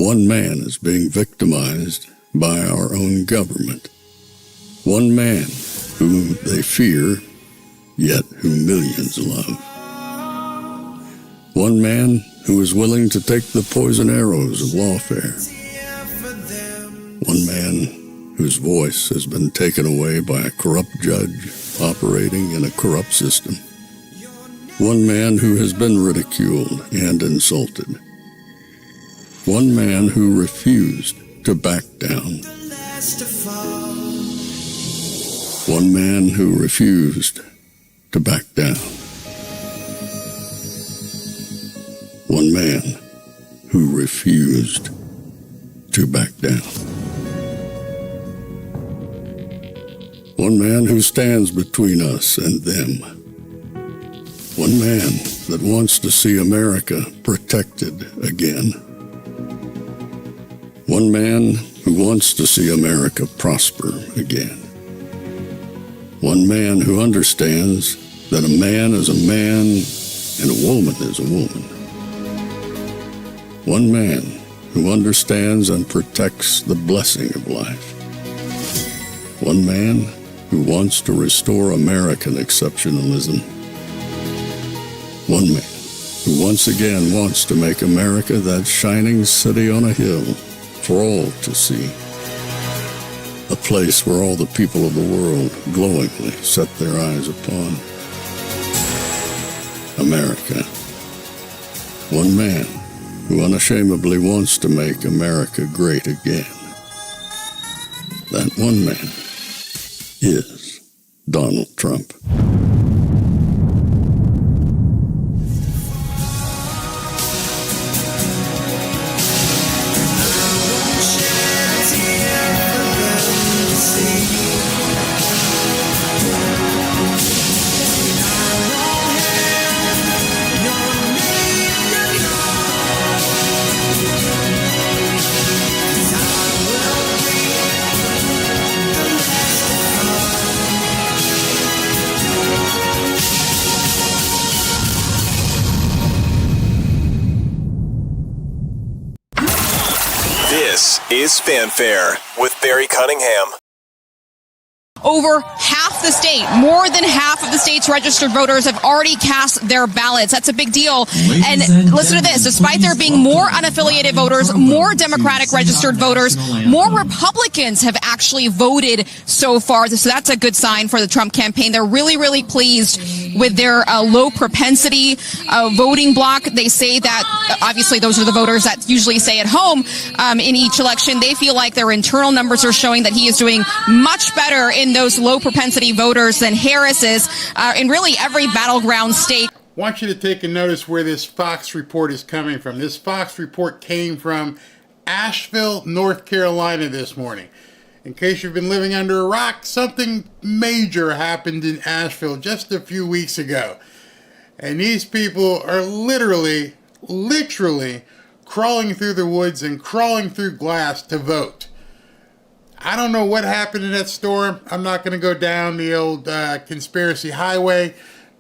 One man is being victimized by our own government. One man whom they fear, yet whom millions love. One man who is willing to take the poison arrows of lawfare. One man whose voice has been taken away by a corrupt judge operating in a corrupt system. One man who has been ridiculed and insulted. One man who refused to back down. One man who refused to back down. One man who refused to back down. One man who stands between us and them. One man that wants to see America protected again. One man who wants to see America prosper again. One man who understands that a man is a man and a woman is a woman. One man who understands and protects the blessing of life. One man who wants to restore American exceptionalism. One man who once again wants to make America that shining city on a hill for all to see. A place where all the people of the world glowingly set their eyes upon. America. One man who unashamedly wants to make America great again. That one man is Donald Trump. This is Fanfare with Barry Cunningham. Over half the state, more than half of the state's registered voters have already cast their ballots. That's a big deal. And listen to this. Despite there being more unaffiliated voters, more Democratic registered voters, more Republicans have actually voted so far. So that's a good sign for the Trump campaign. They're really, really pleased with their low propensity voting block. They say that, obviously, those are the voters that usually stay at home in each election. They feel like their internal numbers are showing that he is doing much better in those low propensity voters than Harris is in really every battleground state. I want you to take a notice where this Fox report is coming from. This Fox report came from Asheville, North Carolina this morning. In case you've been living under a rock, something major happened in Asheville just a few weeks ago. And these people are literally crawling through the woods and crawling through glass to vote. I don't know what happened in that store. I'm not going to go down the old conspiracy highway.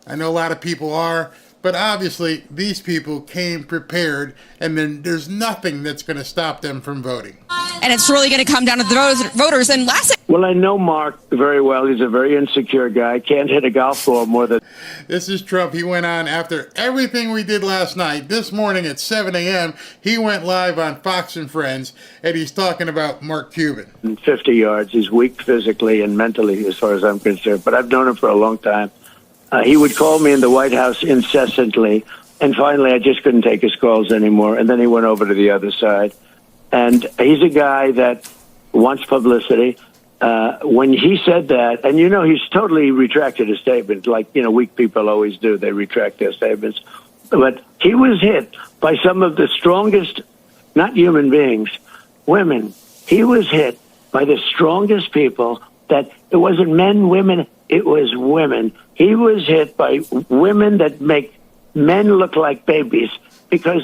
I know a lot of people are. But obviously, these people came prepared, and then there's nothing that's going to stop them from voting. And it's really going to come down to the voters. And last... Well, I know Mark very well. He's a very insecure guy. Can't hit a golf ball more than... This is Trump. He went on after everything we did last night. This morning at 7 a.m., he went live on Fox and Friends, and he's talking about Mark Cuban. 50 yards. He's weak physically and mentally, as far as I'm concerned. But I've known him for a long time. He would call me in the White House incessantly, and finally I just couldn't take his calls anymore, and then he went over to the other side. And he's a guy that wants publicity. When he said that, and he's totally retracted his statement, like, weak people always do. They retract their statements. But he was hit by some of the strongest, not human beings, women. He was hit by the strongest people that it wasn't men, women, it was women. He was hit by women that make men look like babies because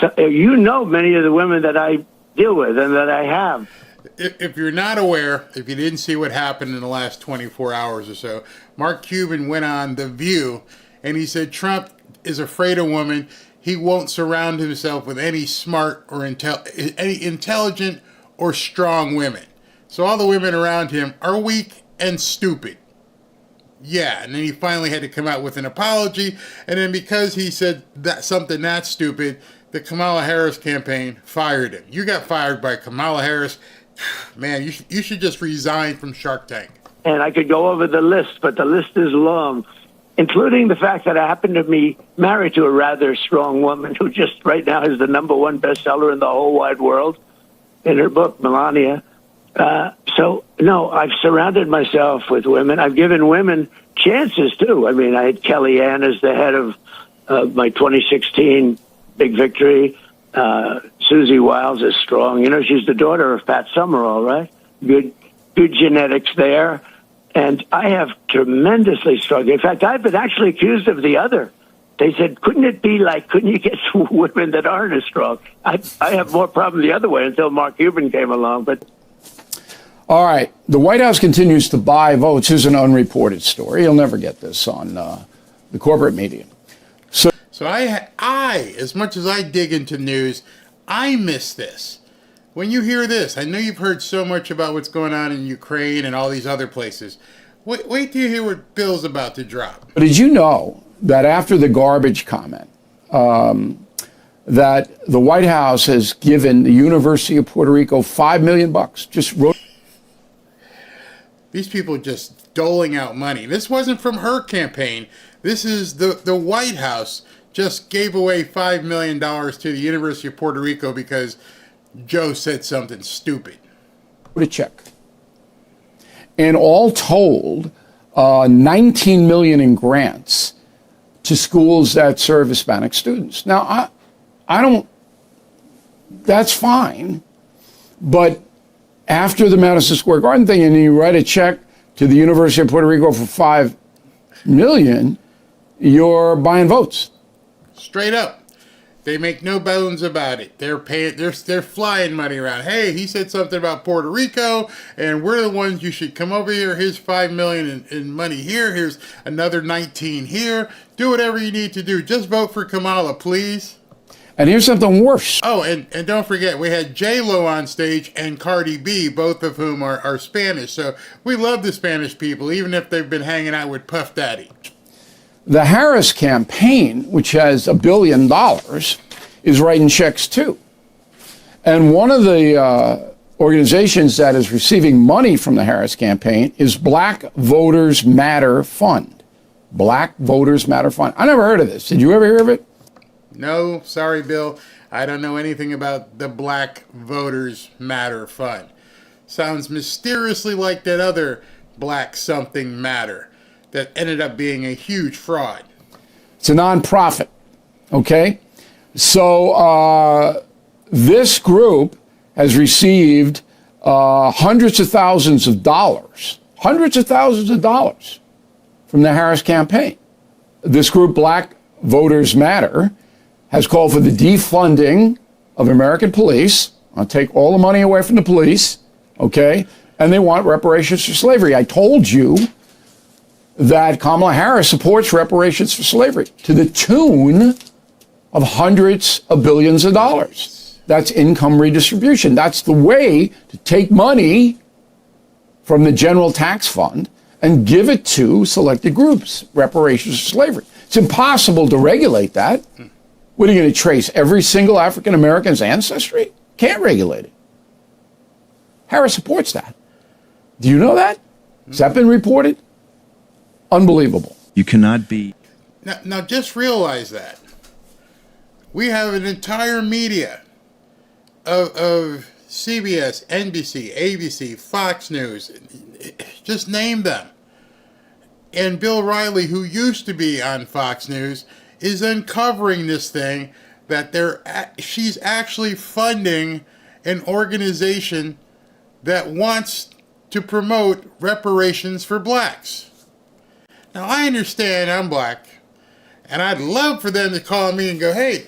many of the women that I deal with and that I have. If you're not aware, if you didn't see what happened in the last 24 hours or so, Mark Cuban went on The View and he said Trump is afraid of women. he won't surround himself with any smart or any intelligent or strong women. So all the women around him are weak and stupid. Yeah, and then he finally had to come out with an apology, and then because he said something that stupid, the Kamala Harris campaign fired him. You got fired by Kamala Harris. Man, you should just resign from Shark Tank. And I could go over the list, but the list is long, including the fact that I happen to be married to a rather strong woman who just right now is the #1 bestseller in the whole wide world in her book, Melania. So, no, I've surrounded myself with women. I've given women chances, too. I mean, I had Kellyanne as the head of my 2016 big victory. Susie Wiles is strong. You know, she's the daughter of Pat Summerall, right? Good genetics there. And I have tremendously struggled. In fact, I've been actually accused of the other. They said, couldn't you get some women that aren't as strong? I have more problem the other way until Mark Cuban came along, but... All right. The White House continues to buy votes. Here's an unreported story. You'll never get this on the corporate media. So I, as much as I dig into news, I miss this. When you hear this, I know you've heard so much about what's going on in Ukraine and all these other places. Wait till you hear what Bill's about to drop. But did you know that after the garbage comment, that the White House has given the University of Puerto Rico $5 million? Just wrote. These people just doling out money. This wasn't from her campaign. This is the White House just gave away $5 million to the University of Puerto Rico because Joe said something stupid. A check. And all told, 19 million in grants to schools that serve Hispanic students. Now, I don't, that's fine, but after the Madison Square Garden thing, and you write a check to the University of Puerto Rico for $5 million, you're buying votes. Straight up. They make no bones about it. They're flying money around. Hey, he said something about Puerto Rico, and we're the ones you should come over here. Here's $5 million in money here. Here's another 19 here. Do whatever you need to do. Just vote for Kamala, please. And here's something worse. Oh, and don't forget, we had J-Lo on stage and Cardi B, both of whom are Spanish. So we love the Spanish people, even if they've been hanging out with Puff Daddy. The Harris campaign, which has $1 billion, is writing checks too. And one of the organizations that is receiving money from the Harris campaign is Black Voters Matter Fund. Black Voters Matter Fund. I never heard of this. Did you ever hear of it? No, sorry, Bill. I don't know anything about the Black Voters Matter Fund. Sounds mysteriously like that other Black Something Matter that ended up being a huge fraud. It's a nonprofit, okay? So this group has received hundreds of thousands of dollars from the Harris campaign. This group, Black Voters Matter, has called for the defunding of American police. I'll take all the money away from the police, okay? And they want reparations for slavery. I told you that Kamala Harris supports reparations for slavery to the tune of hundreds of billions of dollars. That's income redistribution. That's the way to take money from the general tax fund and give it to selected groups, reparations for slavery. It's impossible to regulate that. What are you going to trace every single African American's ancestry? Can't regulate it. Harris supports that. Do you know that? Has that been reported? Unbelievable. You cannot be. Now just realize that. We have an entire media of CBS, NBC, ABC, Fox News, just name them. And Bill Riley, who used to be on Fox News, is uncovering this thing that she's actually funding an organization that wants to promote reparations for blacks. Now, I understand I'm black, and I'd love for them to call me and go, hey,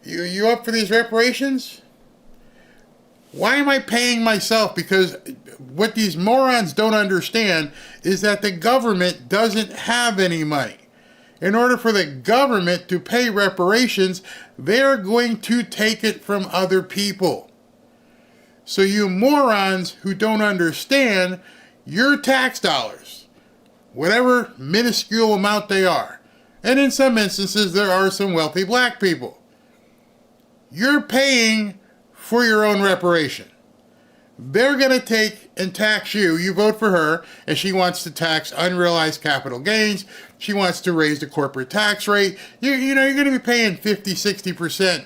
you up for these reparations? Why am I paying myself? Because what these morons don't understand is that the government doesn't have any money. In order for the government to pay reparations, they're going to take it from other people. So you morons who don't understand, your tax dollars, whatever minuscule amount they are, and in some instances there are some wealthy black people, you're paying for your own reparation. They're going to take and tax you. You vote for her, and she wants to tax unrealized capital gains. She wants to raise the corporate tax rate. You know, you're going to be paying 50, 60%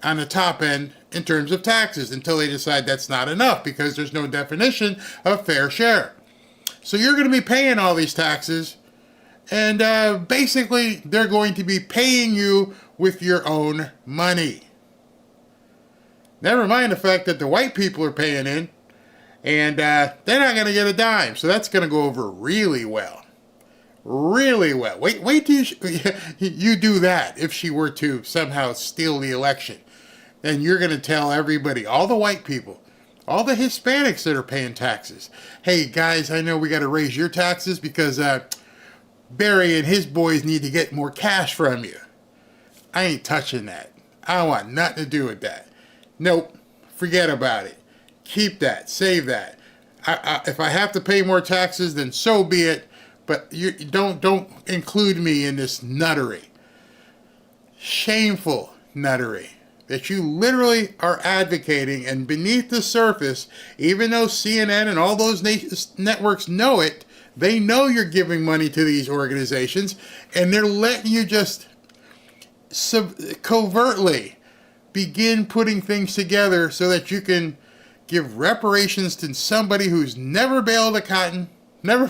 on the top end in terms of taxes until they decide that's not enough because there's no definition of fair share. So you're going to be paying all these taxes, and basically they're going to be paying you with your own money. Never mind the fact that the white people are paying in, and they're not going to get a dime. So that's going to go over really well. Really well. Wait till you do that if she were to somehow steal the election. Then you're going to tell everybody, all the white people, all the Hispanics that are paying taxes, hey guys, I know we got to raise your taxes because Barry and his boys need to get more cash from you. I ain't touching that. I don't want nothing to do with that. Nope, forget about it. Keep that, save that. If I have to pay more taxes, then so be it. But you don't include me in this nuttery. Shameful nuttery that you literally are advocating, and beneath the surface, even though CNN and all those networks know it, they know you're giving money to these organizations, and they're letting you just covertly begin putting things together so that you can give reparations to somebody who's never baled a cotton, never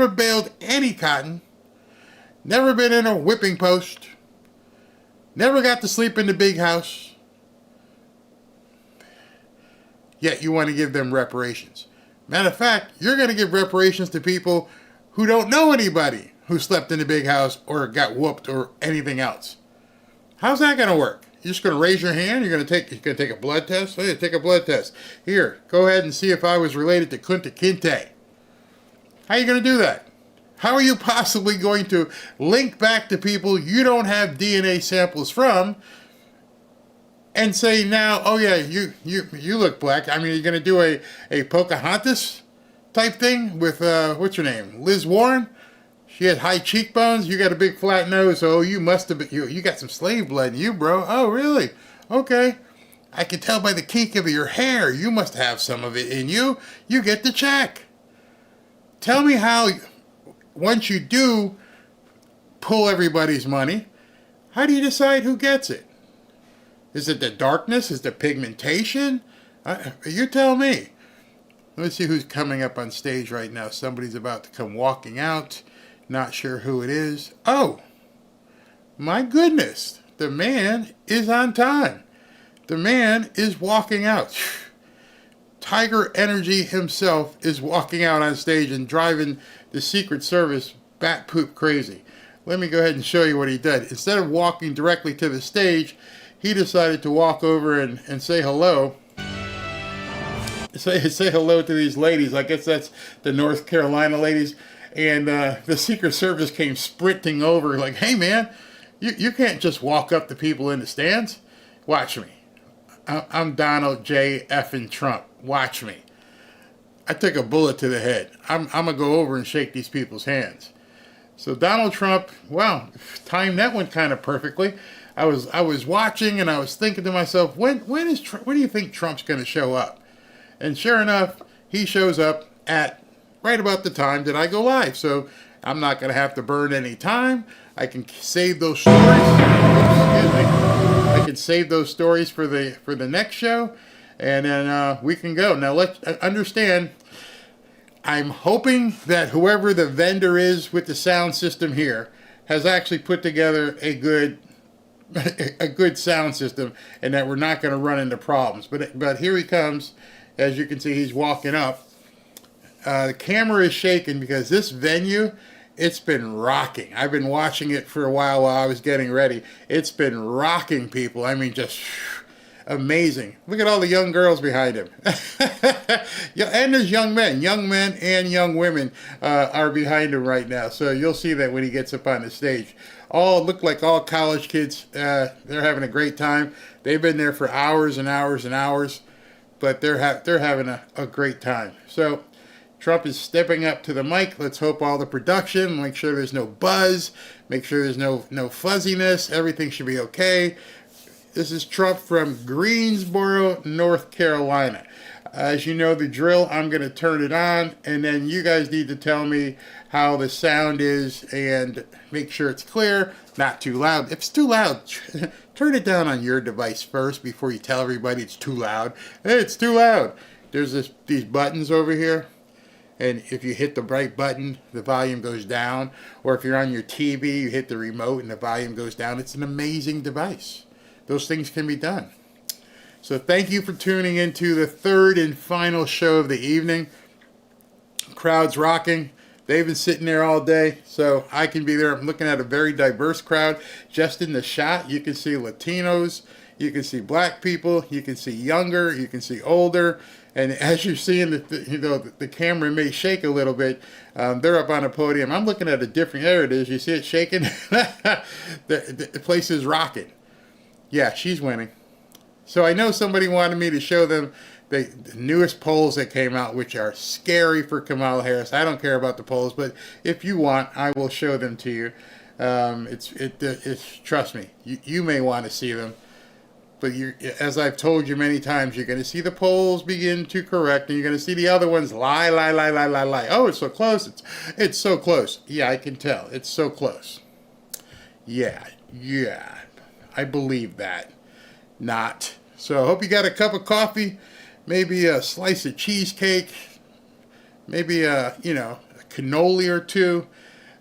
baled any cotton, never been in a whipping post, never got to sleep in the big house. Yet you want to give them reparations. Matter of fact, you're going to give reparations to people who don't know anybody who slept in the big house or got whooped or anything else. How's that going to work? You're just going to raise your hand? You're going to take a blood test? Oh, yeah, take a blood test. Here, go ahead and see if I was related to Kunta Kinte. How are you going to do that? How are you possibly going to link back to people you don't have DNA samples from and say now, oh yeah, you look black. I mean, you're going to do a Pocahontas type thing with, what's her name? Liz Warren? She had high cheekbones. You got a big flat nose. Oh, you must have been, you got some slave blood in you, bro. Oh, really? Okay. I can tell by the kink of your hair. You must have some of it in you. You get the check. Tell me how, once you do pull everybody's money, how do you decide who gets it? Is it the darkness? Is it the pigmentation? You tell me. Let's see who's coming up on stage right now. Somebody's about to come walking out. Not sure who it is. Oh, my goodness. The man is on time. The man is walking out. Tiger Energy himself is walking out on stage and driving the Secret Service bat poop crazy. Let me go ahead and show you what he did. Instead of walking directly to the stage, he decided to walk over and say hello. Say hello to these ladies. I guess that's the North Carolina ladies. And the Secret Service came sprinting over like, hey man, you can't just walk up to people in the stands. Watch me. I'm Donald J. effing Trump. Watch me. I took a bullet to the head. I'm going to go over and shake these people's hands. So Donald Trump, well, timed that one kind of perfectly. I was watching and I was thinking to myself, when do you think Trump's going to show up? And sure enough, he shows up at right about the time that I go live. So I'm not going to have to burn any time. I can save those stories. Excuse me. I can save those stories for the next show, and then we can go. Now let's understand. I'm hoping that whoever the vendor is with the sound system here has actually put together a good sound system, and that we're not going to run into problems. But here he comes. As you can see, he's walking up. The camera is shaking because this venue, it's been rocking. I've been watching it for a while I was getting ready. It's been rocking, people. I mean, just Amazing. Look at all the young girls behind him. Yeah, and there's young men and young women are behind him right now. So you'll see that when he gets up on the stage. All look like all college kids. They're having a great time. They've been there for hours and hours and hours, but they're having a great time. So Trump is stepping up to the mic. Let's hope all the production, make sure there's no buzz, make sure there's no fuzziness. Everything should be okay. This is Trump from Greensboro, North Carolina. As you know the drill, I'm going to turn it on, and then you guys need to tell me how the sound is and make sure it's clear, not too loud. If it's too loud, turn it down on your device first before you tell everybody it's too loud. Hey, it's too loud. There's these buttons over here, and if you hit the right button, the volume goes down. Or if you're on your TV, you hit the remote and the volume goes down. It's an amazing device. Those things can be done. So thank you for tuning into the third and final show of the evening. Crowd's rocking. They've been sitting there all day, so I can be there. I'm looking at a very diverse crowd. Just in the shot, you can see Latinos, you can see black people, you can see younger, you can see older. And as you're seeing, the camera may shake a little bit. They're up on a podium. I'm looking at a different, there it is. You see it shaking? the place is rocking. Yeah, she's winning. So I know somebody wanted me to show them the newest polls that came out, which are scary for Kamala Harris. I don't care about the polls, but if you want, I will show them to you. Trust me, you may want to see them. But as I've told you many times, you're going to see the polls begin to correct, and you're going to see the other ones lie. Oh, it's so close. It's so close. Yeah, I can tell. It's so close. Yeah. I believe that. Not. So I hope you got a cup of coffee, maybe a slice of cheesecake, maybe a cannoli or two.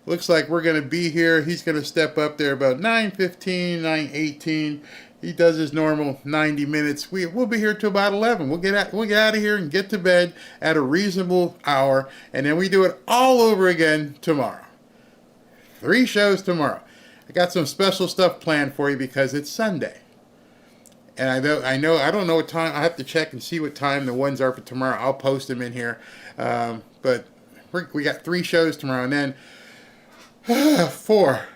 Looks like we're going to be here. He's going to step up there about 9:15, 9:18. He does his normal 90 minutes. We'll be here till about 11. We'll get out of here and get to bed at a reasonable hour, and then we do it all over again tomorrow. 3 shows tomorrow. I got some special stuff planned for you because it's Sunday. And I don't know what time. I have to check and see what time the ones are for tomorrow. I'll post them in here. But we got 3 shows tomorrow, and then 4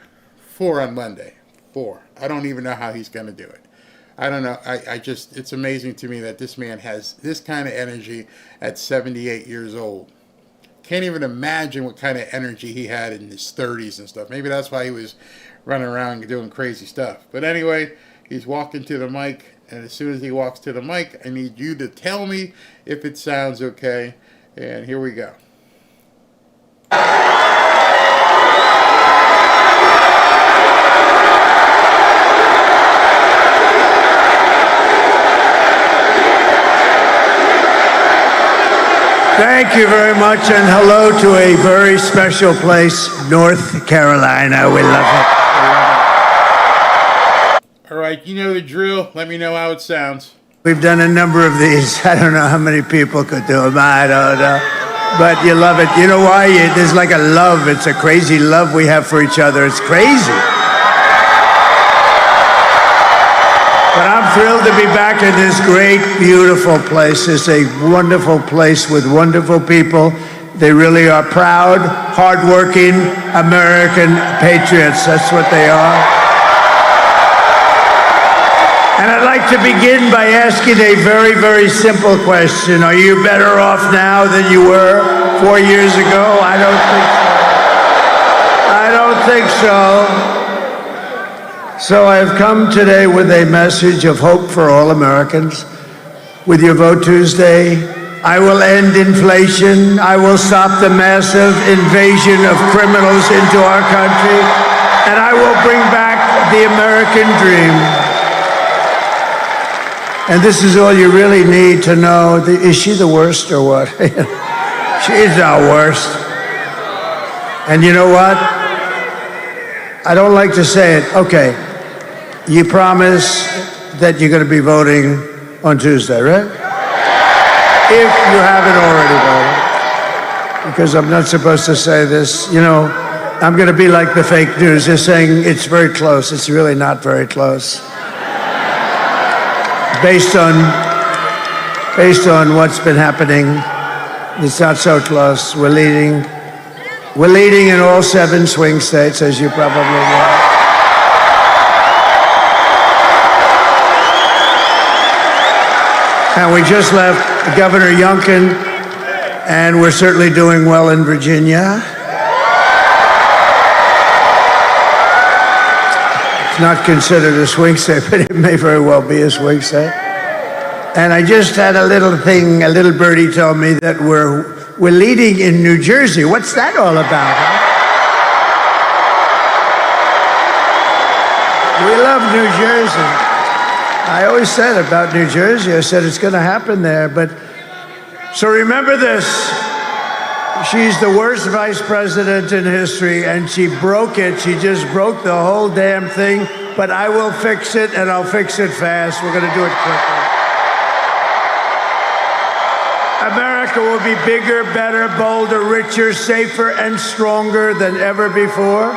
on Monday. 4. I don't even know how he's going to do it. I don't know. It's amazing to me that this man has this kind of energy at 78 years old. Can't even imagine what kind of energy he had in his 30s and stuff. Maybe that's why he was running around doing crazy stuff. But anyway, he's walking to the mic, and as soon as he walks to the mic, I need you to tell me if it sounds okay. And here we go. Thank you very much, and hello to a very special place, North Carolina. We love it. All right, you know the drill. Let me know how it sounds. We've done a number of these. I don't know how many people could do them. I don't know. But you love it. You know why? There's like a love. It's a crazy love we have for each other. It's crazy. But I'm thrilled to be back in this great, beautiful place. It's a wonderful place with wonderful people. They really are proud, hardworking American patriots. That's what they are. And I'd like to begin by asking a very, very simple question. Are you better off now than you were 4 years ago? I don't think so. So I've come today with a message of hope for all Americans. With your vote Tuesday, I will end inflation. I will stop the massive invasion of criminals into our country. And I will bring back the American dream. And this is all you really need to know. Is she the worst or what? She's the worst. And you know what? I don't like to say it. Okay, you promise that you're going to be voting on Tuesday, right? If you haven't already voted. Because I'm not supposed to say this. You know, I'm going to be like the fake news. They're saying it's very close. It's really not very close. based on what's been happening. It's not so close. We're leading in all 7 swing states, as you probably know. And we just left Governor Youngkin, and we're certainly doing well in Virginia. It's not considered a swing state, but it may very well be a swing state. And I just had a little birdie told me that we're leading in New Jersey. What's that all about, huh? We love New Jersey. I always said about New Jersey, I said it's going to happen there. But so remember this. She's the worst vice president in history, and she broke it. She just broke the whole damn thing. But I will fix it, and I'll fix it fast. We're going to do it quickly. America will be bigger, better, bolder, richer, safer, and stronger than ever before.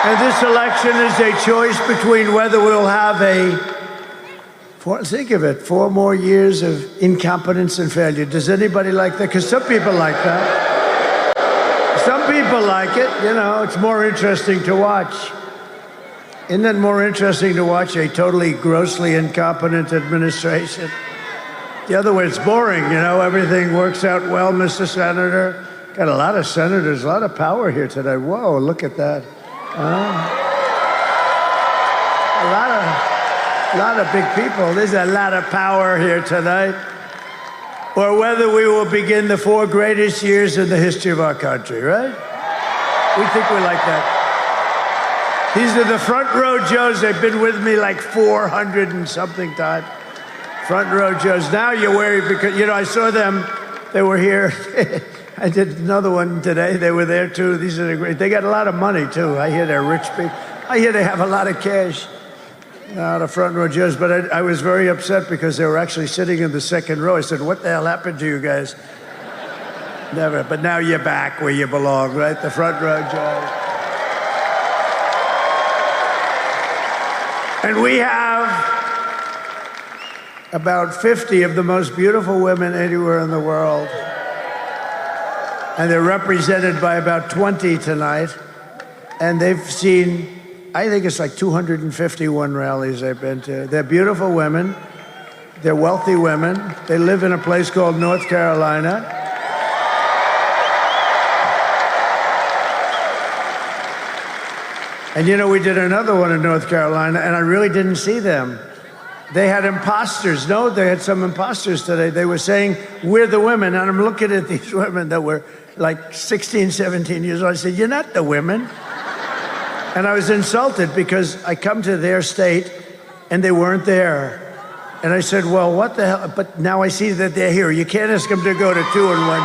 And this election is a choice between whether we'll have think of it, 4 more years of incompetence and failure. Does anybody like that? Because some people like that. Some people like it. You know, it's more interesting to watch. Isn't it more interesting to watch a totally grossly incompetent administration? The other way, it's boring, you know, everything works out well, Mr. Senator. Got a lot of senators, a lot of power here today. Whoa, look at that. A lot of big people. There's a lot of power here tonight. Or whether we will begin the 4 greatest years in the history of our country, right? We think we like that. These are the front row Joes. They've been with me like 400 and something times. Front row Joes. Now you're worried because, you know, I saw them. They were here. I did another one today. They were there too. These are the great. They got a lot of money too. I hear they're rich people. I hear they have a lot of cash. The front row Joes. But I was very upset because they were actually sitting in the second row. I said, "What the hell happened to you guys?" Never. But now you're back where you belong, right? The front row Joes. And we have about 50 of the most beautiful women anywhere in the world. And they're represented by about 20 tonight. And they've seen, I think it's like 251 rallies they've been to. They're beautiful women. They're wealthy women. They live in a place called North Carolina. And you know, we did another one in North Carolina, and I really didn't see them. They had imposters. No, they had some imposters today. They were saying, "We're the women." And I'm looking at these women that were like 16, 17 years old. I said, "You're not the women." And I was insulted because I come to their state and they weren't there. And I said, "Well, what the hell?" But now I see that they're here. You can't ask them to go to 2 and 1.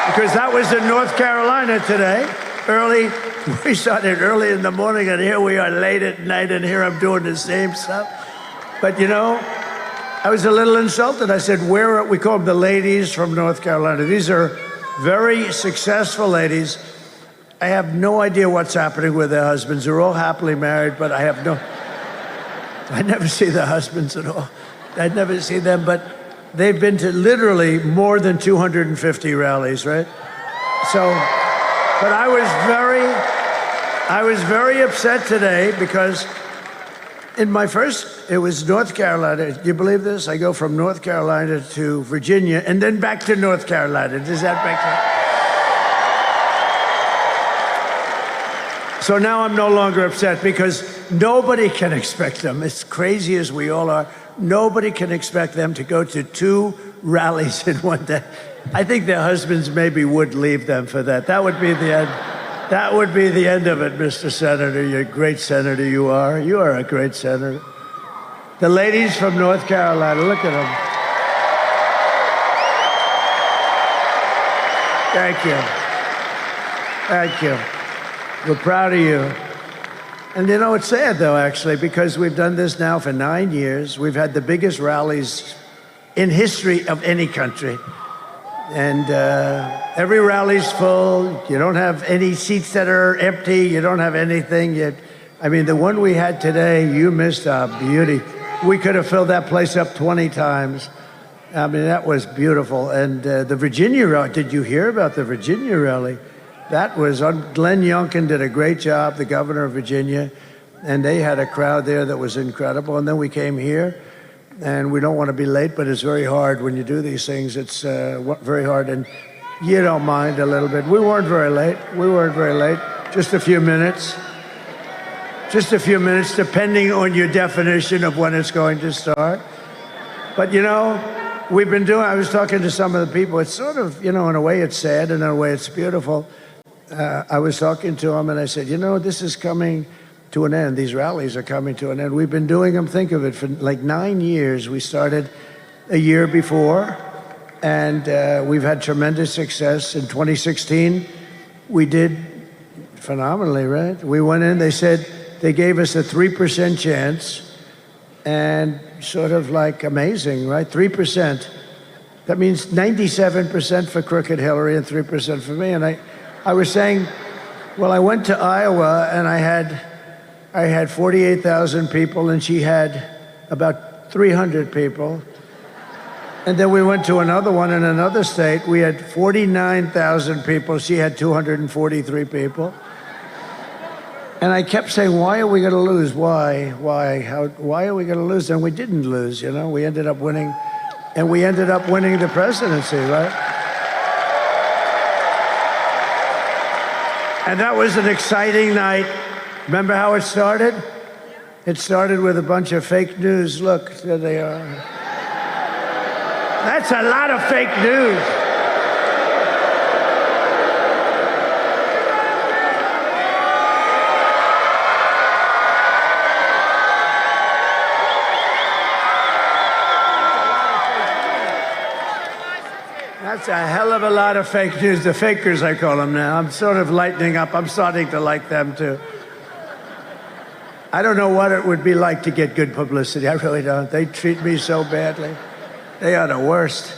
Because that was in North Carolina today. Early. We started early in the morning, and here we are late at night, and here I'm doing the same stuff. But, you know, I was a little insulted. I said, "Where are," we call them the ladies from North Carolina. These are very successful ladies. I have no idea what's happening with their husbands. They're all happily married, but I never see the husbands at all. I never see them, but they've been to literally more than 250 rallies, right? So, but I was very upset today because in my first, it was North Carolina. Do you believe this? I go from North Carolina to Virginia and then back to North Carolina. Does that make sense? So now I'm no longer upset because nobody can expect them, as crazy as we all are, nobody can expect them to go to 2 rallies in one day. I think their husbands maybe would leave them for that. That would be the end. That would be the end of it, Mr. Senator. You're a great senator, you are. You are a great senator. The ladies from North Carolina, look at them. Thank you. Thank you. We're proud of you. And you know, it's sad, though, actually, because we've done this now for 9 years. We've had the biggest rallies in history of any country. And every rally's full. You don't have any seats that are empty. You don't have anything. I mean, the one we had today, you missed a beauty. We could have filled that place up 20 times. I mean, that was beautiful. And the Virginia rally, did you hear about the Virginia rally? That was, Glenn Youngkin did a great job, the governor of Virginia, and they had a crowd there that was incredible. And then we came here, and we don't want to be late, but it's very hard when you do these things. It's very hard, and you don't mind a little bit. We weren't very late. Just a few minutes. Just a few minutes, depending on your definition of when it's going to start. But, you know, I was talking to some of the people. It's sort of, you know, in a way it's sad, and in a way it's beautiful. I was talking to them, and I said, you know, this is coming to an end. These rallies are coming to an end. We've been doing them, think of it, for like 9 years. We started a year before, and we've had tremendous success. In 2016, we did phenomenally, right? We went in, they gave us a 3% chance, and sort of like amazing, right? 3%. That means 97% for crooked Hillary and 3% for me. And I was saying, well, I went to Iowa, and I had 48,000 people, and she had about 300 people. And then we went to another one in another state. We had 49,000 people. She had 243 people. And I kept saying, why are we going to lose? Why are we going to lose? And we didn't lose, you know. We ended up winning, and we ended up winning the presidency, right? And that was an exciting night. Remember how it started? It started with a bunch of fake news. Look, there they are. That's a lot of fake news. That's a hell of a lot of fake news. The fakers, I call them now. I'm sort of lightening up. I'm starting to like them, too. I don't know what it would be like to get good publicity. I really don't. They treat me so badly. They are the worst.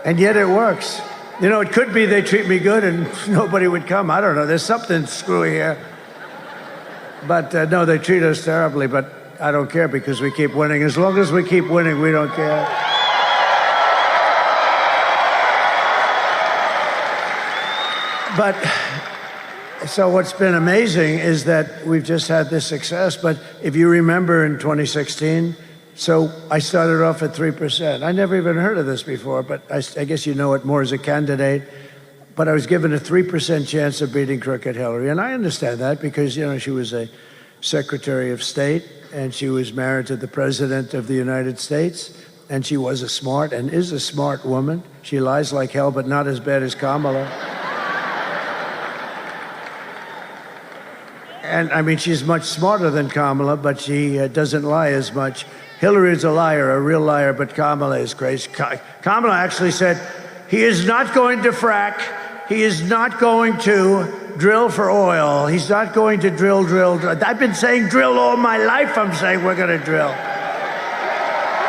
And yet it works. You know, it could be they treat me good and nobody would come. I don't know. There's something screwy here. But no, they treat us terribly. But I don't care because we keep winning. As long as we keep winning, we don't care. But so what's been amazing is that we've just had this success. But if you remember in 2016, so I started off at 3%. I never even heard of this before, but I guess you know it more as a candidate. But I was given a 3% chance of beating crooked Hillary. And I understand that because, you know, she was a Secretary of State and she was married to the President of the United States. And she was a smart and is a smart woman. She lies like hell, but not as bad as Kamala. And I mean, she's much smarter than Kamala, but she doesn't lie as much. Hillary is a liar, a real liar, but Kamala is crazy. Kamala actually said, he is not going to frack. He is not going to drill for oil. He's not going to drill. I've been saying drill all my life. I'm saying we're going to drill.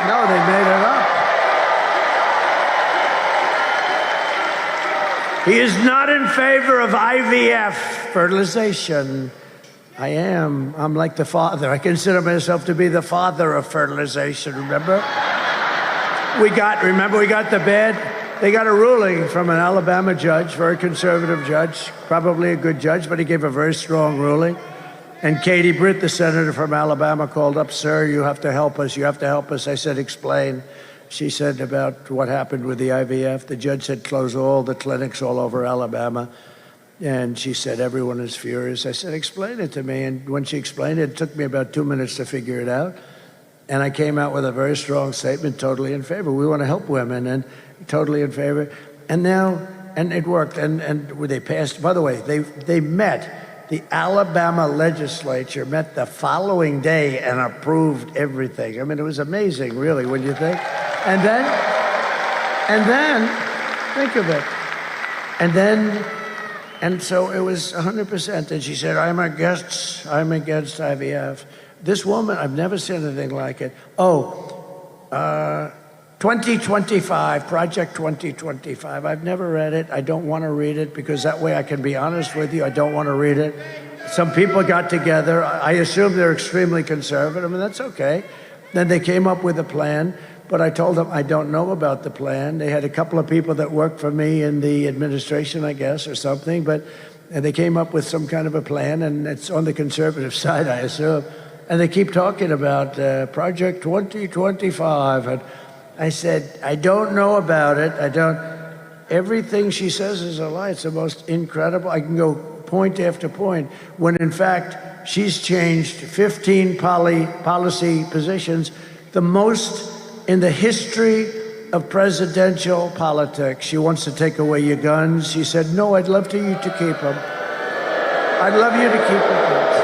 No, they made it up. He is not in favor of IVF, fertilization. I am. I'm like the father. I consider myself to be the father of fertilization, remember? They got a ruling from an Alabama judge, very conservative judge, probably a good judge, but he gave a very strong ruling. And Katie Britt, the senator from Alabama, called up, sir, you have to help us. You have to help us. I said, explain. She said about what happened with the IVF. The judge said close all the clinics all over Alabama. And she said, everyone is furious. I said, explain it to me. And when she explained it, it took me about 2 minutes to figure it out. And I came out with a very strong statement, totally in favor. We want to help women, and totally in favor. And now, and it worked. And they passed, by the way, they met, the Alabama legislature met the following day and approved everything. I mean, it was amazing, really, when you think. And then, think of it. And so it was 100%. And she said, I'm against IVF. This woman, I've never seen anything like it. 2025, Project 2025. I've never read it. I don't want to read it because that way I can be honest with you. I don't want to read it. some people got together. I assume they're extremely conservative, and that's okay. Then they came up with a plan, but I told them I don't know about the plan. They had a couple of people that worked for me in the administration, I guess, or something, and they came up with some kind of a plan, and it's on the conservative side, I assume. And they keep talking about Project 2025, and I said, I don't know about it. Everything she says is a lie. It's the most incredible. I can go point after point, when in fact she's changed 15 policy positions, the most in the history of presidential politics. She wants to take away your guns. She said, no, I'd love you to keep them. I'd love you to keep the guns.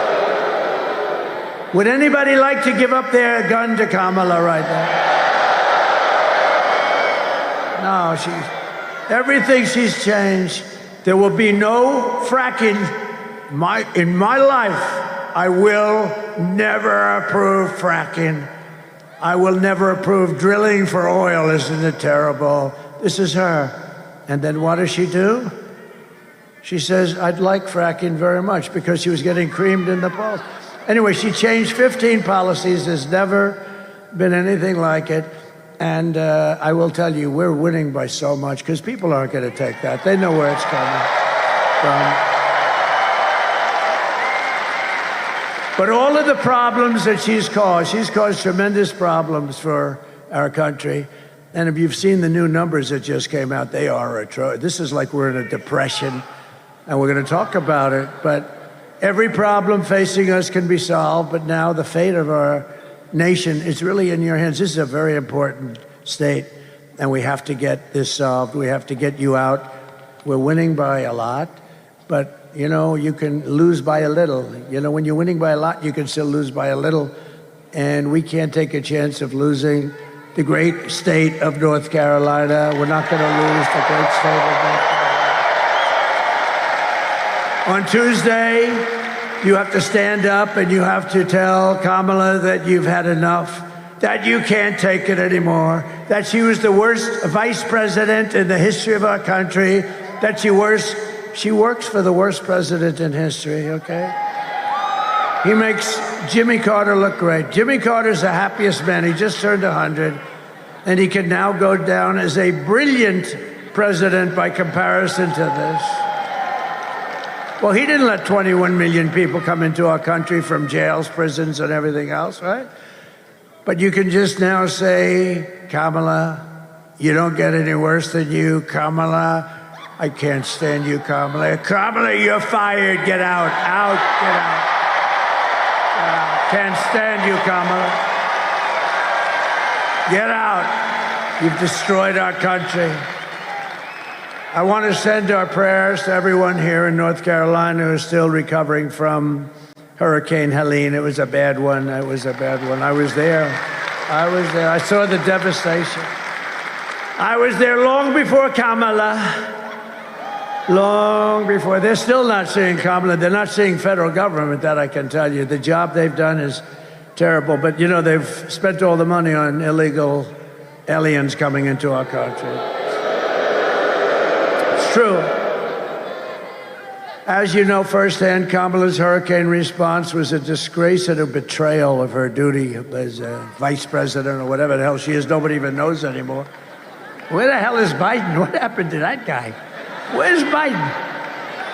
Would anybody like to give up their gun to Kamala right now? No, everything she's changed. There will be no fracking. In my life, I will never approve fracking. I will never approve drilling for oil. Isn't it terrible? This is her. And then what does she do? She says, I'd like fracking very much, because she was getting creamed in the polls. Anyway, she changed 15 policies. There's never been anything like it. And I will tell you, we're winning by so much, because people aren't going to take that. They know where it's coming from. But all of the problems that she's caused tremendous problems for our country. And if you've seen the new numbers that just came out, they are atrocious. This is like we're in a depression, and we're going to talk about it. But every problem facing us can be solved, but now the fate of our nation is really in your hands. This is a very important state, and we have to get this solved. We have to get you out. We're winning by a lot, but you know, you can lose by a little. You know, when you're winning by a lot, you can still lose by a little, and we can't take a chance of losing the great state of North Carolina. We're not going to lose the great state of North Carolina. On Tuesday, you have to stand up and you have to tell Kamala that you've had enough, that you can't take it anymore, that she was the worst vice president in the history of our country, that she works for the worst president in history, okay? He makes Jimmy Carter look great. Jimmy Carter's the happiest man. He just turned 100, and he can now go down as a brilliant president by comparison to this. Well, he didn't let 21 million people come into our country from jails, prisons, and everything else, right? But you can just now say, Kamala, you don't get any worse than you. Kamala, I can't stand you, Kamala. Kamala, you're fired. Get out. Get out. Can't stand you, Kamala. Get out. You've destroyed our country. I want to send our prayers to everyone here in North Carolina who is still recovering from Hurricane Helene. It was a bad one. I was there. I saw the devastation. I was there long before Kamala. Long before. They're still not seeing Kamala. They're not seeing federal government, that I can tell you. The job they've done is terrible. But, you know, they've spent all the money on illegal aliens coming into our country. It's true. As you know firsthand, Kamala's hurricane response was a disgrace and a betrayal of her duty as vice president or whatever the hell she is. Nobody even knows anymore. Where the hell is Biden? What happened to that guy? Where's Biden?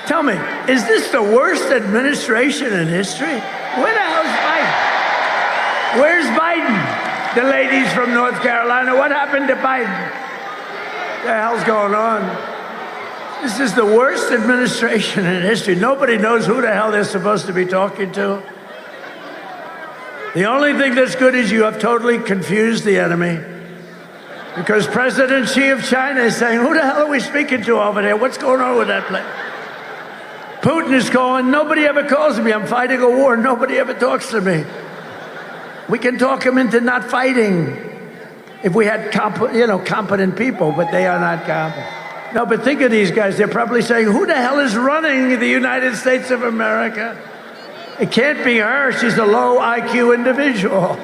Tell me, is this the worst administration in history? Where the hell's Biden? Where's Biden? The ladies from North Carolina, what happened to Biden? What the hell's going on? This is the worst administration in history. Nobody knows who the hell they're supposed to be talking to. The only thing that's good is you have totally confused the enemy. Because President Xi of China is saying, who the hell are we speaking to over there? What's going on with that place? Putin is calling, nobody ever calls me. I'm fighting a war, nobody ever talks to me. We can talk him into not fighting if we had competent people, but they are not competent. No, but think of these guys. They're probably saying, who the hell is running the United States of America? It can't be her. She's a low IQ individual.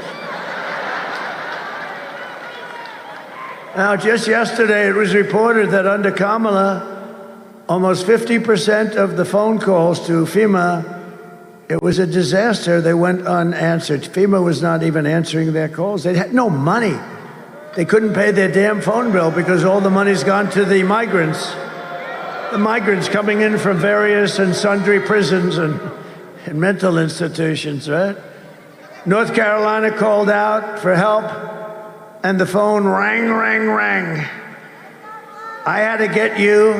Now, just yesterday, it was reported that under Kamala, almost 50% of the phone calls to FEMA It was a disaster. They went unanswered. FEMA was not even answering their calls. They had no money. They couldn't pay their damn phone bill because all the money's gone to the migrants. The migrants coming in from various and sundry prisons and mental institutions, right? North Carolina called out for help, and the phone rang. I had to get you.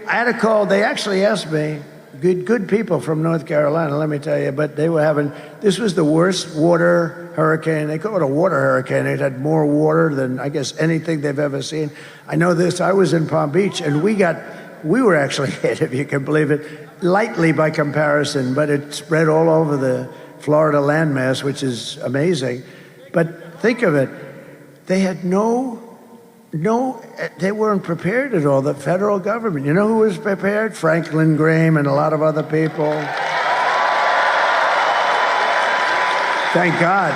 I had to call. They actually asked me, good people from North Carolina, let me tell you, but they were having, this was the worst water hurricane. They call it a water hurricane. It had more water than, I guess, anything they've ever seen. I know this. I was in Palm Beach, and we were actually hit, if you can believe it, lightly by comparison, but it spread all over the Florida landmass, which is amazing. But think of it. They had they weren't prepared at all, the federal government. You know who was prepared? Franklin Graham and a lot of other people. Thank God.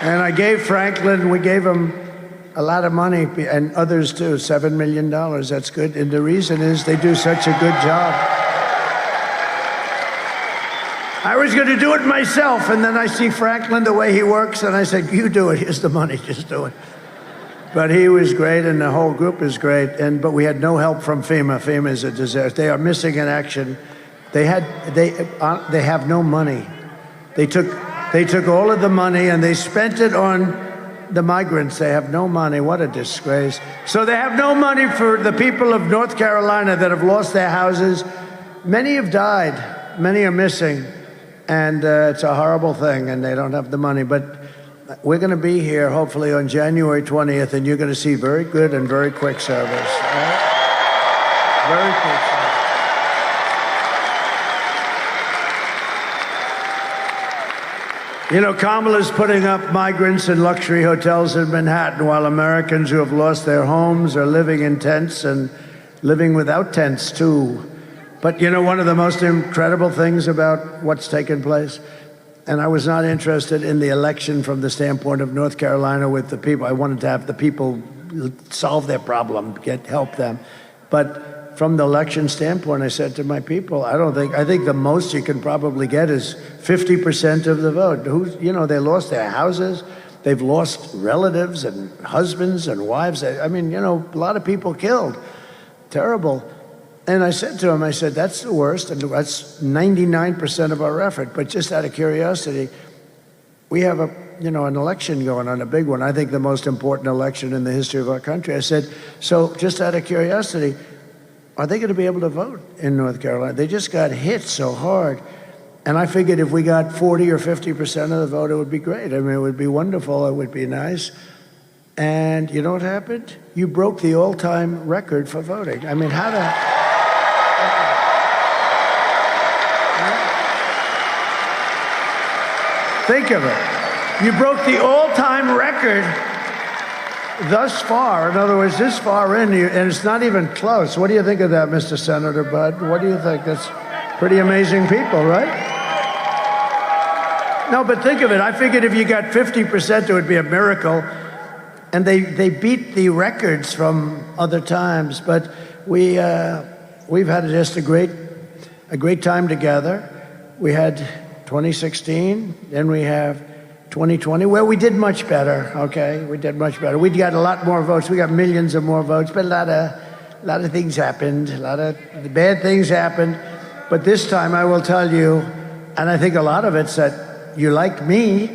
And I gave Franklin, we gave him a lot of money, and others too, $7 million. That's good. And the reason is they do such a good job. I was going to do it myself, and then I see Franklin, the way he works, and I said, you do it. Here's the money. Just do it. But he was great, and the whole group is great. But we had no help from FEMA. FEMA is a disaster. They are missing in action. They have no money. They took all of the money, and they spent it on the migrants. They have no money. What a disgrace. So they have no money for the people of North Carolina that have lost their houses. Many have died. Many are missing. And it's a horrible thing, and they don't have the money. But we're going to be here, hopefully, on January 20th, and you're going to see very good and very quick service. Right? Very quick service. You know, Kamala's putting up migrants in luxury hotels in Manhattan, while Americans who have lost their homes are living in tents and living without tents, too. But you know, one of the most incredible things about what's taken place, and I was not interested in the election from the standpoint of North Carolina with the people. I wanted to have the people solve their problem, help them. But from the election standpoint, I said to my people, I think the most you can probably get is 50% of the vote. They lost their houses. They've lost relatives and husbands and wives. I mean, a lot of people killed. Terrible. And I said to him, that's the worst, and that's 99% of our effort. But just out of curiosity, we have an election going on, a big one. I think the most important election in the history of our country. I said, so just out of curiosity, are they going to be able to vote in North Carolina? They just got hit so hard. And I figured if we got 40 or 50% of the vote, it would be great. I mean, it would be wonderful. It would be nice. And you know what happened? You broke the all-time record for voting. I mean, how the... Think of it. You broke the all-time record thus far. In other words, this far in, and it's not even close. What do you think of that, Mr. Senator Budd? What do you think? That's pretty amazing people, right? No, but think of it. I figured if you got 50%, it would be a miracle. And they beat the records from other times. But we've had just a great time together. We had 2016, then we have 2020, where we did much better, okay? We did much better. We got a lot more votes. We got millions of more votes, but a lot of things happened. A lot of bad things happened. But this time, I will tell you, and I think a lot of it's that you like me,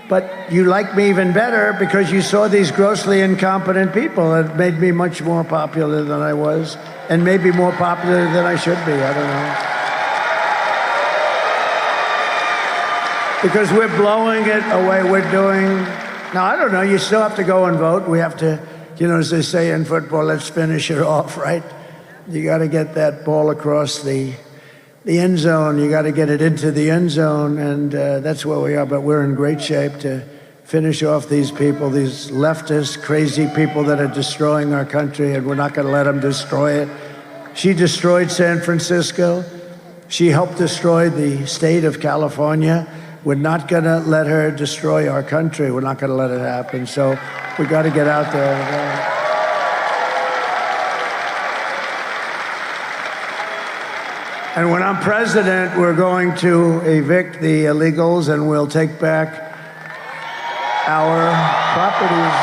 but you like me even better because you saw these grossly incompetent people. It made me much more popular than I was, and maybe more popular than I should be. I don't know. Because we're blowing it away. We're doing... Now, I don't know. You still have to go and vote. We have to, as they say in football, let's finish it off, right? You got to get that ball across the end zone. You got to get it into the end zone, and that's where we are. But we're in great shape to finish off these people, these leftist, crazy people that are destroying our country, and we're not going to let them destroy it. She destroyed San Francisco. She helped destroy the state of California. We're not going to let her destroy our country. We're not going to let it happen. So we got to get out there. And when I'm president, we're going to evict the illegals and we'll take back our properties.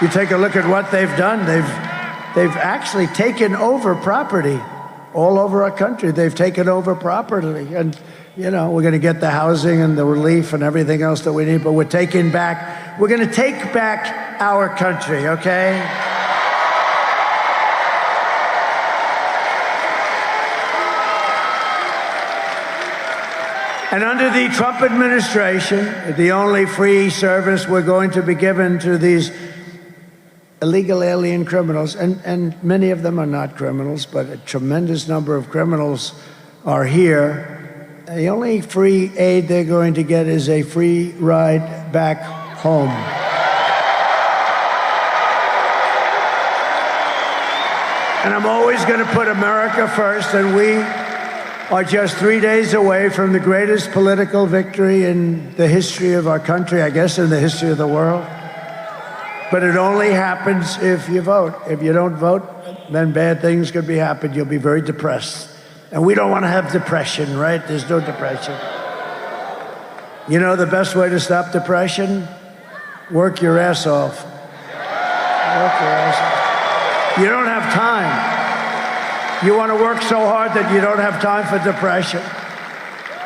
You take a look at what they've done. They've actually taken over property all over our country. They've taken over property. And, we're going to get the housing and the relief and everything else that we need, but we're going to take back our country, okay? And under the Trump administration, the only free service we're going to be given to these illegal alien criminals, and many of them are not criminals, but a tremendous number of criminals are here. The only free aid they're going to get is a free ride back home. And I'm always going to put America first, and we are just 3 days away from the greatest political victory in the history of our country, I guess in the history of the world. But it only happens if you vote. If you don't vote, then bad things could be happening. You'll be very depressed. And we don't want to have depression, right? There's no depression. You know the best way to stop depression? Work your ass off. Work your ass off. You don't have time. You want to work so hard that you don't have time for depression.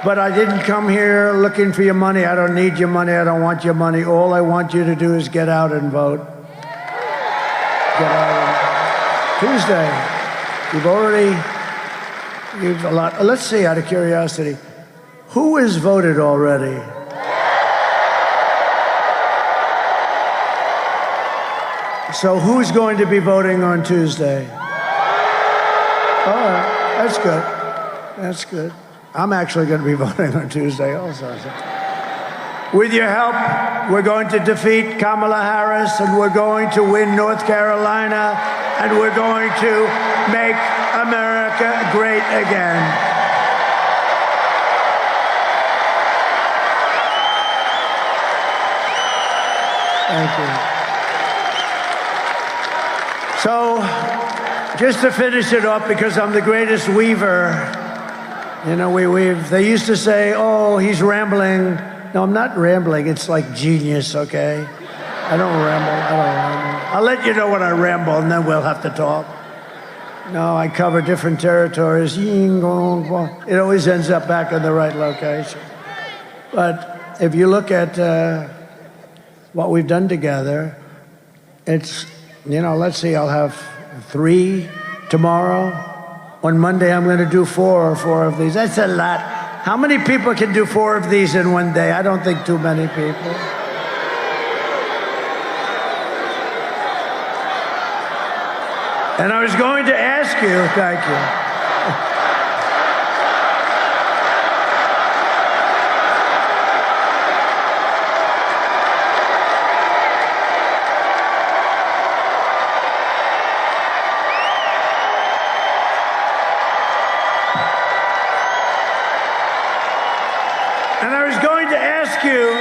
But I didn't come here looking for your money. I don't need your money. I don't want your money. All I want you to do is get out and vote. Get out and vote. Tuesday, you've a lot. Let's see, out of curiosity, who has voted already? So who's going to be voting on Tuesday? All right, that's good. That's good. I'm actually going to be voting on Tuesday also. With your help, we're going to defeat Kamala Harris, and we're going to win North Carolina, and we're going to make America great again. Thank you. So, just to finish it off, because I'm the greatest weaver, we weave. They used to say, oh, he's rambling. No, I'm not rambling. It's like genius, okay? I don't ramble. I'll let you know when I ramble, and then we'll have to talk. No, I cover different territories. It always ends up back in the right location. But if you look at what we've done together, it's, let's see, I'll have 3 tomorrow. On Monday, I'm going to do 4 of these. That's a lot. How many people can do 4 of these in one day? I don't think too many people. And I was going to ask you, thank you. And I was going to ask you,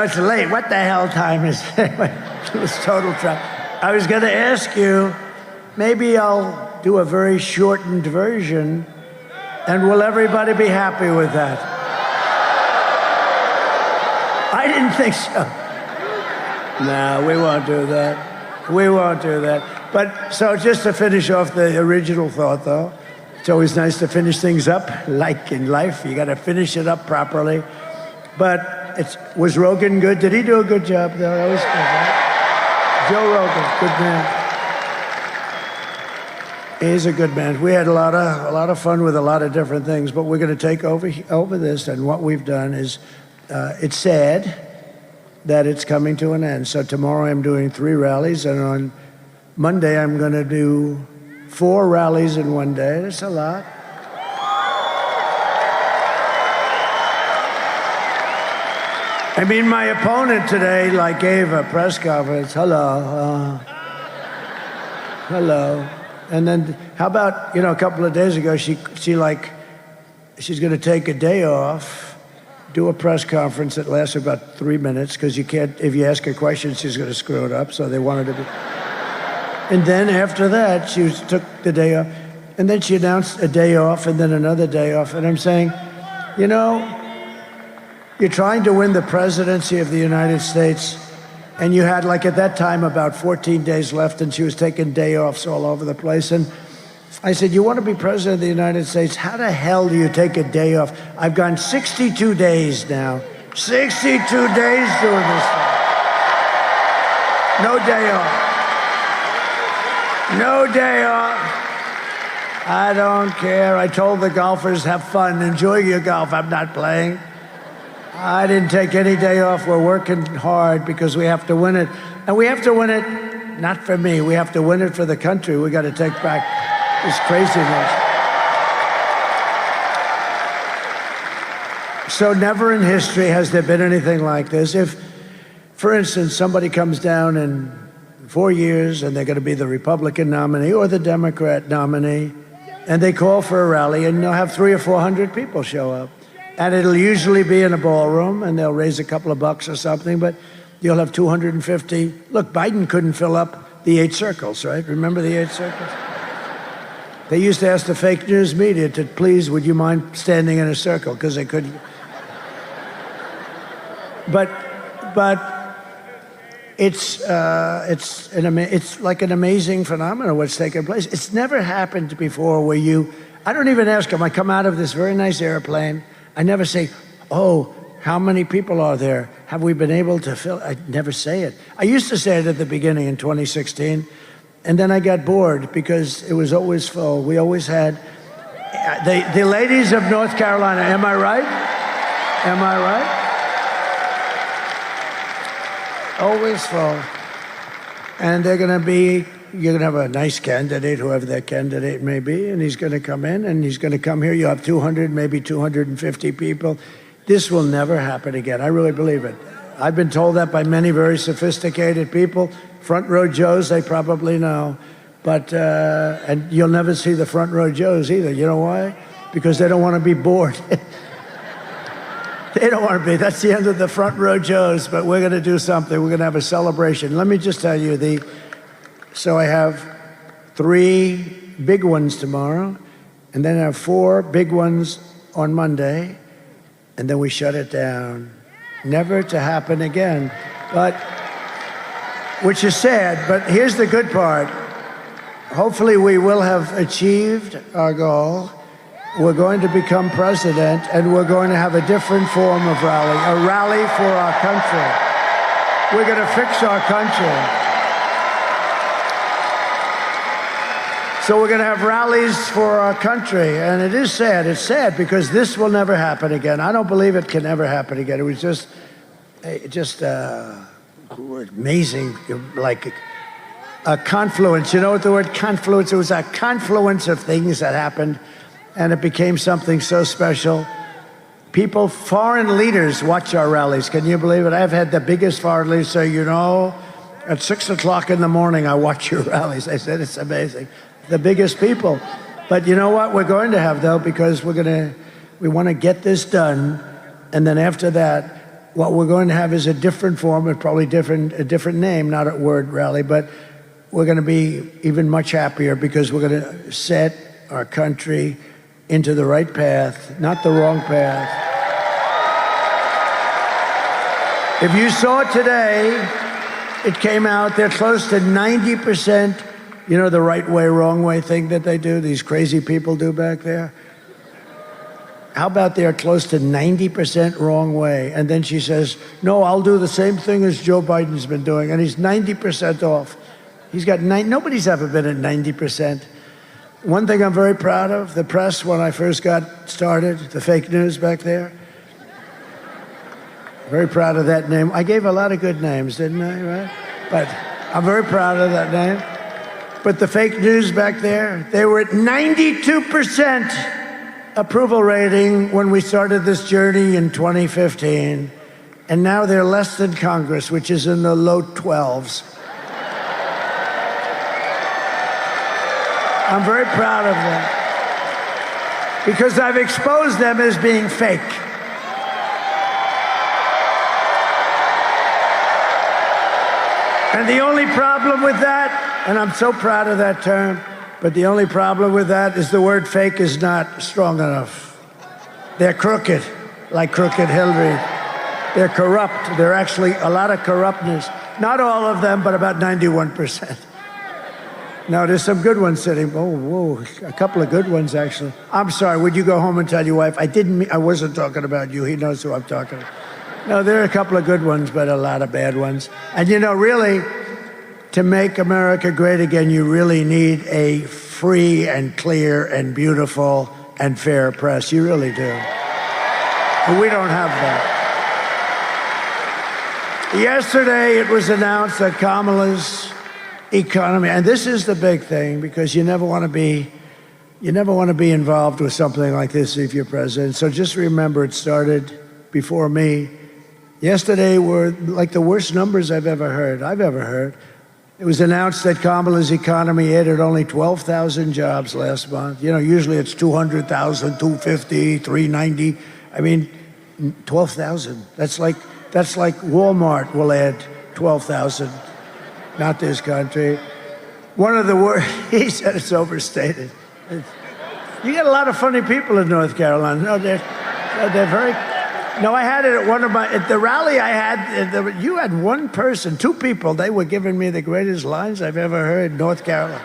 it's late. What the hell time is it? It was total trouble. I was going to ask you, maybe I'll do a very shortened version, and will everybody be happy with that? I didn't think so. No, we won't do that. We won't do that. But so just to finish off the original thought, though, it's always nice to finish things up, like in life. You got to finish it up properly. But was Rogan good? Did he do a good job, though? That was good, right? Joe Rogan, good man. He's a good man. We had a lot of fun with a lot of different things, but we're going to take over this, and what we've done is, it's sad that it's coming to an end. So tomorrow I'm doing 3 rallies, and on Monday I'm going to do 4 rallies in one day. That's a lot. I mean, my opponent today, gave a press conference. Hello. And then, how about, a couple of days ago, she's going to take a day off, do a press conference that lasts about 3 minutes, because you can't, if you ask a question, she's going to screw it up. So they wanted to be. And then after that, took the day off. And then she announced a day off and then another day off. And I'm saying, you know, you're trying to win the presidency of the United States, and you had, like, at that time, about 14 days left, and she was taking day offs all over the place. And I said, you want to be president of the United States? How the hell do you take a day off? I've gone 62 days now. 62 days doing this thing. No day off. No day off. I don't care. I told the golfers, have fun. Enjoy your golf. I'm not playing. I didn't take any day off. We're working hard because we have to win it. And we have to win it, not for me. We have to win it for the country. We got to take back this craziness. So never in history has there been anything like this. If, for instance, somebody comes down in 4 years and they're going to be the Republican nominee or the Democrat nominee, and they call for a rally, and they'll have 300 or 400 people show up. And it'll usually be in a ballroom, and they'll raise a couple of bucks or something, but you'll have 250. Look, Biden couldn't fill up the 8 circles, right? Remember the 8 circles? They used to ask the fake news media to, please, would you mind standing in a circle? Because they couldn't. But it's like an amazing phenomenon what's taking place. It's never happened before where I don't even ask them. I come out of this very nice airplane. I never say, oh, how many people are there? Have we been able to fill? I never say it. I used to say it at the beginning in 2016, and then I got bored because it was always full. We always had the ladies of North Carolina. Am I right? Am I right? Always full. And you're going to have a nice candidate, whoever that candidate may be, and he's going to come in, and he's going to come here. You have 200, maybe 250 people. This will never happen again. I really believe it. I've been told that by many very sophisticated people. Front row Joes, they probably know. But, and you'll never see the front row Joes either. You know why? Because they don't want to be bored. They don't want to be. That's the end of the front row Joes, but we're going to do something. We're going to have a celebration. Let me just tell you, so I have 3 big ones tomorrow, and then I have 4 big ones on Monday, and then we shut it down. Never to happen again. But, which is sad, but here's the good part. Hopefully we will have achieved our goal. We're going to become president, and we're going to have a different form of rally, a rally for our country. We're going to fix our country. So we're going to have rallies for our country, and it is sad. It's sad because this will never happen again. I don't believe it can ever happen again. It was just amazing, like a confluence. You know what the word confluence? It was a confluence of things that happened, and it became something so special. People, foreign leaders watch our rallies. Can you believe it? I've had the biggest foreign leaders say, you know, at 6 o'clock in the morning, I watch your rallies. I said, it's amazing. The biggest people. But you know what we're going to have, though, because we want to get this done. And then after that, what we're going to have is a different form, and probably a different name, not a word rally, but we're going to be even much happier because we're going to set our country into the right path, not the wrong path. If you saw today, it came out, they're close to 90%, you know, the right way, wrong way thing that they do, these crazy people do back there? How about they're close to 90% wrong way? And then she says, no, I'll do the same thing as Joe Biden's been doing, and he's 90% off. He's got nobody's ever been at 90%. One thing I'm very proud of, the press, when I first got started, the fake news back there. Very proud of that name. I gave a lot of good names, didn't I, right? But I'm very proud of that name. But the fake news back there, they were at 92% approval rating when we started this journey in 2015. And now they're less than Congress, which is in the low 12s. I'm very proud of them because I've exposed them as being fake. And the only problem with that And I'm so proud of that term. But the only problem with that is the word fake is not strong enough. They're crooked, like crooked Hillary. They're corrupt. There are actually a lot of corruptness. Not all of them, but about 91%. No, there's some good ones sitting. Oh, whoa, a couple of good ones, actually. I'm sorry, would you go home and tell your wife? I wasn't talking about you. He knows who I'm talking about. No, there are a couple of good ones, but a lot of bad ones. And really, to make America great again, you really need a free and clear and beautiful and fair press. You really do. And we don't have that. Yesterday, it was announced that Kamala's economy, and this is the big thing, because you never want to be involved with something like this if you're president. So just remember, it started before me. Yesterday were like the worst numbers I've ever heard. It was announced that Kamala's economy added only 12,000 jobs last month. Usually it's 200,000, 250, 390. I mean, 12,000. That's like Walmart will add 12,000. Not this country. One of the worst, he said it's overstated. You get a lot of funny people in North Carolina. No, they're very. No, I had it at the rally I had. You had one person, two people. They were giving me the greatest lines I've ever heard in North Carolina.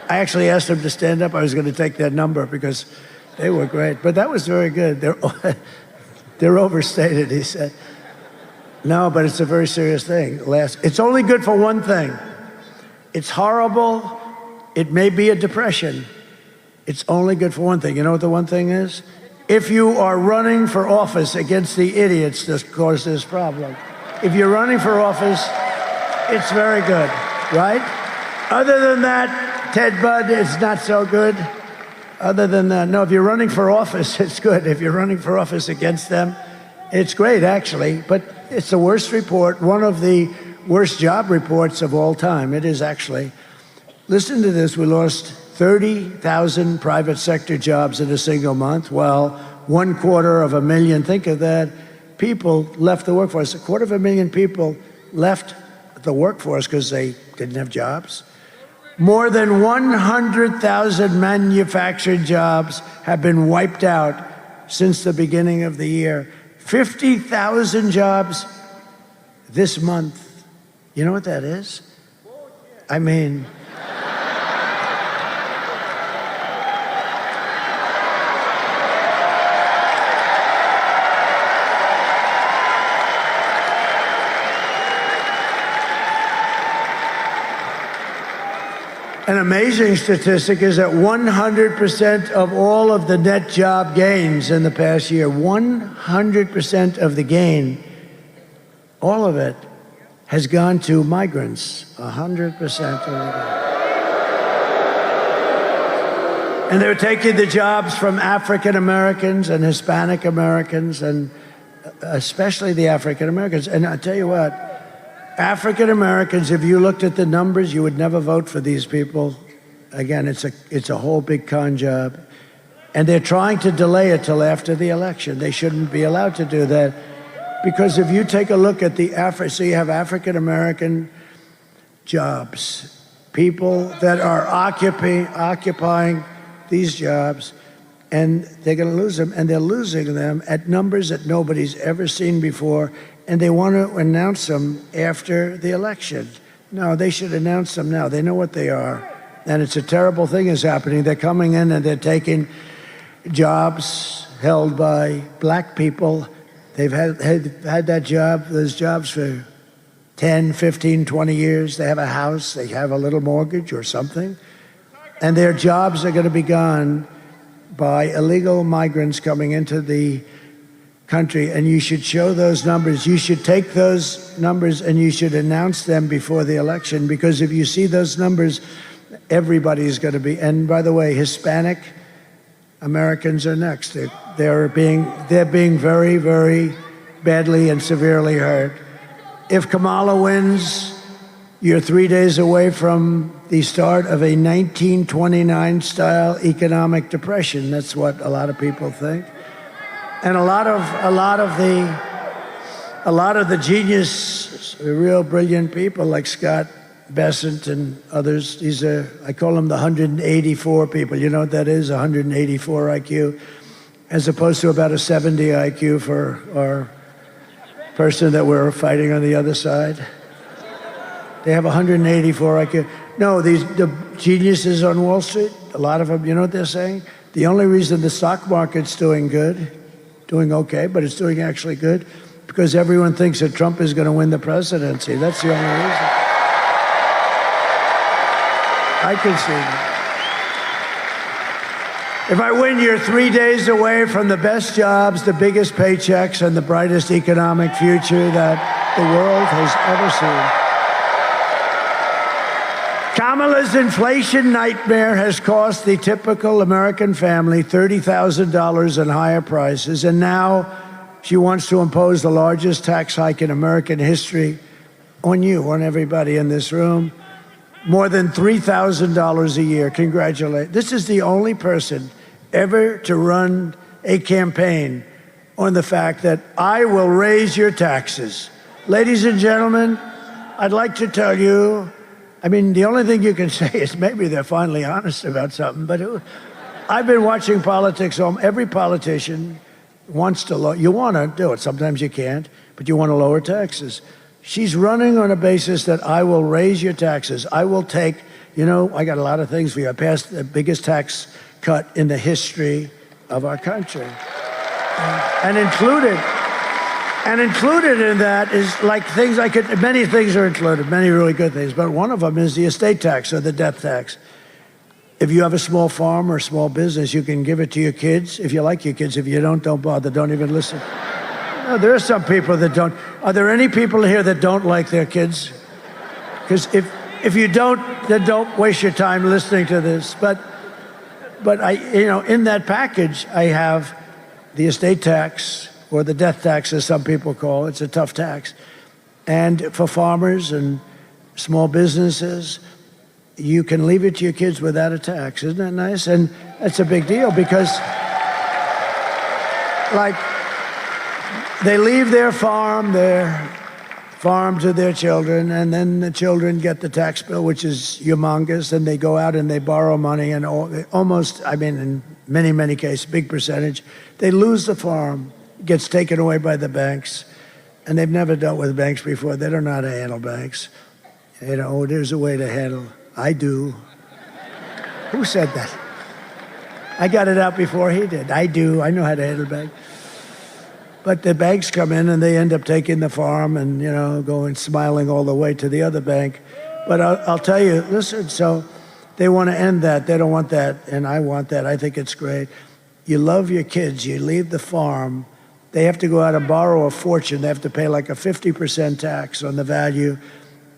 I actually asked them to stand up. I was going to take their number because they were great. But that was very good. They're overstated, he said. No, but it's a very serious thing. It's only good for one thing. It's horrible. It may be a depression. It's only good for one thing. You know what the one thing is? If you are running for office against the idiots that cause this problem. If you're running for office, it's very good, right? Other than that, Ted Budd, it's not so good. Other than that, no, if you're running for office, it's good. If you're running for office against them, it's great, actually. But it's the worst report, one of the worst job reports of all time. It is actually. Listen to this. We lost 30,000 private sector jobs in a single month. Well, 250,000, think of that, people left the workforce. 250,000 people left the workforce because they didn't have jobs. More than 100,000 manufactured jobs have been wiped out since the beginning of the year. 50,000 jobs this month. You know what that is? I mean, an amazing statistic is that 100% of all of the net job gains in the past year, 100% of the gain, all of it, has gone to migrants. 100% of the gain. And they're taking the jobs from African Americans and Hispanic Americans, and especially the African Americans. And I tell you what, African Americans, if you looked at the numbers, you would never vote for these people. Again, it's a whole big con job. And they're trying to delay it till after the election. They shouldn't be allowed to do that. Because if you take a look at so you have African American jobs, people that are occupying these jobs, and they're going to lose them, and they're losing them at numbers that nobody's ever seen before. And they want to announce them after the election. No, they should announce them now. They know what they are. And it's a terrible thing is happening. They're coming in and they're taking jobs held by black people. They've had those jobs for 10, 15, 20 years. They have a house, they have a little mortgage or something. And their jobs are going to be gone by illegal migrants coming into the country, and you should show those numbers. You should take those numbers and you should announce them before the election, because if you see those numbers, everybody's going to be. And by the way, Hispanic Americans are next. They're being very, very badly and severely hurt. If Kamala wins, you're 3 days away from the start of a 1929 style economic depression. That's what a lot of people think. And a lot of the genius, real brilliant people like Scott Besant and others. These are, I call them the 184 people. You know what that is? 184 IQ, as opposed to about a 70 IQ for our person that we're fighting on the other side. They have 184 IQ. No, the geniuses on Wall Street, a lot of them, you know what they're saying? The only reason the stock market's doing okay, but it's doing actually good, because everyone thinks that Trump is going to win the presidency. That's the only reason. I can see that. If I win, you're 3 days away from the best jobs, the biggest paychecks, and the brightest economic future that the world has ever seen. Kamala's inflation nightmare has cost the typical American family $30,000 in higher prices, and now she wants to impose the largest tax hike in American history on you, on everybody in this room. More than $3,000 a year. Congratulate. This is the only person ever to run a campaign on the fact that I will raise your taxes. Ladies and gentlemen, I'd like to tell you, I mean, the only thing you can say is maybe they're finally honest about something, but I've been watching politics. Every politician wants to you want to do it. Sometimes you can't, but you want to lower taxes. She's running on a basis that I will raise your taxes. I will take, I got a lot of things for you. I passed the biggest tax cut in the history of our country. And included in that is like things many things are included, many really good things, but one of them is the estate tax or the death tax. If you have a small farm or a small business, you can give it to your kids. If you like your kids, if you don't bother, don't even listen. No, there are some people that don't. Are there any people here that don't like their kids? Because if you don't, then don't waste your time listening to this. But I, in that package, I have the estate tax, or the death tax, as some people call it. It's a tough tax. And for farmers and small businesses, you can leave it to your kids without a tax. Isn't that nice? And that's a big deal because, they leave their farm to their children, and then the children get the tax bill, which is humongous, and they go out and they borrow money, and in many, many cases, big percentage, they lose the farm. It gets taken away by the banks, and they've never dealt with banks before. They don't know how to handle banks. There's a way to handle. I do. Who said that? I got it out before he did. I do. I know how to handle banks. But the banks come in and they end up taking the farm and, going smiling all the way to the other bank. But I'll tell you, listen, so they want to end that. They don't want that, and I want that. I think it's great. You love your kids. You leave the farm. They have to go out and borrow a fortune. They have to pay like a 50% tax on the value,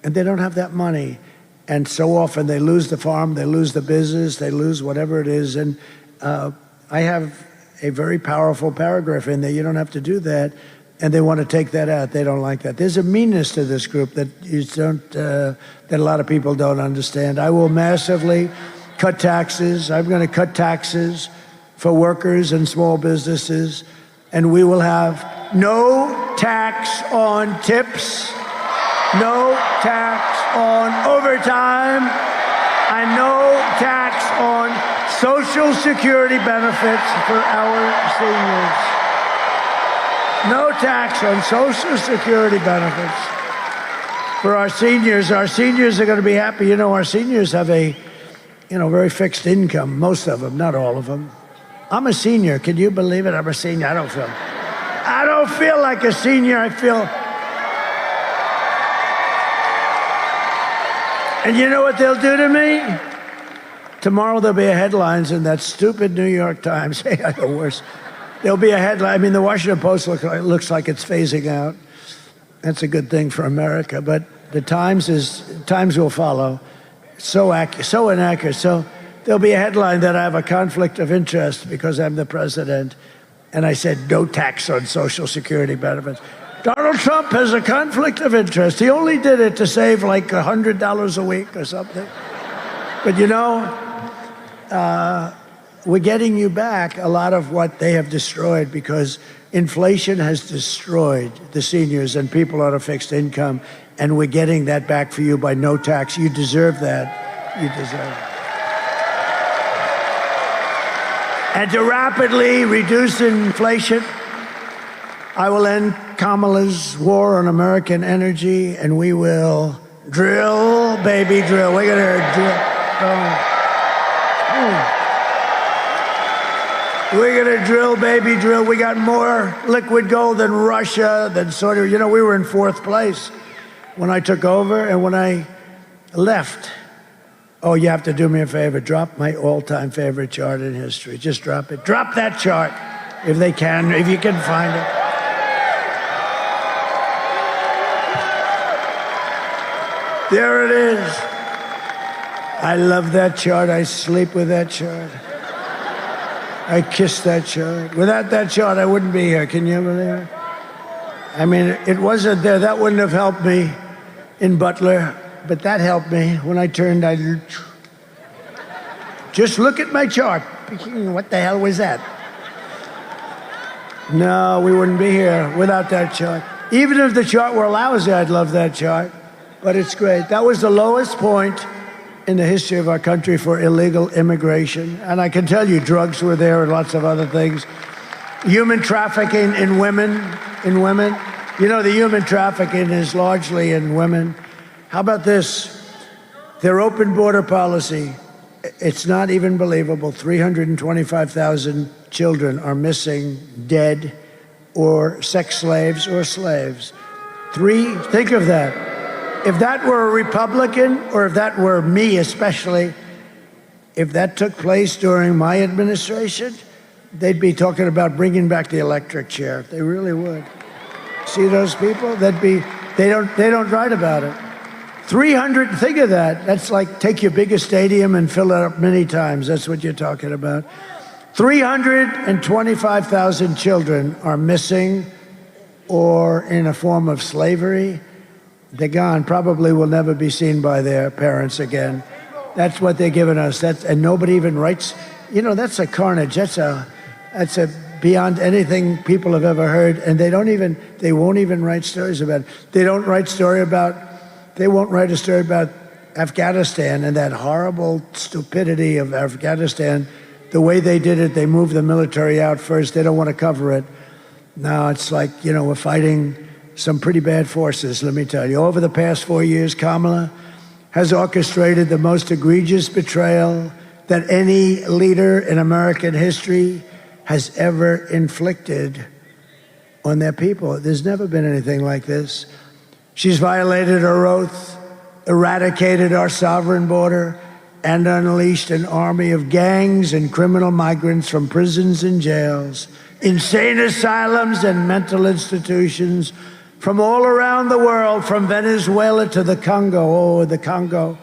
and they don't have that money. And so often they lose the farm, they lose the business, they lose whatever it is. And I have a very powerful paragraph in there. You don't have to do that. And they want to take that out. They don't like that. There's a meanness to this group that that a lot of people don't understand. I will massively cut taxes. I'm going to cut taxes for workers and small businesses. And we will have no tax on tips, no tax on overtime, and no tax on Social Security benefits for our seniors. No tax on Social Security benefits for our seniors. Our seniors are going to be happy. Our seniors have a, very fixed income, most of them, not all of them. I'm a senior. Can you believe it? I'm a senior. I don't feel like a senior. I feel. And you know what they'll do to me? Tomorrow there'll be headlines in that stupid New York Times. The worst. There'll be a headline. The Washington Post looks like it's phasing out. That's a good thing for America. But the Times will follow. So inaccurate. So there'll be a headline that I have a conflict of interest because I'm the president. And I said, no tax on Social Security benefits. Donald Trump has a conflict of interest. He only did it to save like $100 a week or something. But we're getting you back a lot of what they have destroyed, because inflation has destroyed the seniors and people on a fixed income, and we're getting that back for you by no tax. You deserve that. You deserve it. And to rapidly reduce inflation, I will end Kamala's war on American energy, and we will drill, baby, drill. We're going to drill. We're going to drill, baby, drill. We got more liquid gold than Russia, than Saudi. You know, we were in fourth place when I took over, and when I left. Oh, you have to do me a favor. Drop my all-time favorite chart in history. Just drop it. Drop that chart if they can, if you can find it. There it is. I love that chart. I sleep with that chart. I kiss that chart. Without that chart, I wouldn't be here. Can you believe it? I mean, it wasn't there. That wouldn't have helped me in Butler. But that helped me. When I turned, I just look at my chart. What the hell was that? No, we wouldn't be here without that chart. Even if the chart were lousy, I'd love that chart. But it's great. That was the lowest point in the history of our country for illegal immigration. And I can tell you, drugs were there and lots of other things. Human trafficking in women. You know, the human trafficking is largely in women. How about this? Their open border policy, it's not even believable. 325,000 children are missing, dead, or sex slaves or slaves. Think of that. If that were a Republican, or if that were me especially, if that took place during my administration, they'd be talking about bringing back the electric chair. They really would. See those people? They don't write about it. 300, think of that. That's like take your biggest stadium and fill it up many times. That's what you're talking about. 325,000 children are missing or in a form of slavery. They're gone, probably will never be seen by their parents again. That's what they're giving us. And nobody even writes, you know, that's a carnage. That's a beyond anything people have ever heard. And they won't even write stories about it. They won't write a story about Afghanistan and that horrible stupidity of Afghanistan. The way they did it, they moved the military out first. They don't want to cover it. Now it's like, you know, we're fighting some pretty bad forces, let me tell you. Over the past 4 years, Kamala has orchestrated the most egregious betrayal that any leader in American history has ever inflicted on their people. There's never been anything like this. She's violated her oath, eradicated our sovereign border, and unleashed an army of gangs and criminal migrants from prisons and jails, insane asylums and mental institutions from all around the world, from Venezuela to the Congo. Oh, the Congo.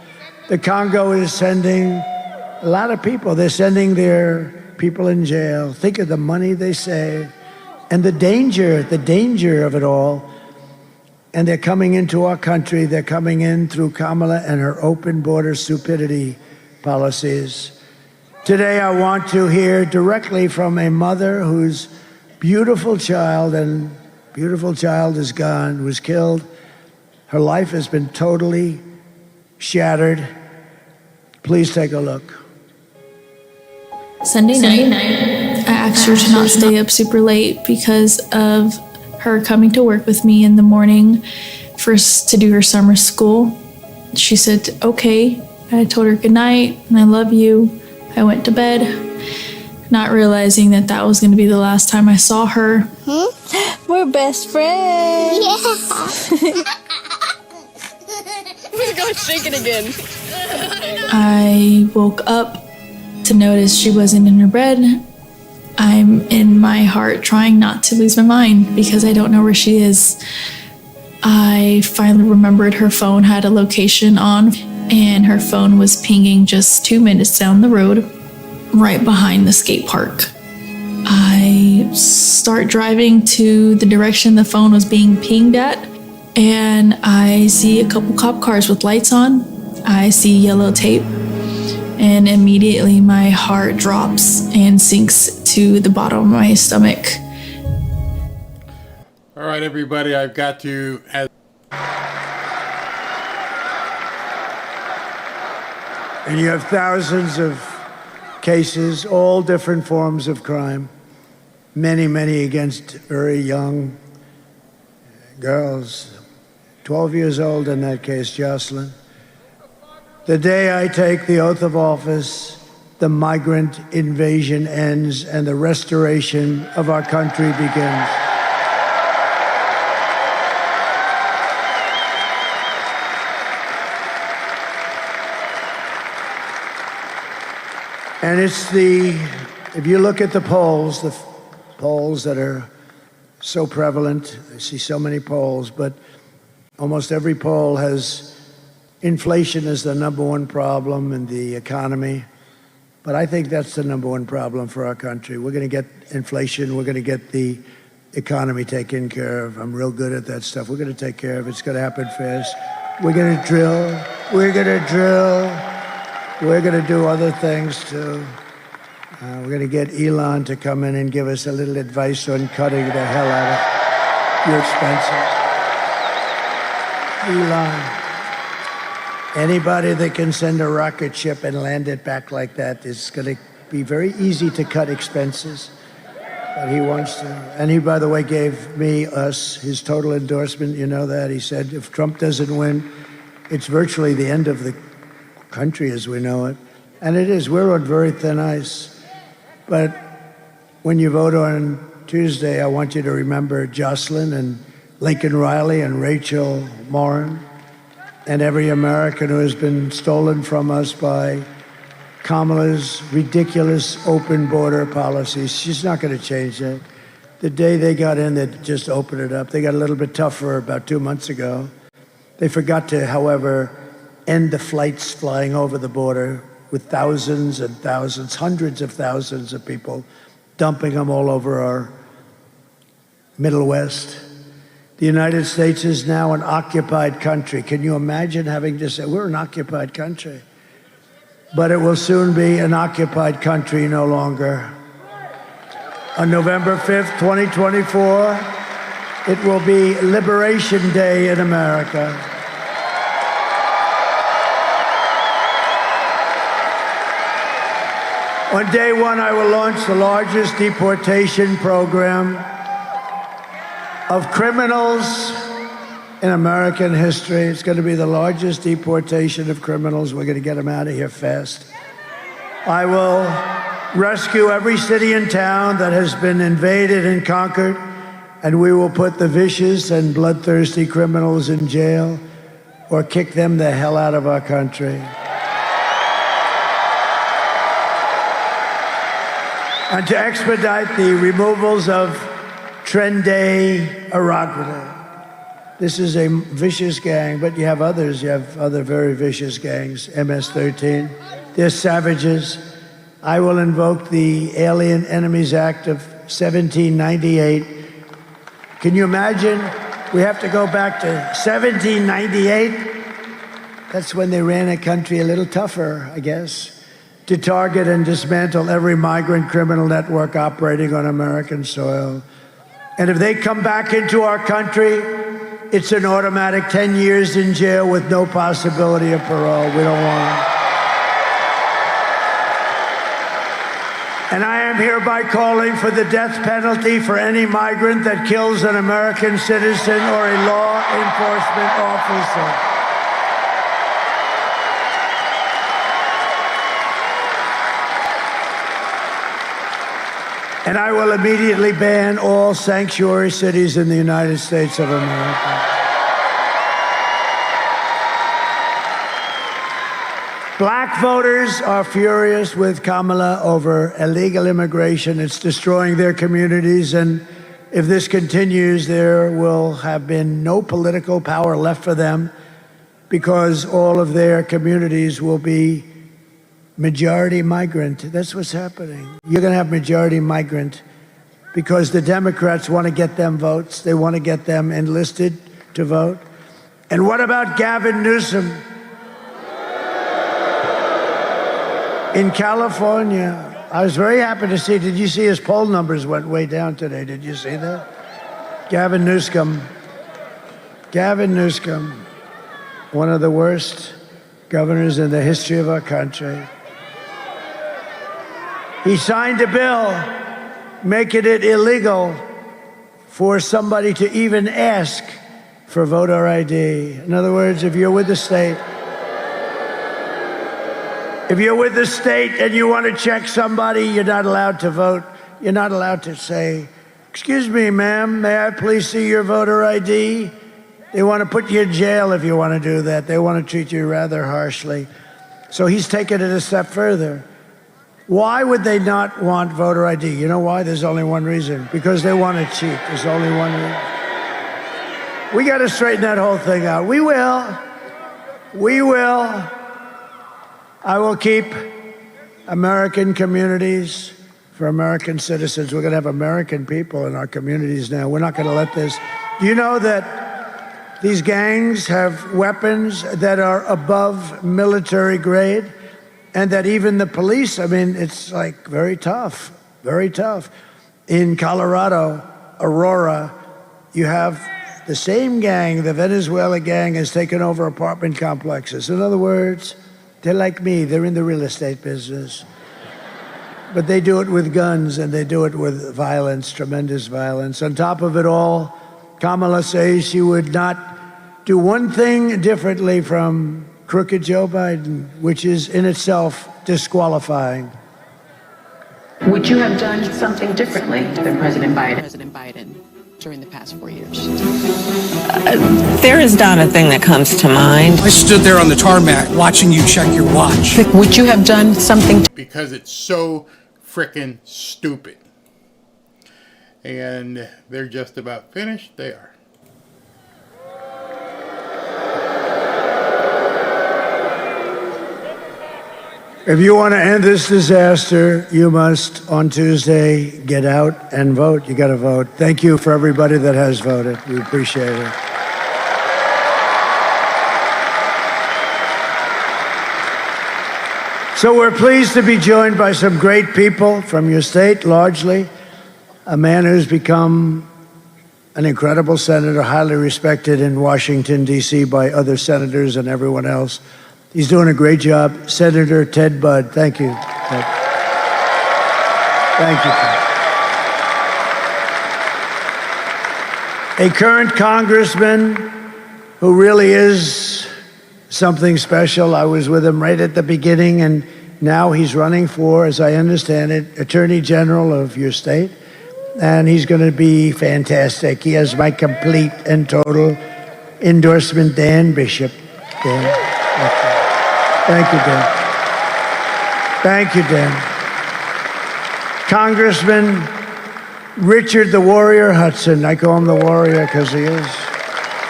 The Congo is sending a lot of people. They're sending their people in jail. Think of the money they save and the danger of it all. And they're coming into our country. They're coming in through Kamala and her open border stupidity policies. Today, I want to hear directly from a mother whose beautiful child is gone, was killed. Her life has been totally shattered. Please take a look. Sunday night, I asked her to not stay up super late because of her coming to work with me in the morning first to do her summer school. She said, okay. I told her good night and I love you. I went to bed, not realizing that was going to be the last time I saw her. We're best friends. Yeah. Oh my God, shake it again. I woke up to notice she wasn't in her bed. I'm in my heart trying not to lose my mind because I don't know where she is. I finally remembered her phone had a location on, and her phone was pinging just 2 minutes down the road, right behind the skate park. I start driving to the direction the phone was being pinged at, and I see a couple cop cars with lights on. I see yellow tape. and immediately my heart drops and sinks to the bottom of my stomach. All right, everybody, I've got to... And you have thousands of cases, all different forms of crime, many against very young girls, 12 years old in that case, Jocelyn. The day I take the oath of office, the migrant invasion ends and the restoration of our country begins. And if you look at the polls that are so prevalent, I see so many polls, but almost every poll has inflation as the number one problem in the economy. But I think that's the number one problem for our country. We're going to get inflation. We're going to get the economy taken care of. I'm real good at that stuff. We're going to take care of it. It's going to happen fast. We're going to drill. We're going to drill. We're going to do other things too. We're going to get Elon to come in and give us a little advice on cutting the hell out of your expenses. Elon. Anybody that can send a rocket ship and land it back like that is going to be very easy to cut expenses. But he wants to. And he, by the way, gave us his total endorsement. You know that. He said if Trump doesn't win, it's virtually the end of the country as we know it. And it is. We're on very thin ice. But when you vote on Tuesday, I want you to remember Jocelyn and Lincoln Riley and Rachel Morin and every American who has been stolen from us by Kamala's ridiculous open border policies. She's not going to change that. The day they got in, they just opened it up. They got a little bit tougher about 2 months ago. They forgot to, however, end the flights flying over the border with thousands and thousands, hundreds of thousands of people, dumping them all over our Middle West. The United States is now an occupied country. Can you imagine having to say, we're an occupied country? But it will soon be an occupied country no longer. On November 5th, 2024, it will be Liberation Day in America. On day one, I will launch the largest deportation program of criminals in American history. It's going to be the largest deportation of criminals. We're going to get them out of here fast. I will rescue every city and town that has been invaded and conquered, and we will put the vicious and bloodthirsty criminals in jail or kick them the hell out of our country. And to expedite the removals of Trenday Aragorn. This is a vicious gang, but you have others. You have other very vicious gangs, MS-13. They're savages. I will invoke the Alien Enemies Act of 1798. Can you imagine? We have to go back to 1798. That's when they ran a country a little tougher, I guess, to target and dismantle every migrant criminal network operating on American soil. And if they come back into our country, it's an automatic 10 years in jail with no possibility of parole. We don't want them. And I am hereby calling for the death penalty for any migrant that kills an American citizen or a law enforcement officer. And I will immediately ban all sanctuary cities in the United States of America. Black voters are furious with Kamala over illegal immigration. It's destroying their communities, and if this continues, there will have been no political power left for them because all of their communities will be majority migrant. That's what's happening. You're going to have majority migrant because the Democrats want to get them votes. They want to get them enlisted to vote. And what about Gavin Newsom? In California, I was very happy to see, did you see his poll numbers went way down today? Did you see that? Gavin Newsom, one of the worst governors in the history of our country. He signed a bill making it illegal for somebody to even ask for voter ID. In other words, if you're with the state, and you want to check somebody, you're not allowed to vote. You're not allowed to say, "Excuse me, ma'am, may I please see your voter ID?" They want to put you in jail if you want to do that. They want to treat you rather harshly. So he's taken it a step further. Why would they not want voter ID? You know why? There's only one reason. Because they want to cheat. There's only one reason. We got to straighten that whole thing out. We will. I will keep American communities for American citizens. We're going to have American people in our communities now. We're not going to let this. Do you know that these gangs have weapons that are above military grade? And that even the police, I mean, it's like very tough, very tough. In Colorado, Aurora, you have the same gang, the Venezuela gang, has taken over apartment complexes. In other words, they're like me, they're in the real estate business. But they do it with guns and they do it with violence, tremendous violence. On top of it all, Kamala says she would not do one thing differently from crooked Joe Biden, which is in itself disqualifying. Would you have done something differently than President Biden during the past 4 years? There is not a thing that comes to mind. I stood there on the tarmac watching you check your watch. Would you have done something? Because it's so frickin' stupid. And they're just about finished. They are. If you want to end this disaster, you must, on Tuesday, get out and vote. You got to vote. Thank you for everybody that has voted. We appreciate it. So we're pleased to be joined by some great people from your state, largely. A man who's become an incredible senator, highly respected in Washington, D.C. by other senators and everyone else. He's doing a great job. Senator Ted Budd. Thank you. Thank you. A current congressman who really is something special. I was with him right at the beginning, and now he's running for, as I understand it, Attorney General of your state. And he's going to be fantastic. He has my complete and total endorsement, Dan Bishop. Dan. Thank you, Dan. Thank you, Dan. Congressman Richard the Warrior Hudson. I call him the Warrior because he is.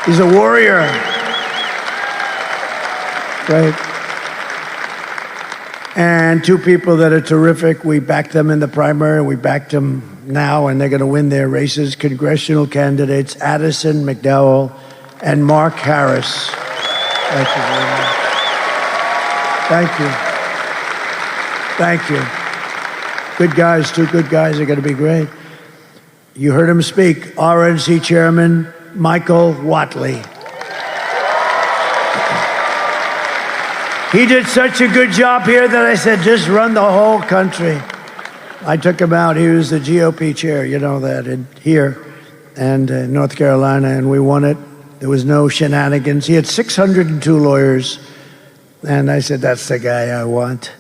He's a warrior. Right. And two people that are terrific. We backed them in the primary. We backed them now, and they're going to win their races. Congressional candidates Addison McDowell and Mark Harris. Thank you very much. Thank you. Thank you. Good guys, two good guys are going to be great. You heard him speak. RNC Chairman Michael Whatley. He did such a good job here that I said, just run the whole country. I took him out. He was the GOP chair, you know that, here and in North Carolina, and we won it. There was no shenanigans. He had 602 lawyers. And I said, that's the guy I want.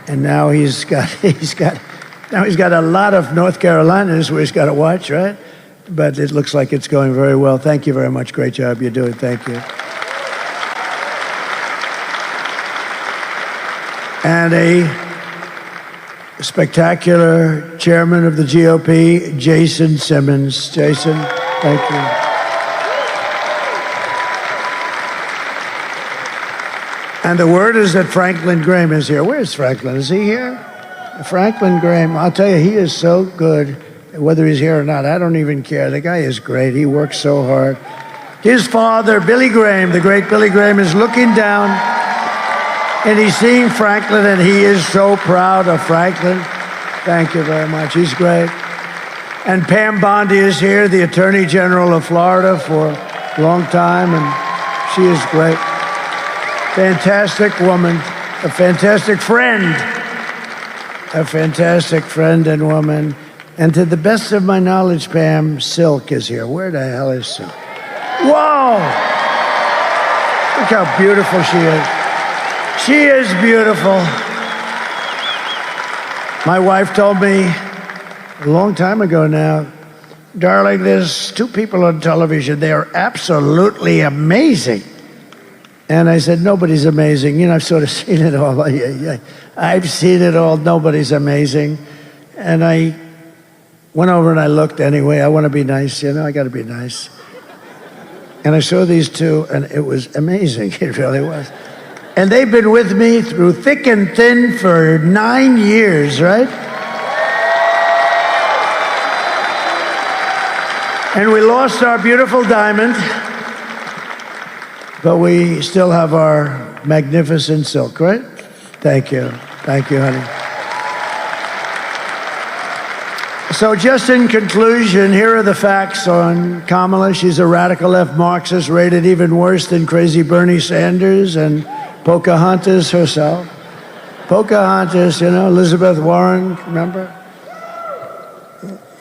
And now he's got a lot of North Carolinas where he's got to watch, right? But it looks like it's going very well. Thank you very much. Great job you're doing. Thank you. And a spectacular chairman of the GOP, Jason Simmons. Jason, thank you. And the word is that Franklin Graham is here. Where's Franklin? Is he here? Franklin Graham, I'll tell you, he is so good. Whether he's here or not, I don't even care. The guy is great. He works so hard. His father, Billy Graham, the great Billy Graham, is looking down. And he's seeing Franklin, and he is so proud of Franklin. Thank you very much. He's great. And Pam Bondi is here, the Attorney General of Florida for a long time, and she is great. Fantastic woman, a fantastic friend. A fantastic friend and woman. And to the best of my knowledge, Pam, Silk is here. Where the hell is Silk? Whoa! Look how beautiful she is. She is beautiful. My wife told me a long time ago now, darling, there's two people on television. They are absolutely amazing. And I said, nobody's amazing. You know, I've sort of seen it all. I've seen it all. Nobody's amazing. And I went over and I looked anyway. I want to be nice, you know, I got to be nice. And I saw these two, and it was amazing. It really was. And they've been with me through thick and thin for 9 years, right? And we lost our beautiful Diamond, but we still have our magnificent Silk, right? Thank you. Thank you, honey. So just in conclusion, here are the facts on Kamala. She's a radical left Marxist, rated even worse than crazy Bernie Sanders and Pocahontas herself. Pocahontas, you know, Elizabeth Warren, remember?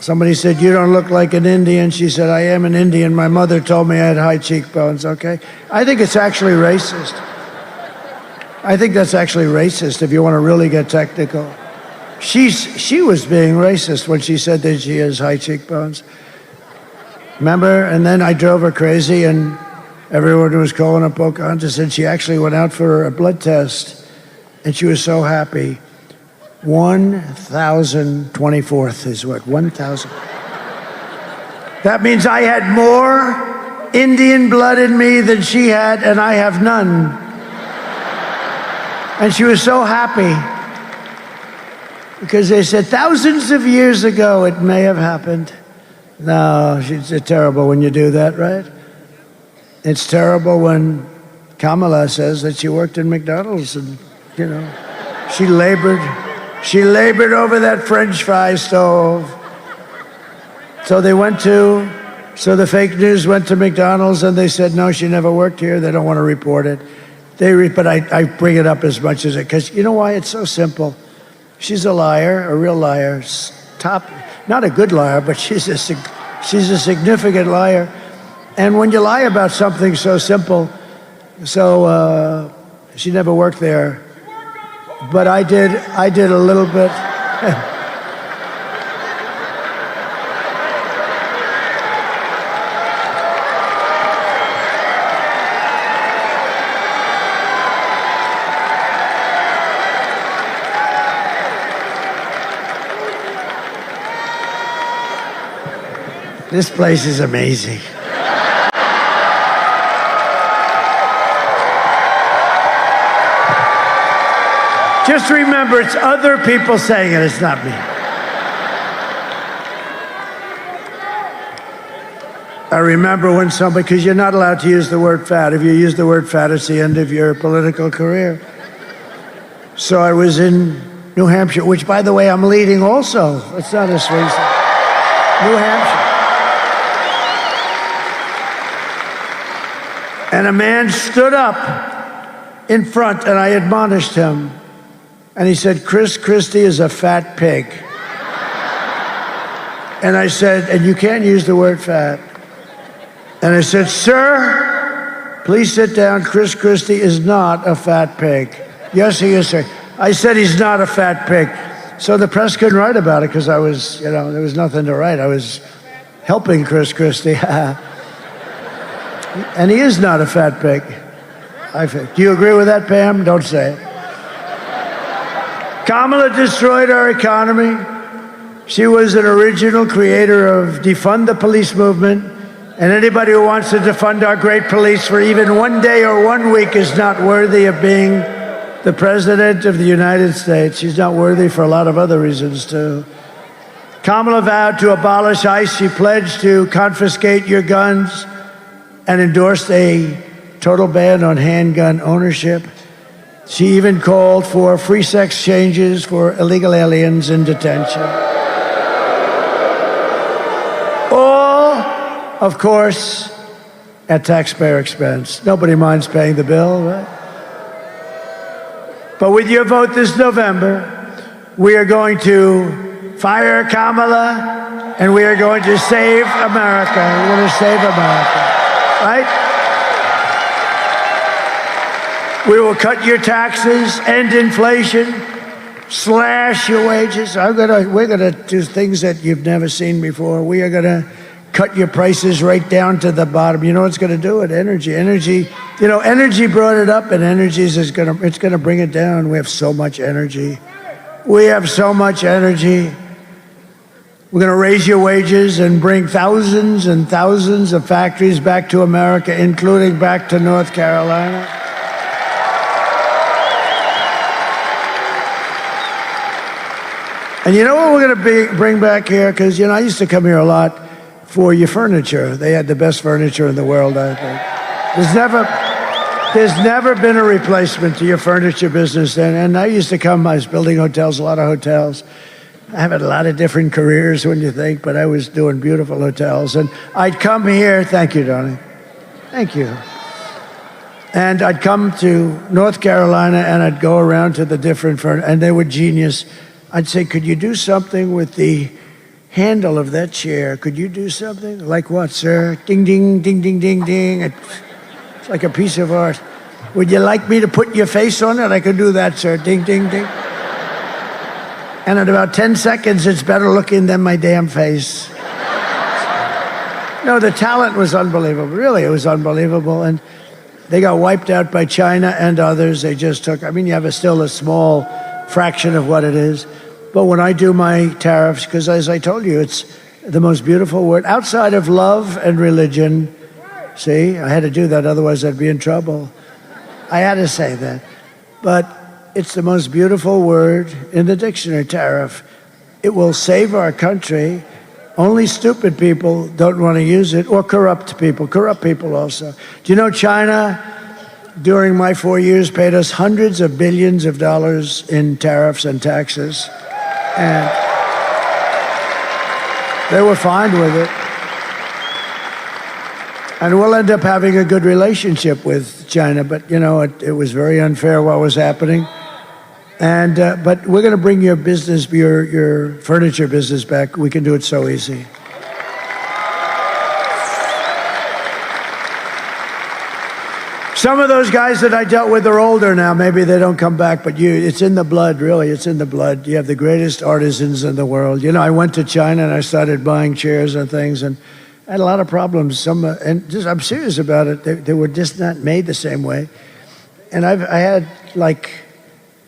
Somebody said, you don't look like an Indian. She said, I am an Indian. My mother told me I had high cheekbones, okay? I think it's actually racist. I think that's actually racist if you want to really get technical. She was being racist when she said that she has high cheekbones. Remember? And then I drove her crazy, and everyone was calling her Pocahontas, and she actually went out for a blood test, and she was so happy. 1,024th is what? 1,000. That means I had more Indian blood in me than she had, and I have none. And she was so happy because they said thousands of years ago it may have happened. No, it's terrible when you do that, right? It's terrible when Kamala says that she worked in McDonald's and, you know, she labored over that French fry stove. So the fake news went to McDonald's and they said, no, she never worked here. They don't want to report it. But I bring it up as much as it, because you know why? It's so simple. She's a liar, a real liar. Not a good liar, but she's a significant liar. And when you lie about something so simple, she never worked there. But I did a little bit. This place is amazing. Just remember, it's other people saying it, it's not me. I remember when somebody, because you're not allowed to use the word fat. If you use the word fat, it's the end of your political career. So I was in New Hampshire, which, by the way, I'm leading also. It's not a swing state. New Hampshire. And a man stood up in front, and I admonished him. And he said, Chris Christie is a fat pig. And I said, and you can't use the word fat. And I said, sir, please sit down. Chris Christie is not a fat pig. Yes, he is, sir. I said he's not a fat pig. So the press couldn't write about it because I was, you know, there was nothing to write. I was helping Chris Christie. And he is not a fat pig. Do you agree with that, Pam? Don't say it. Kamala destroyed our economy. She was an original creator of defund the police movement. And anybody who wants to defund our great police for even one day or 1 week is not worthy of being the President of the United States. She's not worthy for a lot of other reasons, too. Kamala vowed to abolish ICE. She pledged to confiscate your guns and endorsed a total ban on handgun ownership. She even called for free sex changes for illegal aliens in detention. All, of course, at taxpayer expense. Nobody minds paying the bill, right? But with your vote this November, we are going to fire Kamala, and we are going to save America. We're going to save America, right? We will cut your taxes, end inflation, slash your wages. We're gonna do things that you've never seen before. We are gonna cut your prices right down to the bottom. You know what's gonna do it? Energy. Energy brought it up, and it's gonna bring it down. We have so much energy. We have so much energy. We're going to raise your wages and bring thousands and thousands of factories back to America, including back to North Carolina. And you know what we're going to bring back here? Because, I used to come here a lot for your furniture. They had the best furniture in the world, I think. There's never been a replacement to your furniture business then. And I used to come, I was building hotels, a lot of hotels. I have had a lot of different careers when you think, but I was doing beautiful hotels. And I'd come here, thank you, Donnie. Thank you. And I'd come to North Carolina and I'd go around to the different furniture, and they were genius. I'd say, could you do something with the handle of that chair? Could you do something? Like what, sir? Ding, ding, ding, ding, ding, ding. It's like a piece of art. Would you like me to put your face on it? I could do that, sir. Ding, ding, ding. And in about 10 seconds, it's better looking than my damn face. No, the talent was unbelievable. Really, it was unbelievable. And they got wiped out by China and others. They just took, you have still a small fraction of what it is. But when I do my tariffs, because as I told you, it's the most beautiful word. Outside of love and religion, see, I had to do that, otherwise I'd be in trouble. I had to say that. But it's the most beautiful word in the dictionary, tariff. It will save our country. Only stupid people don't want to use it, or corrupt people also. Do you know China, during my 4 years, paid us hundreds of billions of dollars in tariffs and taxes? And they were fine with it. And we'll end up having a good relationship with China, but, it was very unfair what was happening. And but we're going to bring your business, your furniture business back. We can do it so easy. Some of those guys that I dealt with are older now. Maybe they don't come back, but it's in the blood, really. It's in the blood. You have the greatest artisans in the world. I went to China and I started buying chairs and things, and I had a lot of problems. I'm serious about it. They were just not made the same way. And I had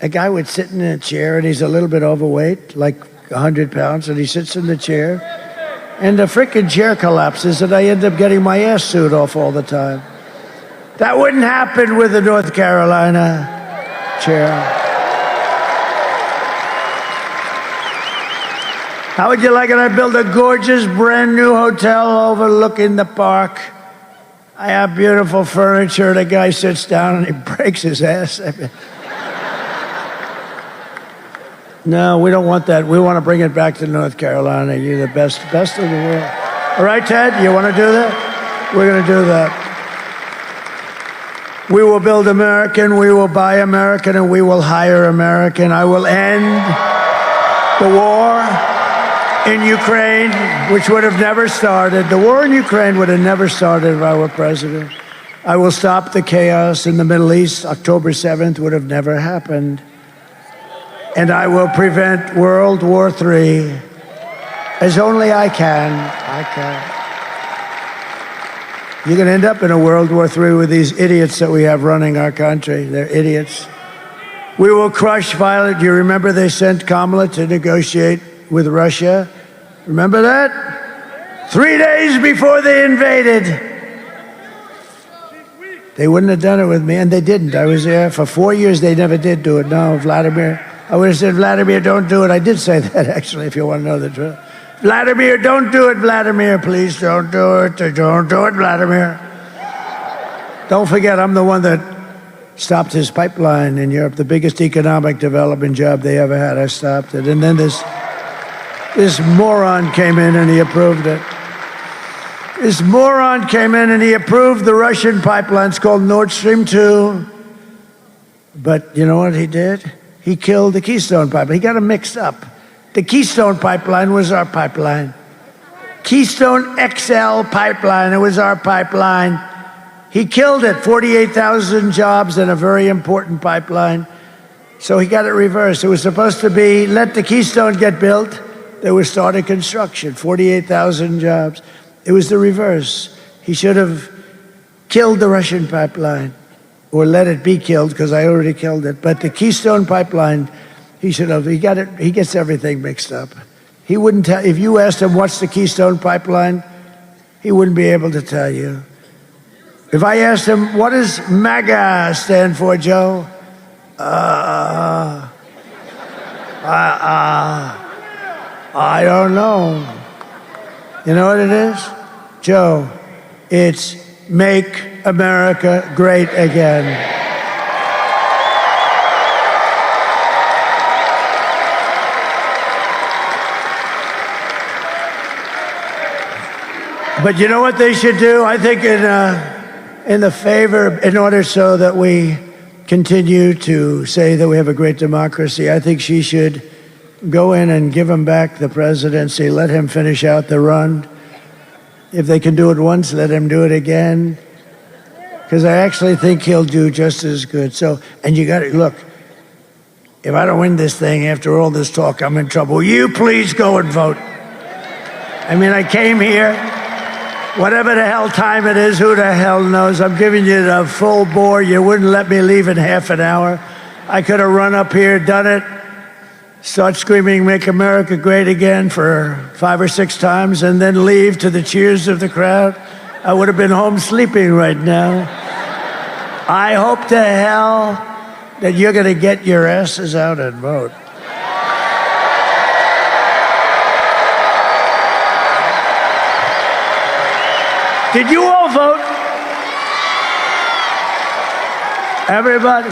a guy would sit in a chair, and he's a little bit overweight, like 100 pounds, and he sits in the chair, and the frickin' chair collapses, and I end up getting my ass sued off all the time. That wouldn't happen with the North Carolina chair. How would you like it? I built a gorgeous brand new hotel overlooking the park. I have beautiful furniture. The guy sits down and he breaks his ass. No, we don't want that. We want to bring it back to North Carolina. You're the best of the world. All right, Ted, you want to do that? We're going to do that. We will build American, we will buy American, and we will hire American. I will end the war in Ukraine, which would have never started. The war in Ukraine would have never started if I were president. I will stop the chaos in the Middle East. October 7th would have never happened. And I will prevent World War III as only I can. You're going to end up in a World War III with these idiots that we have running our country. They're idiots. We will crush violence. Do you remember they sent Kamala to negotiate with Russia? Remember that? 3 days before they invaded. They wouldn't have done it with me, and they didn't. I was there for 4 years. They never did do it. No, Vladimir. I would have said, Vladimir, don't do it. I did say that, actually, if you want to know the truth. Vladimir, don't do it, Vladimir. Please don't do it. Don't do it, Vladimir. Don't forget, I'm the one that stopped his pipeline in Europe, the biggest economic development job they ever had. I stopped it. And then this moron came in and he approved it. This moron came in and he approved the Russian pipeline. It's called Nord Stream 2. But you know what he did? He killed the Keystone Pipeline. He got them mixed up. The Keystone Pipeline was our pipeline. Keystone XL Pipeline, it was our pipeline. He killed it, 48,000 jobs in a very important pipeline. So he got it reversed. It was supposed to be, let the Keystone get built. They were starting construction, 48,000 jobs. It was the reverse. He should have killed the Russian pipeline, or let it be killed, because I already killed it. But the Keystone Pipeline, he should have, he gets everything mixed up. He wouldn't tell, if you asked him what's the Keystone Pipeline, he wouldn't be able to tell you. If I asked him, what does MAGA stand for, Joe? I don't know. You know what it is? Joe, it's Make America Great Again. But you know what they should do? I think in the favor, in order so that we continue to say that we have a great democracy, I think she should go in and give him back the presidency, let him finish out the run. If they can do it once, let him do it again. Because I actually think he'll do just as good. So, and you got to, look, if I don't win this thing after all this talk, I'm in trouble. Will you please go and vote? I mean, I came here. Whatever the hell time it is, who the hell knows? I'm giving you the full bore. You wouldn't let me leave in half an hour. I could have run up here, done it, start screaming, Make America Great Again for 5 or 6 times, and then leave to the cheers of the crowd. I would have been home sleeping right now. I hope to hell that you're going to get your asses out and vote. Did you all vote? Everybody?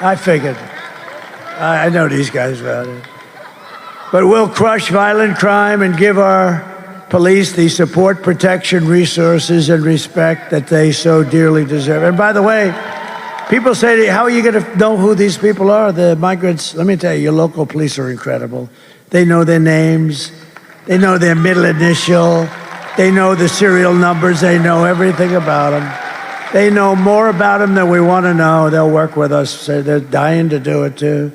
I figured. I know these guys voted. But we'll crush violent crime and give our police the support, protection, resources, and respect that they so dearly deserve. And by the way, people say to you, how are you going to know who these people are? The migrants. Let me tell you, your local police are incredible. They know their names. They know their middle initial. They know the serial numbers. They know everything about them. They know more about them than we want to know. They'll work with us. They're dying to do it, too.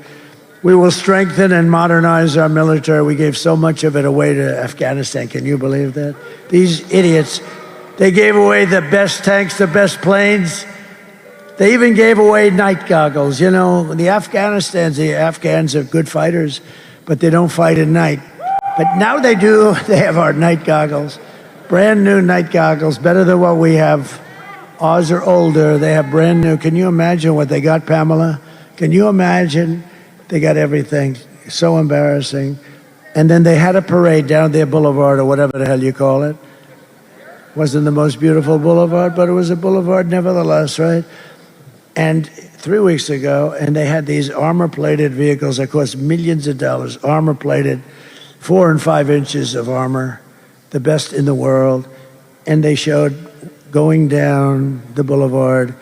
We will strengthen and modernize our military. We gave so much of it away to Afghanistan. Can you believe that? These idiots, they gave away the best tanks, the best planes. They even gave away night goggles. You know, the Afghans are good fighters, but they don't fight at night. But now they do. They have our night goggles. Brand new night goggles, better than what we have. Ours are older. They have brand new. Can you imagine what they got, Pamela? Can you imagine? They got everything. So embarrassing. And then they had a parade down their boulevard, or whatever the hell you call it. Wasn't the most beautiful boulevard, but it was a boulevard nevertheless, right? And 3 weeks ago, and they had these armor-plated vehicles that cost millions of dollars, armor-plated, 4 and 5 inches of armor, the best in the world. And they showed going down the boulevard,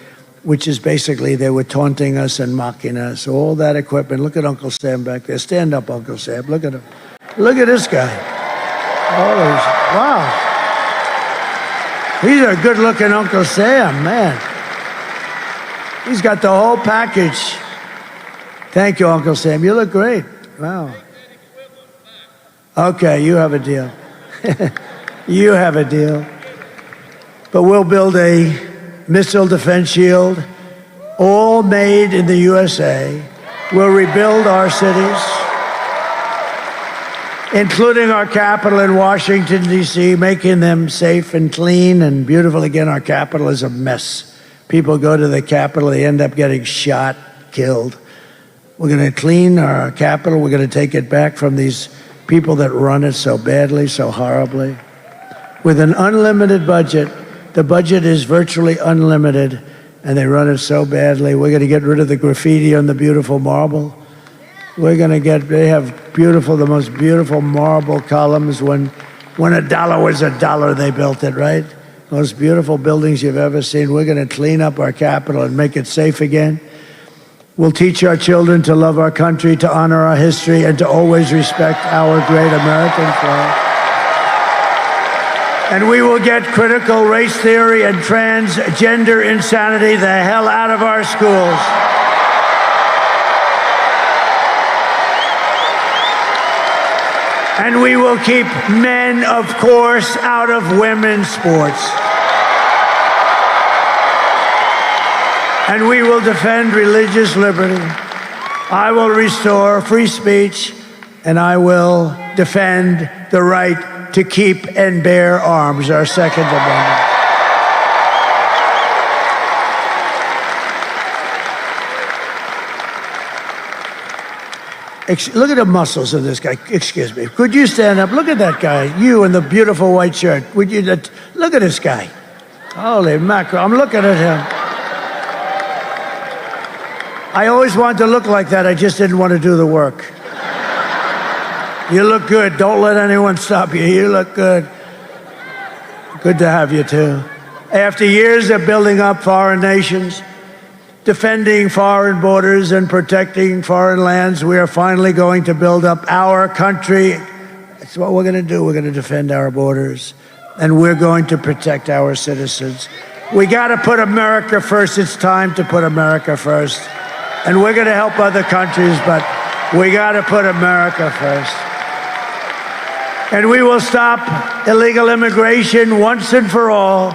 which is basically they were taunting us and mocking us. All that equipment. Look at Uncle Sam back there. Stand up, Uncle Sam. Look at him. Look at this guy. Wow. He's a good-looking Uncle Sam, man. He's got the whole package. Thank you, Uncle Sam. You look great. Wow. Okay, you have a deal. You have a deal. But we'll build a missile defense shield, all made in the USA. We'll rebuild our cities, including our capital in Washington, D.C., making them safe and clean and beautiful. Again, our capital is a mess. People go to the capital, they end up getting shot, killed. We're going to clean our capital. We're going to take it back from these people that run it so badly, so horribly. With an unlimited budget, the budget is virtually unlimited. and they run it so badly. We're going to get rid of the graffiti on the beautiful marble. We're going to they have the most beautiful marble columns. When a dollar was a dollar, they built it, right? Most beautiful buildings you've ever seen. We're going to clean up our capital and make it safe again. We'll teach our children to love our country, to honor our history, and to always respect our great American flag. And we will get critical race theory and transgender insanity the hell out of our schools. And we will keep men, of course, out of women's sports. And we will defend religious liberty. I will restore free speech, and I will defend the right to keep and bear arms, our Second Amendment. Look at the muscles of this guy. Excuse me. Could you stand up? Look at that guy. You in the beautiful white shirt. Would you look at this guy? Holy mackerel. I'm looking at him. I always wanted to look like that. I just didn't want to do the work. You look good. Don't let anyone stop you. You look good. Good to have you, too. After years of building up foreign nations, defending foreign borders and protecting foreign lands, we are finally going to build up our country. That's what we're going to do. We're going to defend our borders, and we're going to protect our citizens. We got to put America first. It's time to put America first. And we're going to help other countries, but we got to put America first. And we will stop illegal immigration once and for all.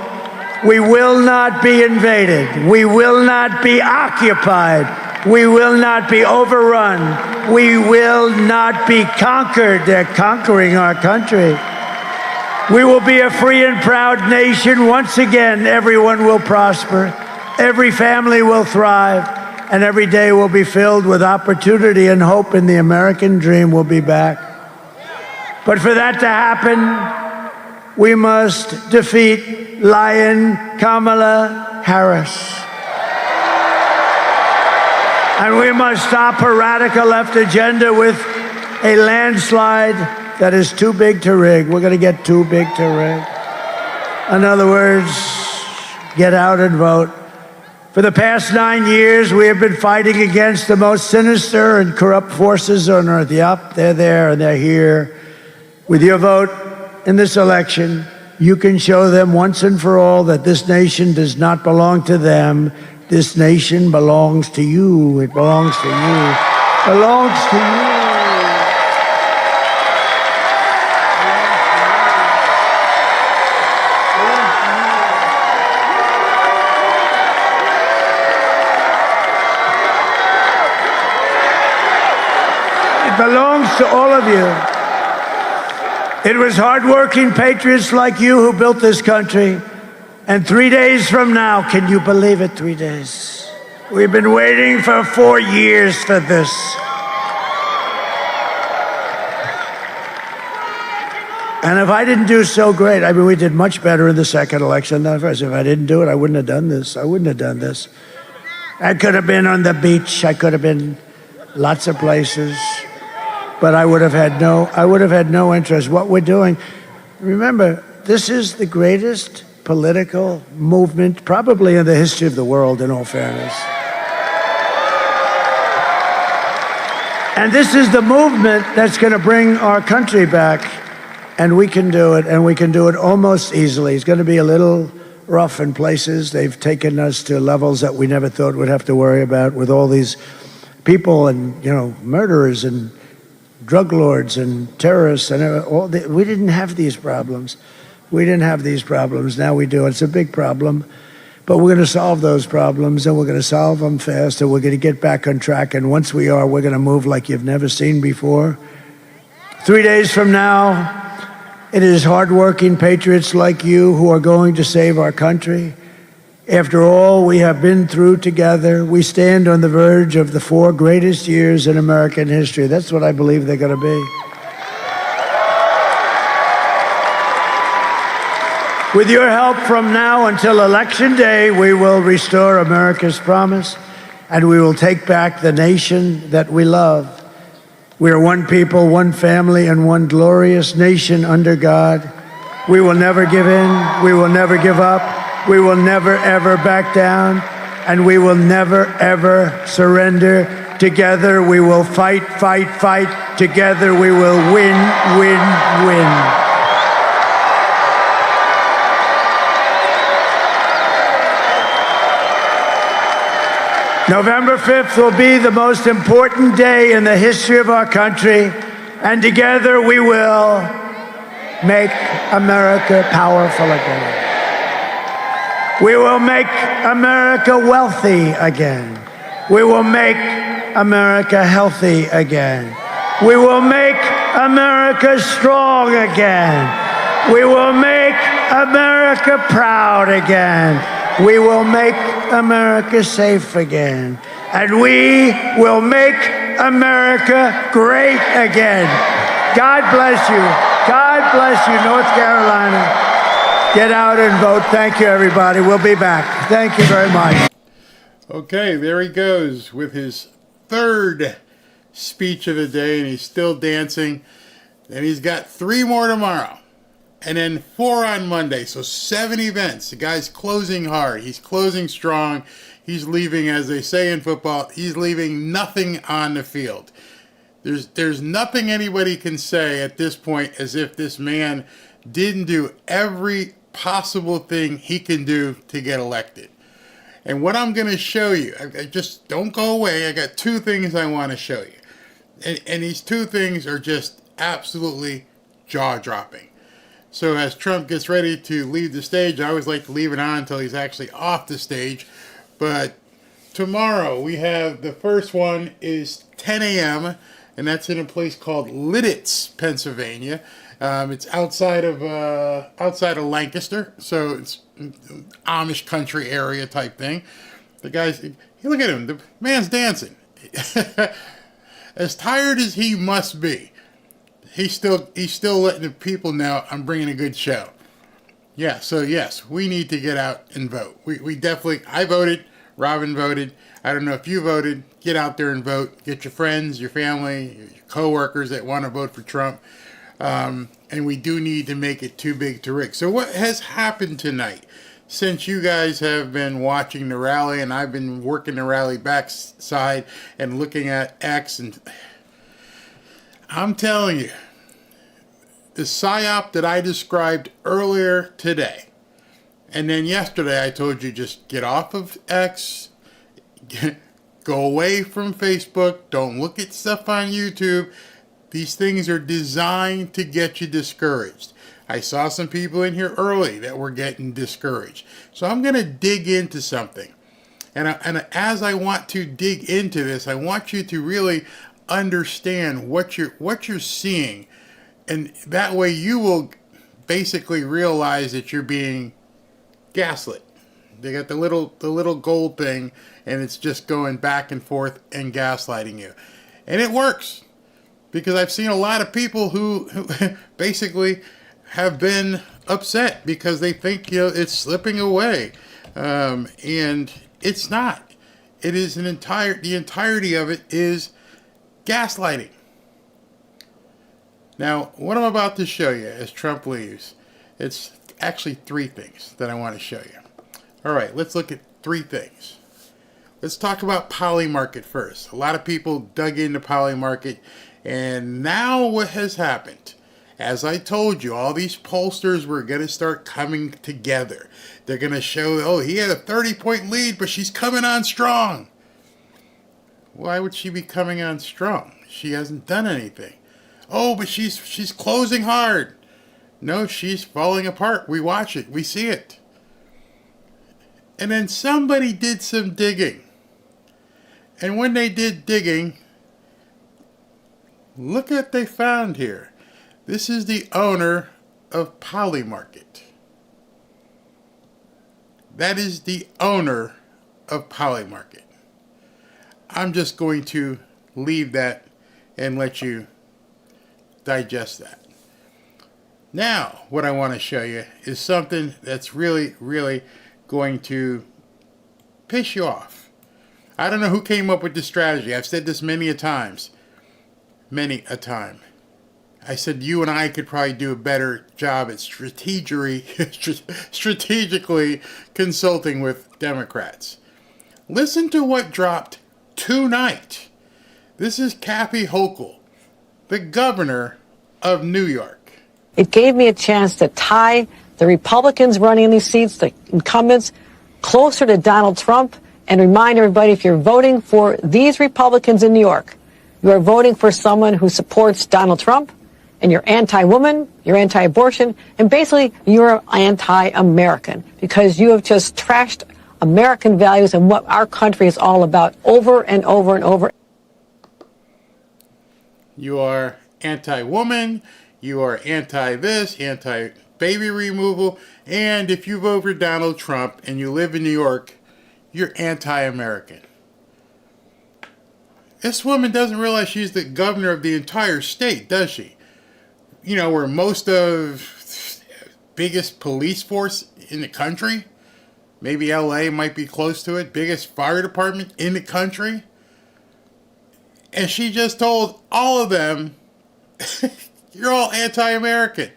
We will not be invaded. We will not be occupied. We will not be overrun. We will not be conquered. They're conquering our country. We will be a free and proud nation. Once again, everyone will prosper. Every family will thrive. And every day will be filled with opportunity and hope, and the American dream will be back. But for that to happen, we must defeat Lion Kamala Harris. And we must stop her radical left agenda with a landslide that is too big to rig. We're going to get too big to rig. In other words, get out and vote. For the past 9 years, we have been fighting against the most sinister and corrupt forces on earth. Yup, they're there and they're here. With your vote in this election, you can show them once and for all that this nation does not belong to them. This nation belongs to you. It belongs to you. It belongs to you. Belongs to all of you. It was hardworking patriots like you who built this country. And 3 days from now, can you believe it, 3 days? We've been waiting for 4 years for this. And if I didn't do so great, I mean, we did much better in the second election than the first. If I didn't do it, I wouldn't have done this. I wouldn't have done this. I could have been on the beach. I could have been lots of places. But I would have had no interest. What we're doing, remember, this is the greatest political movement probably in the history of the world, in all fairness. And this is the movement that's going to bring our country back. And we can do it, and we can do it almost easily. It's going to be a little rough in places. They've taken us to levels that we never thought we'd have to worry about, with all these people and, murderers and drug lords and terrorists and all. We didn't have these problems. We didn't have these problems. Now we do. It's a big problem. But we're going to solve those problems, and we're going to solve them fast, and we're going to get back on track. And once we are, we're going to move like you've never seen before. 3 days from now, it is hardworking patriots like you who are going to save our country. After all we have been through together, we stand on the verge of the 4 greatest years in American history. That's what I believe they're going to be. With your help from now until Election Day, we will restore America's promise and we will take back the nation that we love. We are one people, one family, and one glorious nation under God. We will never give in. We will never give up. We will never, ever back down. And we will never, ever surrender. Together we will fight, fight, fight. Together we will win, win, win. November 5th will be the most important day in the history of our country, and together we will make America powerful again. We will make America wealthy again. We will make America healthy again. We will make America strong again. We will make America proud again. We will make America safe again. And we will make America great again. God bless you. God bless you, North Carolina. Get out and vote. Thank you, everybody. We'll be back. Thank you very much. Okay, there he goes with his third speech of the day, and he's still dancing. And he's got 3 more tomorrow. And then 4 on Monday, so 7 events. The guy's closing hard. He's closing strong. He's leaving, as they say in football, he's leaving nothing on the field. There's nothing anybody can say at this point as if this man didn't do every possible thing he can do to get elected. And what I'm going to show you, I just don't go away. I got 2 things I want to show you. And these 2 things are just absolutely jaw-dropping. So as Trump gets ready to leave the stage, I always like to leave it on until he's actually off the stage. But tomorrow we have, the first one is 10 a.m. and that's in a place called Lidditz, Pennsylvania. It's outside of Lancaster, so it's Amish country area type thing. The guy's, look at him, the man's dancing. As tired as he must be, he's still letting the people know I'm bringing a good show. Yeah, so yes, we need to get out and vote. We definitely, I voted, Robin voted. I don't know if you voted. Get out there and vote. Get your friends, your family, your coworkers that want to vote for Trump. And we do need to make it too big to rig. So what has happened tonight? Since you guys have been watching the rally and I've been working the rally backside and looking at X, and I'm telling you, the psyop that I described earlier today, and then yesterday I told you just get off of X, go away from Facebook, don't look at stuff on YouTube. These things are designed to get you discouraged. I saw some people in here early that were getting discouraged. So I'm going to dig into something. And as I want to dig into this, I want you to really understand what you're seeing. And that way you will basically realize that you're being gaslit. They got the little gold thing, and it's just going back and forth and gaslighting you. And it works. Because I've seen a lot of people who basically have been upset because they think, it's slipping away. And it's not. It is the entirety of it is gaslighting. Now, what I'm about to show you as Trump leaves, it's actually 3 things that I want to show you. All right, let's look at 3 things. Let's talk about Polymarket first. A lot of people dug into Polymarket, and now what has happened? As I told you, all these pollsters were going to start coming together. They're going to show, he had a 30-point lead, but she's coming on strong. Why would she be coming on strong? She hasn't done anything. Oh, but she's closing hard. No, she's falling apart. We watch it. We see it. And then somebody did some digging. And when they did digging, look what they found here. This is the owner of Polymarket. That is the owner of Polymarket. I'm just going to leave that and let you digest that. Now, what I want to show you is something that's really, really going to piss you off. I don't know who came up with this strategy. I've said this many a times. Many a time. I said you and I could probably do a better job at strategically consulting with Democrats. Listen to what dropped tonight. This is Kathy Hochul, the governor of New York. It gave me a chance to tie the Republicans running these seats, the incumbents, closer to Donald Trump, and remind everybody, if you're voting for these Republicans in New York, you are voting for someone who supports Donald Trump, and you're anti-woman, you're anti-abortion, and basically you're anti-American, because you have just trashed American values and what our country is all about over and over and over. You are anti-woman, you are anti-this, anti-baby removal, and if you vote for Donald Trump and you live in New York, you're anti-American. This woman doesn't realize she's the governor of the entire state, does she? You know, where most of biggest police force in the country, maybe LA might be close to it, biggest fire department in the country. And she just told all of them, you're all anti-American.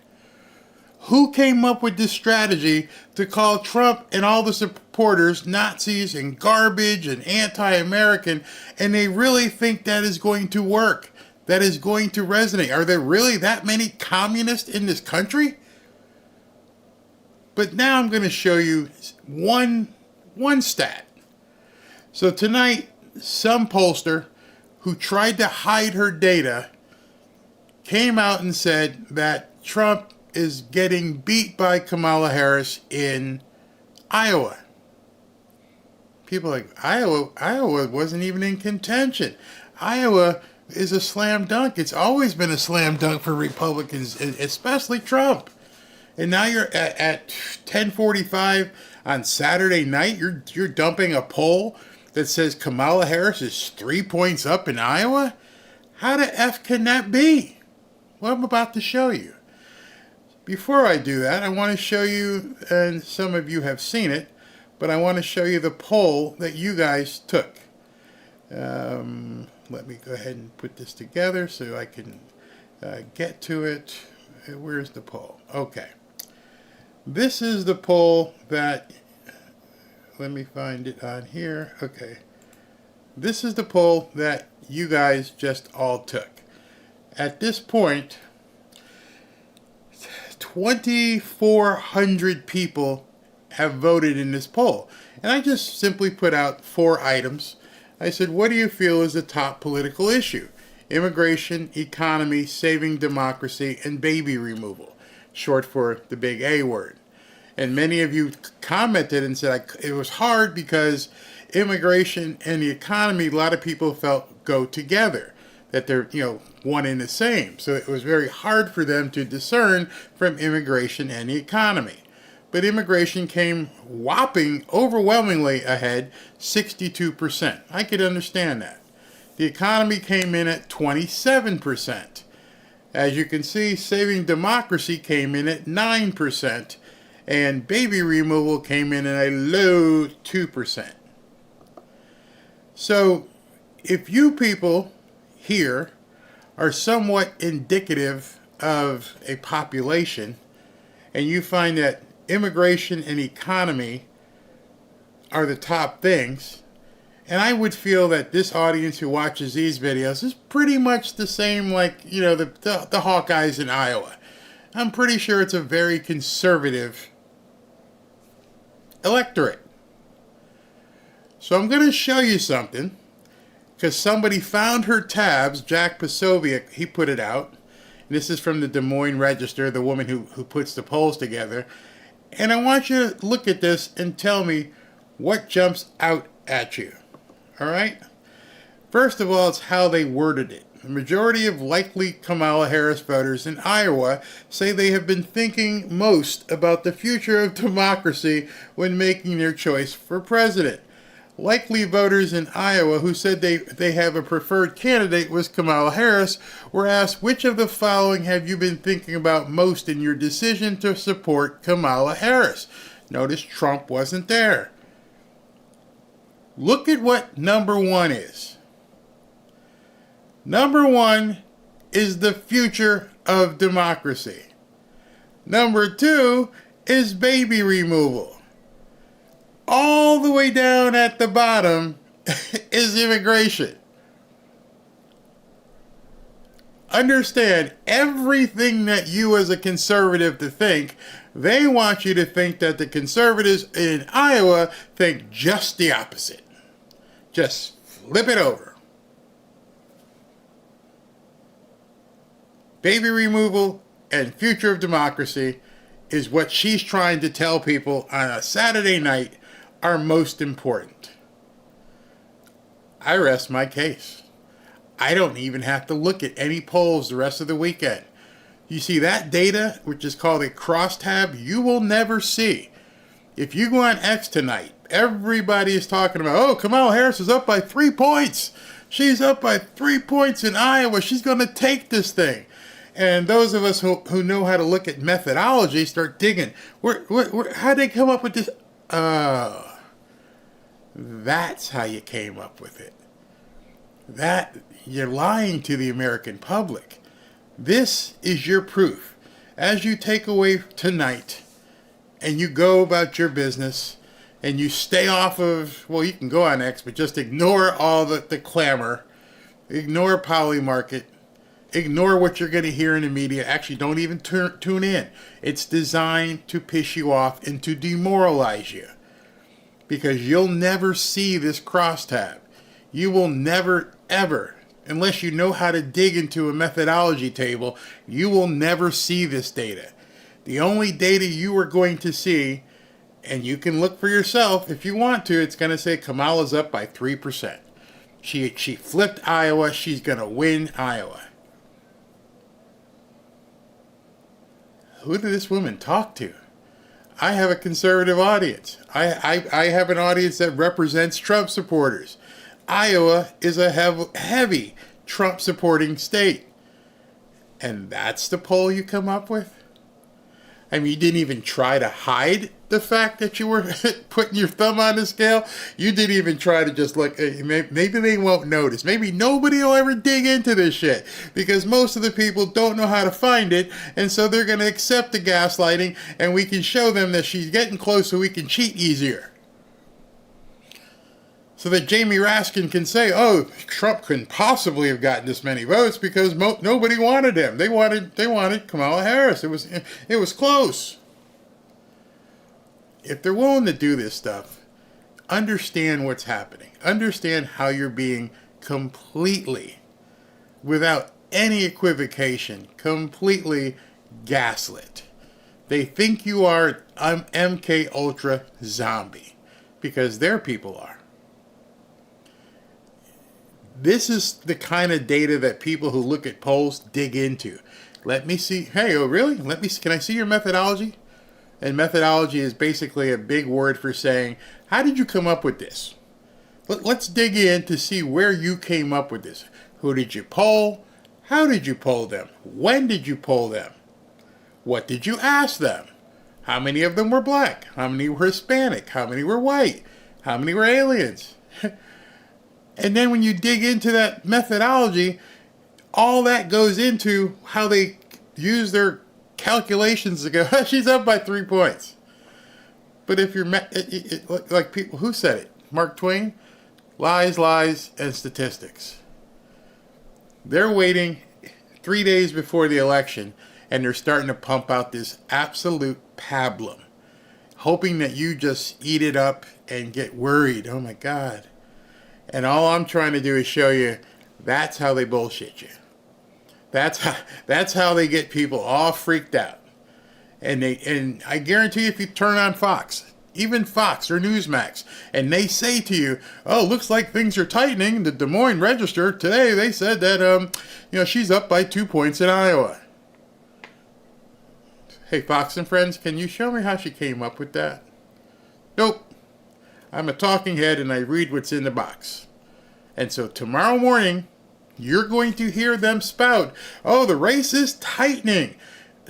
Who came up with this strategy to call Trump and all the supporters Nazis and garbage and anti-American, and they really think that is going to work? That is going to resonate? Are there really that many communists in this country? But now I'm going to show you one stat. So tonight, some pollster who tried to hide her data came out and said that Trump is getting beat by Kamala Harris in Iowa. People are like, Iowa wasn't even in contention. Iowa is a slam dunk. It's always been a slam dunk for Republicans, especially Trump. And now you're at 10:45 on Saturday night, you're dumping a poll that says Kamala Harris is 3 points up in Iowa? How the F can that be? Well, I'm about to show you. Before I do that, I want to show you, and some of you have seen it, but I want to show you the poll that you guys took. Let me go ahead and put this together so I can get to it. Where's the poll? Okay. This is the poll that, let me find it on here. Okay. This is the poll that you guys just all took. At this point, 2,400 people have voted in this poll. And I just simply put out 4 items. I said, what do you feel is the top political issue? Immigration, economy, saving democracy, and baby removal, short for the big A word. And many of you commented and said it was hard because immigration and the economy, a lot of people felt go together, that they're, one and the same. So it was very hard for them to discern from immigration and the economy. But immigration came whopping, overwhelmingly ahead, 62%. I could understand that. The economy came in at 27%. As you can see, saving democracy came in at 9%, and baby removal came in at a low 2%. So, if you people here are somewhat indicative of a population, and you find that immigration and economy are the top things, and I would feel that this audience who watches these videos is pretty much the same like, the Hawkeyes in Iowa. I'm pretty sure it's a very conservative electorate. So I'm going to show you something, because somebody found her tabs. Jack Posobiec, he put it out. This is from the Des Moines Register, the woman who puts the polls together. And I want you to look at this and tell me what jumps out at you. All right? First of all, it's how they worded it. The majority of likely Kamala Harris voters in Iowa say they have been thinking most about the future of democracy when making their choice for president. Likely voters in Iowa who said they have a preferred candidate was Kamala Harris were asked, which of the following have you been thinking about most in your decision to support Kamala Harris? Notice Trump wasn't there. Look at what number one is. Number one is the future of democracy. Number two is baby removal. All the way down at the bottom is immigration. Understand, everything that you as a conservative to think, they want you to think that the conservatives in Iowa think just the opposite. Just flip it over. Baby removal and future of democracy is what she's trying to tell people on a Saturday night are most important. I rest my case. I don't even have to look at any polls the rest of the weekend. You see that data, which is called a crosstab, you will never see. If you go on X tonight, everybody is talking about, oh, Kamala Harris is up by 3 points. She's up by 3 points in Iowa. She's going to take this thing. And those of us who know how to look at methodology start digging. How'd they come up with this? That's how you came up with it. That you're lying to the American public. This is your proof. As you take away tonight and you go about your business and you stay off of, well, you can go on X, but just ignore all the clamor, ignore Poly Market, ignore what you're going to hear in the media. Actually, don't even tune in. It's designed to piss you off and to demoralize you. Because you'll never see this crosstab. You will never, ever, unless you know how to dig into a methodology table, you will never see this data. The only data you are going to see, and you can look for yourself if you want to, it's going to say Kamala's up by 3%. She flipped Iowa. She's going to win Iowa. Who did this woman talk to? I have a conservative audience. I have an audience that represents Trump supporters. Iowa is a heavy Trump supporting state. And that's the poll you come up with? I mean, you didn't even try to hide the fact that you were putting your thumb on the scale. You didn't even try to just look, maybe they won't notice. Maybe nobody will ever dig into this shit because most of the people don't know how to find it. And so they're going to accept the gaslighting and we can show them that she's getting close so we can cheat easier. So that Jamie Raskin can say, oh, Trump couldn't possibly have gotten this many votes because nobody wanted him. They wanted Kamala Harris. It was close. If they're willing to do this stuff, understand what's happening. Understand how you're being completely, without any equivocation, completely gaslit. They think you are an MK Ultra zombie because their people are. This is the kind of data that people who look at polls dig into. Let me see. Hey, oh really? Can I see your methodology? And methodology is basically a big word for saying, how did you come up with this? Let's dig in to see where you came up with this. Who did you poll? How did you poll them? When did you poll them? What did you ask them? How many of them were black? How many were Hispanic? How many were white? How many were aliens? And then when you dig into that methodology, all that goes into how they use their calculations to go, she's up by 3 points. But if you're, like people, who said it? Mark Twain? Lies, lies, and statistics. They're waiting 3 days before the election, and they're starting to pump out this absolute pablum, hoping that you just eat it up and get worried. Oh my God. And all I'm trying to do is show you that's how they bullshit you. That's how they get people all freaked out. And I guarantee you if you turn on Fox, even Fox or Newsmax, and they say to you, oh, looks like things are tightening. The Des Moines Register today, they said that she's up by 2 points in Iowa. Hey, Fox and friends, can you show me how she came up with that? Nope. I'm a talking head and I read what's in the box. And so tomorrow morning, you're going to hear them spout, oh, the race is tightening.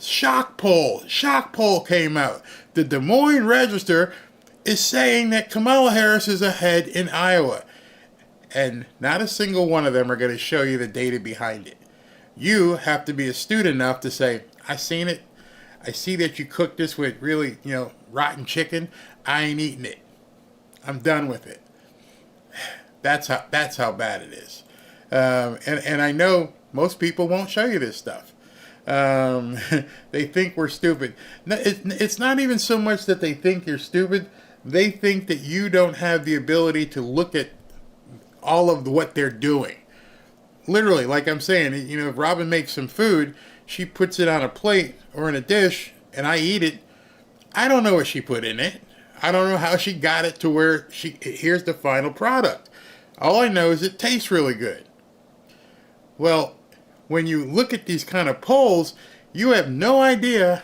Shock poll came out. The Des Moines Register is saying that Kamala Harris is ahead in Iowa. And not a single one of them are going to show you the data behind it. You have to be astute enough to say, I seen it. I see that you cooked this with really, rotten chicken. I ain't eating it. I'm done with it. That's how bad it is. And I know most people won't show you this stuff. They think we're stupid. It's not even so much that they think you're stupid. They think that you don't have the ability to look at all of what they're doing. Literally, like I'm saying, if Robin makes some food, she puts it on a plate or in a dish, and I eat it. I don't know what she put in it. I don't know how she got it to where here's the final product. All I know is it tastes really good. Well, when you look at these kind of polls, you have no idea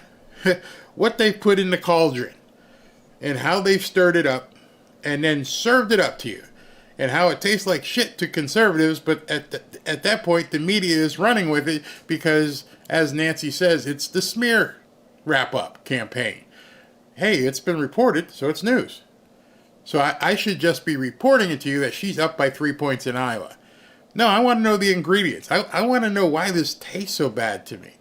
what they've put in the cauldron and how they've stirred it up and then served it up to you, and how it tastes like shit to conservatives, but at that point, the media is running with it because, as Nancy says, it's the smear wrap-up campaign. Hey, it's been reported, so it's news. So I should just be reporting it to you that she's up by 3 points in Iowa. No, I want to know the ingredients. I want to know why this tastes so bad to me.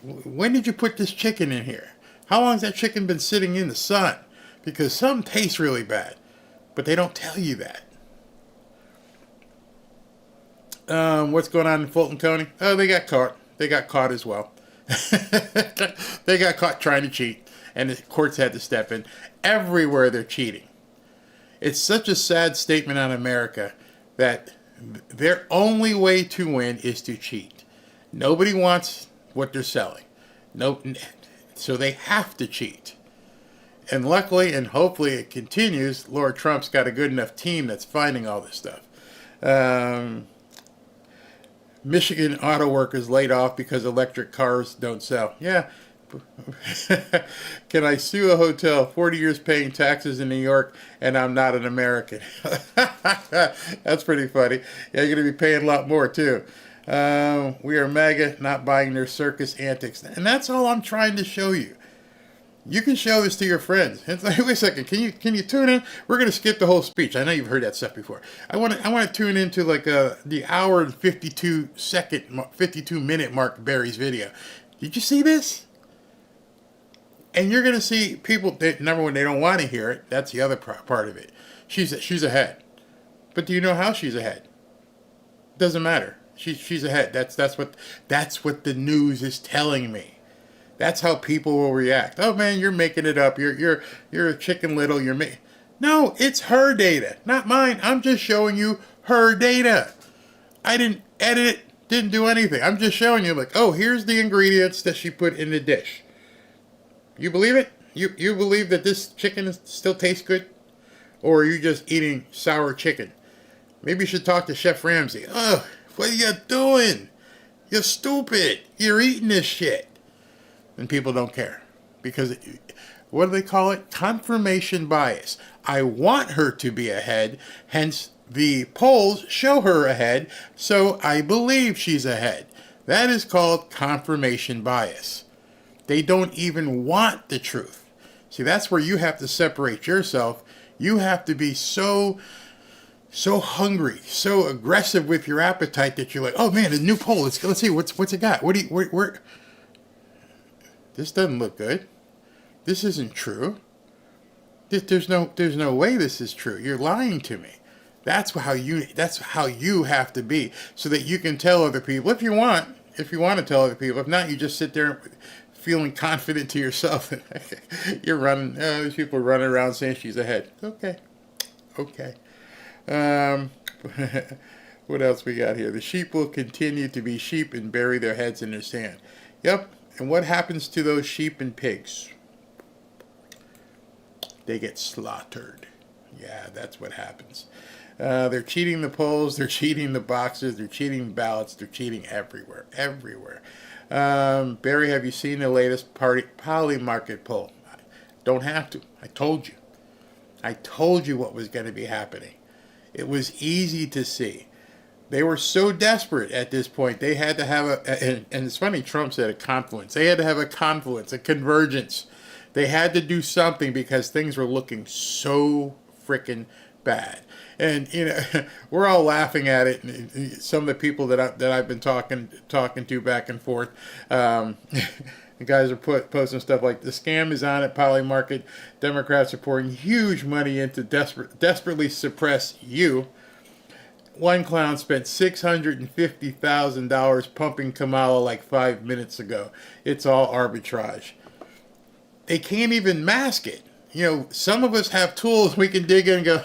When did you put this chicken in here? How long has that chicken been sitting in the sun? Because some taste really bad, but they don't tell you that. What's going on in Fulton County? Oh, they got caught. They got caught as well. They got caught trying to cheat, and the courts had to step in. Everywhere they're cheating. It's such a sad statement on America that their only way to win is to cheat. Nobody wants what they're selling. So they have to cheat. And luckily, and hopefully it continues, Lord Trump's got a good enough team that's finding all this stuff. Michigan auto workers laid off because electric cars don't sell. Yeah. Can I sue a hotel? 40 years paying taxes in New York, and I'm not an American. That's pretty funny. Yeah, you're going to be paying a lot more, too. We are MAGA, not buying their circus antics. And that's all I'm trying to show you. You can show this to your friends. It's like, wait a second, can you tune in? We're going to skip the whole speech. I know you've heard that stuff before. I want to tune into like the hour and 52 minute mark Barry's video. Did you see this? And you're going to see people, number one, they don't want to hear it. That's the other part of it. She's ahead. But do you know how she's ahead? Doesn't matter. She's ahead. That's what the news is telling me. That's how people will react. Oh man, you're making it up. You're a Chicken Little. No, it's her data, not mine. I'm just showing you her data. I didn't edit it. Didn't do anything. I'm just showing you like, oh, here's the ingredients that she put in the dish. You believe it? You believe that this chicken still tastes good? Or are you just eating sour chicken? Maybe you should talk to Chef Ramsay. Oh, what are you doing? You're stupid. You're eating this shit. And people don't care. Because, what do they call it? Confirmation bias. I want her to be ahead, hence the polls show her ahead, so I believe she's ahead. That is called confirmation bias. They don't even want the truth. See, that's where you have to separate yourself. You have to be so hungry, so aggressive with your appetite that you're like, oh man, a new poll. Let's see what's it got. Where? This doesn't look good. This isn't true. There's no way this is true. You're lying to me. That's how you have to be, so that you can tell other people if you want to tell other people. If not, you just sit there feeling confident to yourself. You're running. These people are running around saying she's ahead. Okay. What else we got here? The sheep will continue to be sheep and bury their heads in their sand. Yep. And what happens to those sheep and pigs? They get slaughtered. Yeah, that's what happens. They're cheating the polls. They're cheating the boxes. They're cheating ballots. They're cheating everywhere. Barry, have you seen the latest poly market poll? Don't have to. I told you. I told you what was going to be happening. It was easy to see. They were so desperate at this point, they had to have and it's funny, Trump said a confluence. They had to have a confluence, a convergence. They had to do something because things were looking so freaking bad. And, you know, we're all laughing at it. And some of the people that I've been talking to back and forth, the guys are posting stuff like, the scam is on at Polymarket. Democrats are pouring huge money into desperately suppress you. One clown spent $650,000 pumping Kamala like 5 minutes ago. It's all arbitrage. They can't even mask it. You know, some of us have tools we can dig in and go,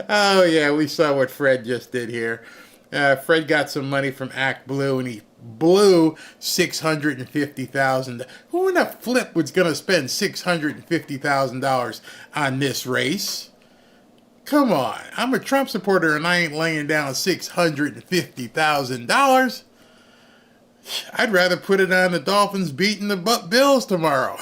oh yeah, we saw what Fred just did here. Fred got some money from Act Blue and he blew $650,000. Who in the flip was going to spend $650,000 on this race? Come on, I'm a Trump supporter and I ain't laying down $650,000. I'd rather put it on the Dolphins beating the Bills tomorrow.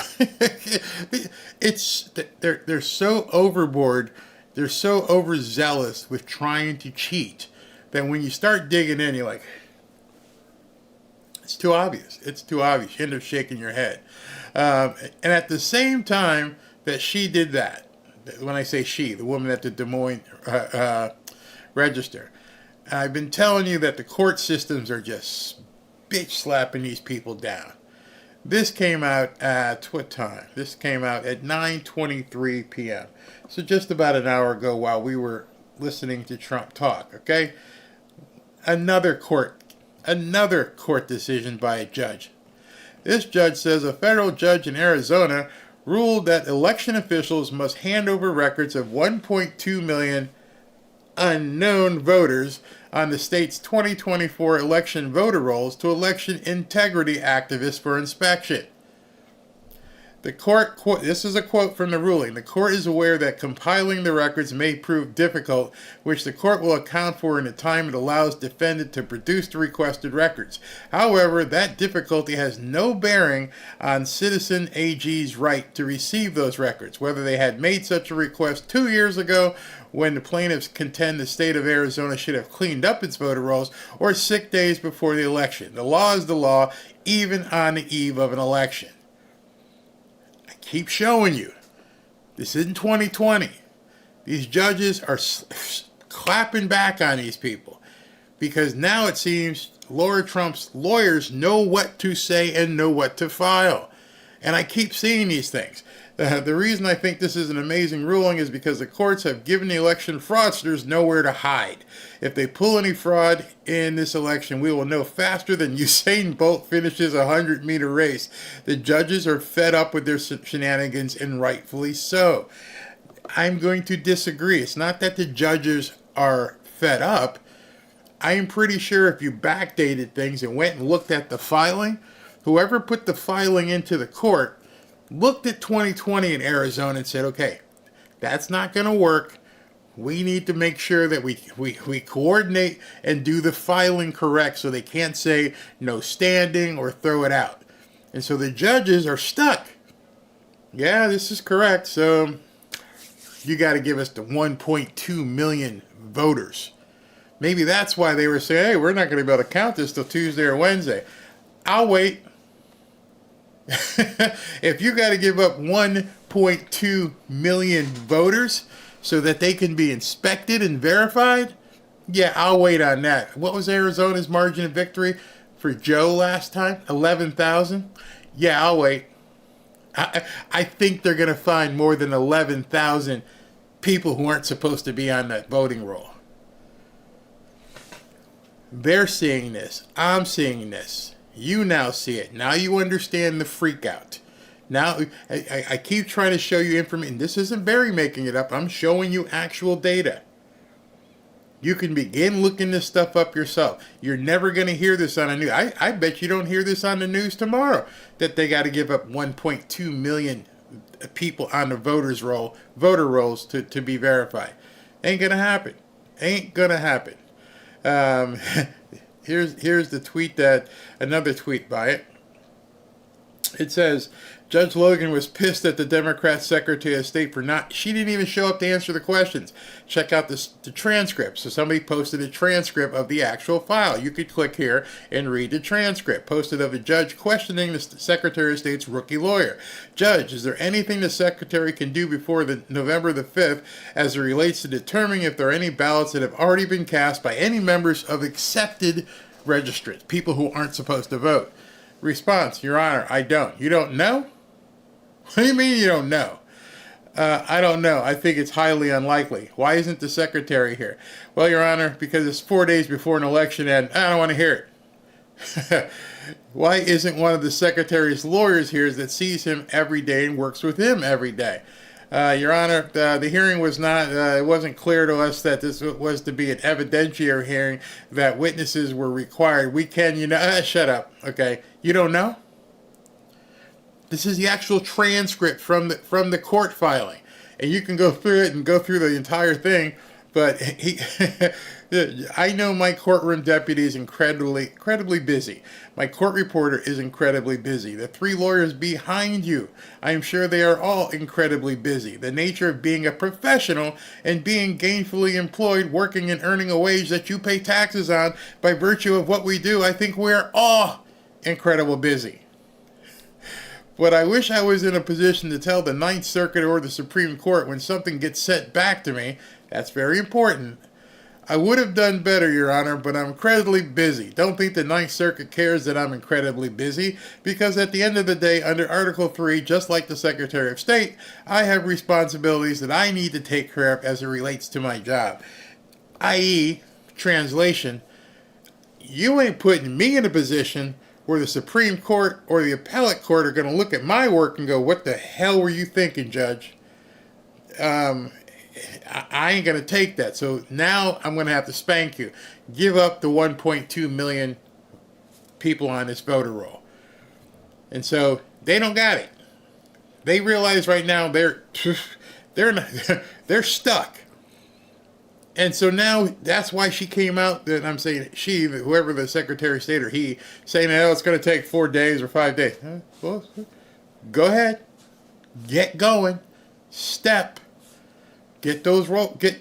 They're so overboard, they're so overzealous with trying to cheat that when you start digging in, you're like, it's too obvious. It's too obvious. You end up shaking your head. And at the same time that she did that, when I say she, the woman at the Des Moines Register, I've been telling you that the court systems are just bitch slapping these people down. This came out at what time? This came out at 9:23 p.m. So just about an hour ago while we were listening to Trump talk, okay? Another court decision by a judge. This judge says a federal judge in Arizona ruled that election officials must hand over records of 1.2 million unknown voters on the state's 2024 election voter rolls to election integrity activists for inspection. The court, this is a quote from the ruling, the court is aware that compiling the records may prove difficult, which the court will account for in the time it allows defendant to produce the requested records. However, that difficulty has no bearing on citizen AG's right to receive those records, whether they had made such a request 2 years ago when the plaintiffs contend the state of Arizona should have cleaned up its voter rolls, or 6 days before the election. The law is the law, even on the eve of an election. Keep showing you. This isn't 2020. These judges are clapping back on these people because now it seems Laura Trump's lawyers know what to say and know what to file. And I keep seeing these things. The reason I think this is an amazing ruling is because the courts have given the election fraudsters nowhere to hide. If they pull any fraud in this election, we will know faster than Usain Bolt finishes a 100-meter race. The judges are fed up with their shenanigans, and rightfully so. I'm going to disagree. It's not that the judges are fed up. I am pretty sure if you backdated things and went and looked at the filing, whoever put the filing into the court looked at 2020 in Arizona and said, okay, that's not going to work. We need to make sure that we coordinate and do the filing correct so they can't say no standing or throw it out. And so the judges are stuck. Yeah, this is correct. So you got to give us the 1.2 million voters. Maybe that's why they were saying, hey, we're not going to be able to count this till Tuesday or Wednesday. I'll wait. If you got to give up 1.2 million voters so that they can be inspected and verified, yeah, I'll wait on that. What was Arizona's margin of victory for Joe last time? 11,000? Yeah, I'll wait. I think they're going to find more than 11,000 people who aren't supposed to be on that voting roll. They're seeing this. I'm seeing this. You now see it. Now you understand the freak out. Now, I keep trying to show you information. This isn't Barry making it up. I'm showing you actual data. You can begin looking this stuff up yourself. You're never going to hear this on the news. I bet you don't hear this on the news tomorrow, that they got to give up 1.2 million people on the voter rolls to be verified. Ain't going to happen. Ain't going to happen. Here's the tweet, another tweet by it. It says, Judge Logan was pissed at the Democrat Secretary of State for she didn't even show up to answer the questions. Check out the transcript. So somebody posted a transcript of the actual file. You could click here and read the transcript. Posted of a judge questioning the Secretary of State's rookie lawyer. Judge, is there anything the Secretary can do before November the 5th as it relates to determining if there are any ballots that have already been cast by any members of accepted registrants, people who aren't supposed to vote? Response, Your Honor, I don't. You don't know? What do you mean you don't know? I don't know. I think it's highly unlikely. Why isn't the Secretary here? Well, Your Honor, because it's 4 days before an election and I don't want to hear it. Why isn't one of the Secretary's lawyers here that sees him every day and works with him every day? Your Honor, the hearing was not, it wasn't clear to us that this was to be an evidentiary hearing, that witnesses were required. We can, shut up, okay? You don't know? This is the actual transcript from the court filing. And you can go through it and go through the entire thing, but I know my courtroom deputy is incredibly busy. My court reporter is incredibly busy. The 3 lawyers behind you, I'm sure they are all incredibly busy. The nature of being a professional and being gainfully employed, working and earning a wage that you pay taxes on by virtue of what we do, I think we're all incredibly busy. But I wish I was in a position to tell the Ninth Circuit or the Supreme Court when something gets sent back to me. That's very important. I would have done better, Your Honor, but I'm incredibly busy. Don't think the Ninth Circuit cares that I'm incredibly busy, because at the end of the day, under Article 3, just like the Secretary of State, I have responsibilities that I need to take care of as it relates to my job. I.e., translation, you ain't putting me in a position where the Supreme Court or the Appellate Court are going to look at my work and go, what the hell were you thinking, Judge? I ain't going to take that. So now I'm going to have to spank you. Give up the 1.2 million people on this voter roll. And so they don't got it. They realize right now they're stuck. And so now that's why she came out, and I'm saying she, whoever the Secretary of State or he, saying, oh, it's going to take 4 days or 5 days. Well, go ahead. Get going. Step. Get those get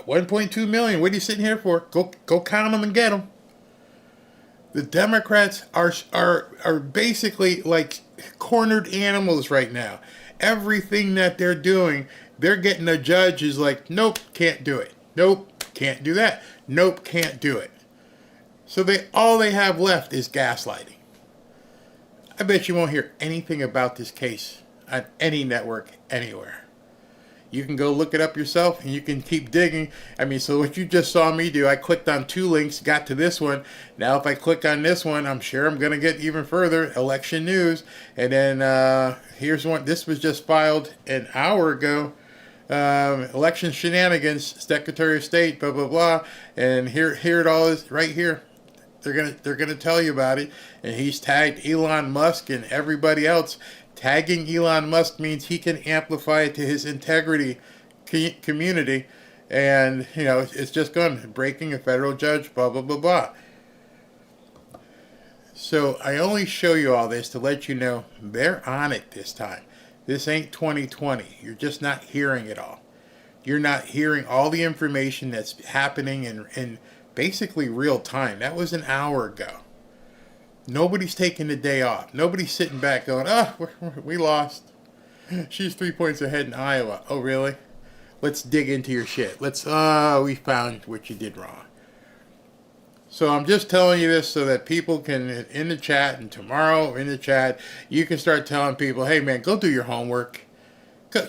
1.2 million. What are you sitting here for? Go count them and get them. The Democrats are basically like cornered animals right now. Everything that they're doing, they're getting a judge who's like, nope, can't do it. Nope, can't do that. Nope, can't do it. So all they have left is gaslighting. I bet you won't hear anything about this case on any network anywhere. You can go look it up yourself and you can keep digging. I mean, so what you just saw me do, I clicked on 2 links, got to this one. Now if I click on this one, I'm sure I'm going to get even further election news. And then here's one. This was just filed an hour ago. Election shenanigans, Secretary of State, blah blah blah, and here it all is right here. They're gonna tell you about it, and he's tagged Elon Musk and everybody else. Tagging Elon Musk means he can amplify it to his integrity community, and it's just gone breaking a federal judge, blah blah blah blah. So I only show you all this to let you know they're on it this time. This ain't 2020. You're just not hearing it all. You're not hearing all the information that's happening in basically real time. That was an hour ago. Nobody's taking the day off. Nobody's sitting back going, we lost. She's 3 points ahead in Iowa. Oh, really? Let's dig into your shit. We found what you did wrong. So I'm just telling you this so that people can, in the chat, and tomorrow in the chat, you can start telling people, hey man, go do your homework.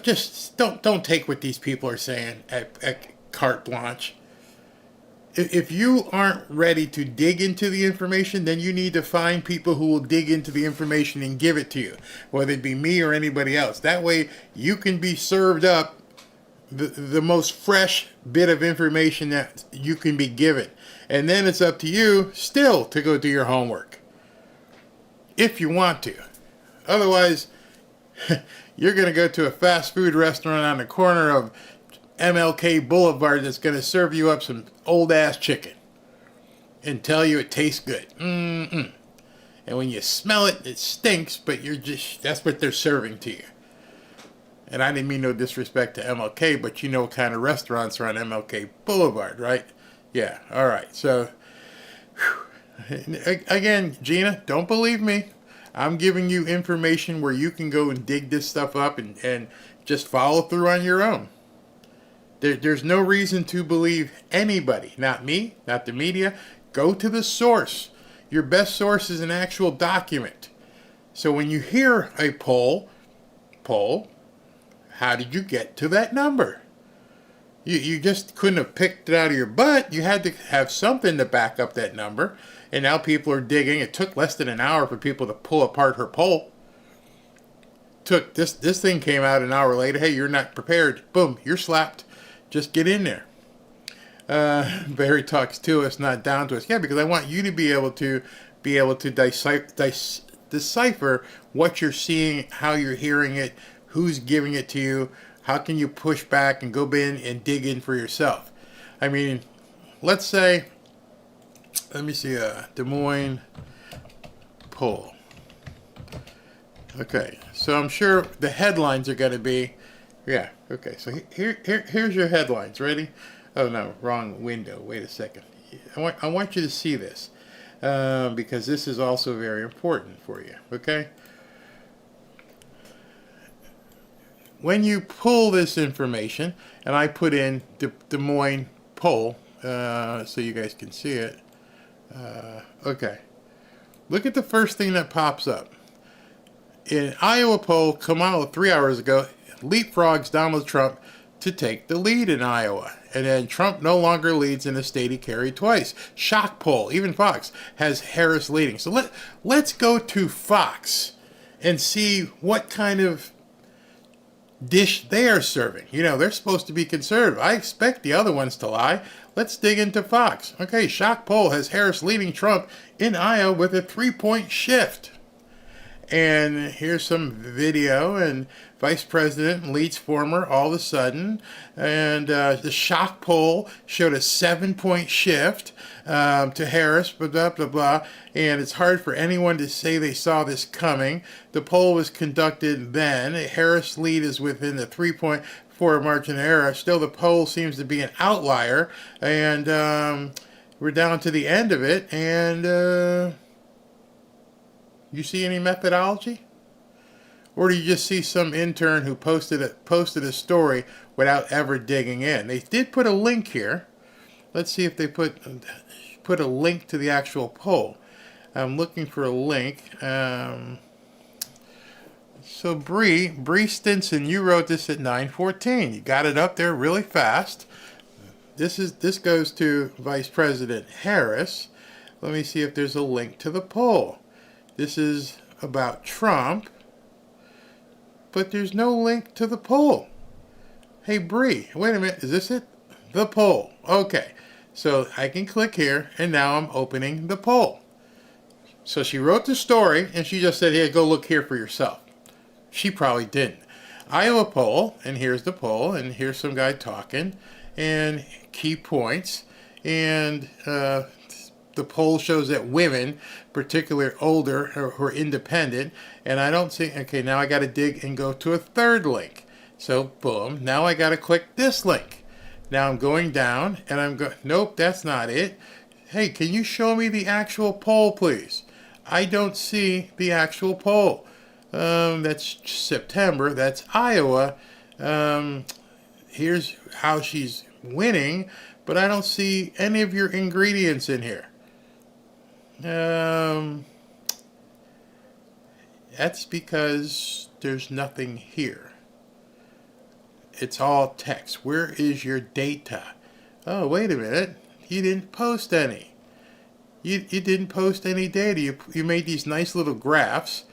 Just don't take what these people are saying at carte blanche. If you aren't ready to dig into the information, then you need to find people who will dig into the information and give it to you, whether it be me or anybody else. That way you can be served up the most fresh bit of information that you can be given. And then it's up to you still to go do your homework. If you want to. Otherwise, you're going to go to a fast food restaurant on the corner of MLK Boulevard that's going to serve you up some old ass chicken and tell you it tastes good. And when you smell it, it stinks, but that's what they're serving to you. And I didn't mean no disrespect to MLK, but you know what kind of restaurants are on MLK Boulevard, right? Yeah, all right. So, again, Gina, don't believe me. I'm giving you information where you can go and dig this stuff up and just follow through on your own. There's no reason to believe anybody, not me, not the media. Go to the source. Your best source is an actual document. So when you hear a poll, how did you get to that number? You just couldn't have picked it out of your butt. You had to have something to back up that number. And now people are digging. It took less than an hour for people to pull apart her poll. Took this thing came out an hour later. Hey, you're not prepared. Boom, you're slapped. Just get in there. Barry talks to us, not down to us. Yeah, because I want you to be able to decipher what you're seeing, how you're hearing it, who's giving it to you, how can you push back and go in and dig in for yourself. I mean, let's say, let me see, Des Moines poll. Okay, so I'm sure the headlines are going to be, yeah, okay, so here's your headlines. Ready? Oh, no, wrong window. Wait a second. I want you to see this because this is also very important for you, okay? When you pull this information, and I put in Des Moines poll so you guys can see it. Okay. Look at the first thing that pops up. In Iowa poll, Kamala 3 hours ago leapfrogs Donald Trump to take the lead in Iowa. And then Trump no longer leads in a state he carried twice. Shock poll, even Fox, has Harris leading. So let's go to Fox and see what kind of dish they are serving. You know, they're supposed to be conservative. I expect the other ones to lie. Let's dig into Fox. Okay, shock poll has Harris leading Trump in Iowa with a 3-point shift. And here's some video, and Vice President leads former all of a sudden. And the shock poll showed a 7-point shift to Harris, blah, blah, blah. And it's hard for anyone to say they saw this coming. The poll was conducted then. Harris' lead is within the 3.4 margin of error. Still, the poll seems to be an outlier. And we're down to the end of it. And you see any methodology? Or do you just see some intern who posted a story without ever digging in? They did put a link here. Let's see if they put a link to the actual poll. I'm looking for a link. So Bree Stinson, you wrote this at 9:14. You got it up there really fast. This goes to Vice President Harris. Let me see if there's a link to the poll. This is about Trump, but there's no link to the poll. Hey, Bree, wait a minute. Is this it? The poll. Okay. So I can click here, and now I'm opening the poll. So she wrote the story, and she just said, hey, go look here for yourself. She probably didn't. Iowa poll, and here's the poll, and here's some guy talking, and key points, and the poll shows that women, particularly older, who are independent, and I don't see, okay, now I got to dig and go to a third link. So, boom, now I got to click this link. Now I'm going down, and I'm going, nope, that's not it. Hey, can you show me the actual poll, please? I don't see the actual poll. That's September, that's Iowa. Here's how she's winning, but I don't see any of your ingredients in here. That's because there's nothing here. It's all text. Where is your data? Oh, wait a minute. You didn't post any. You didn't post any data. You made these nice little graphs.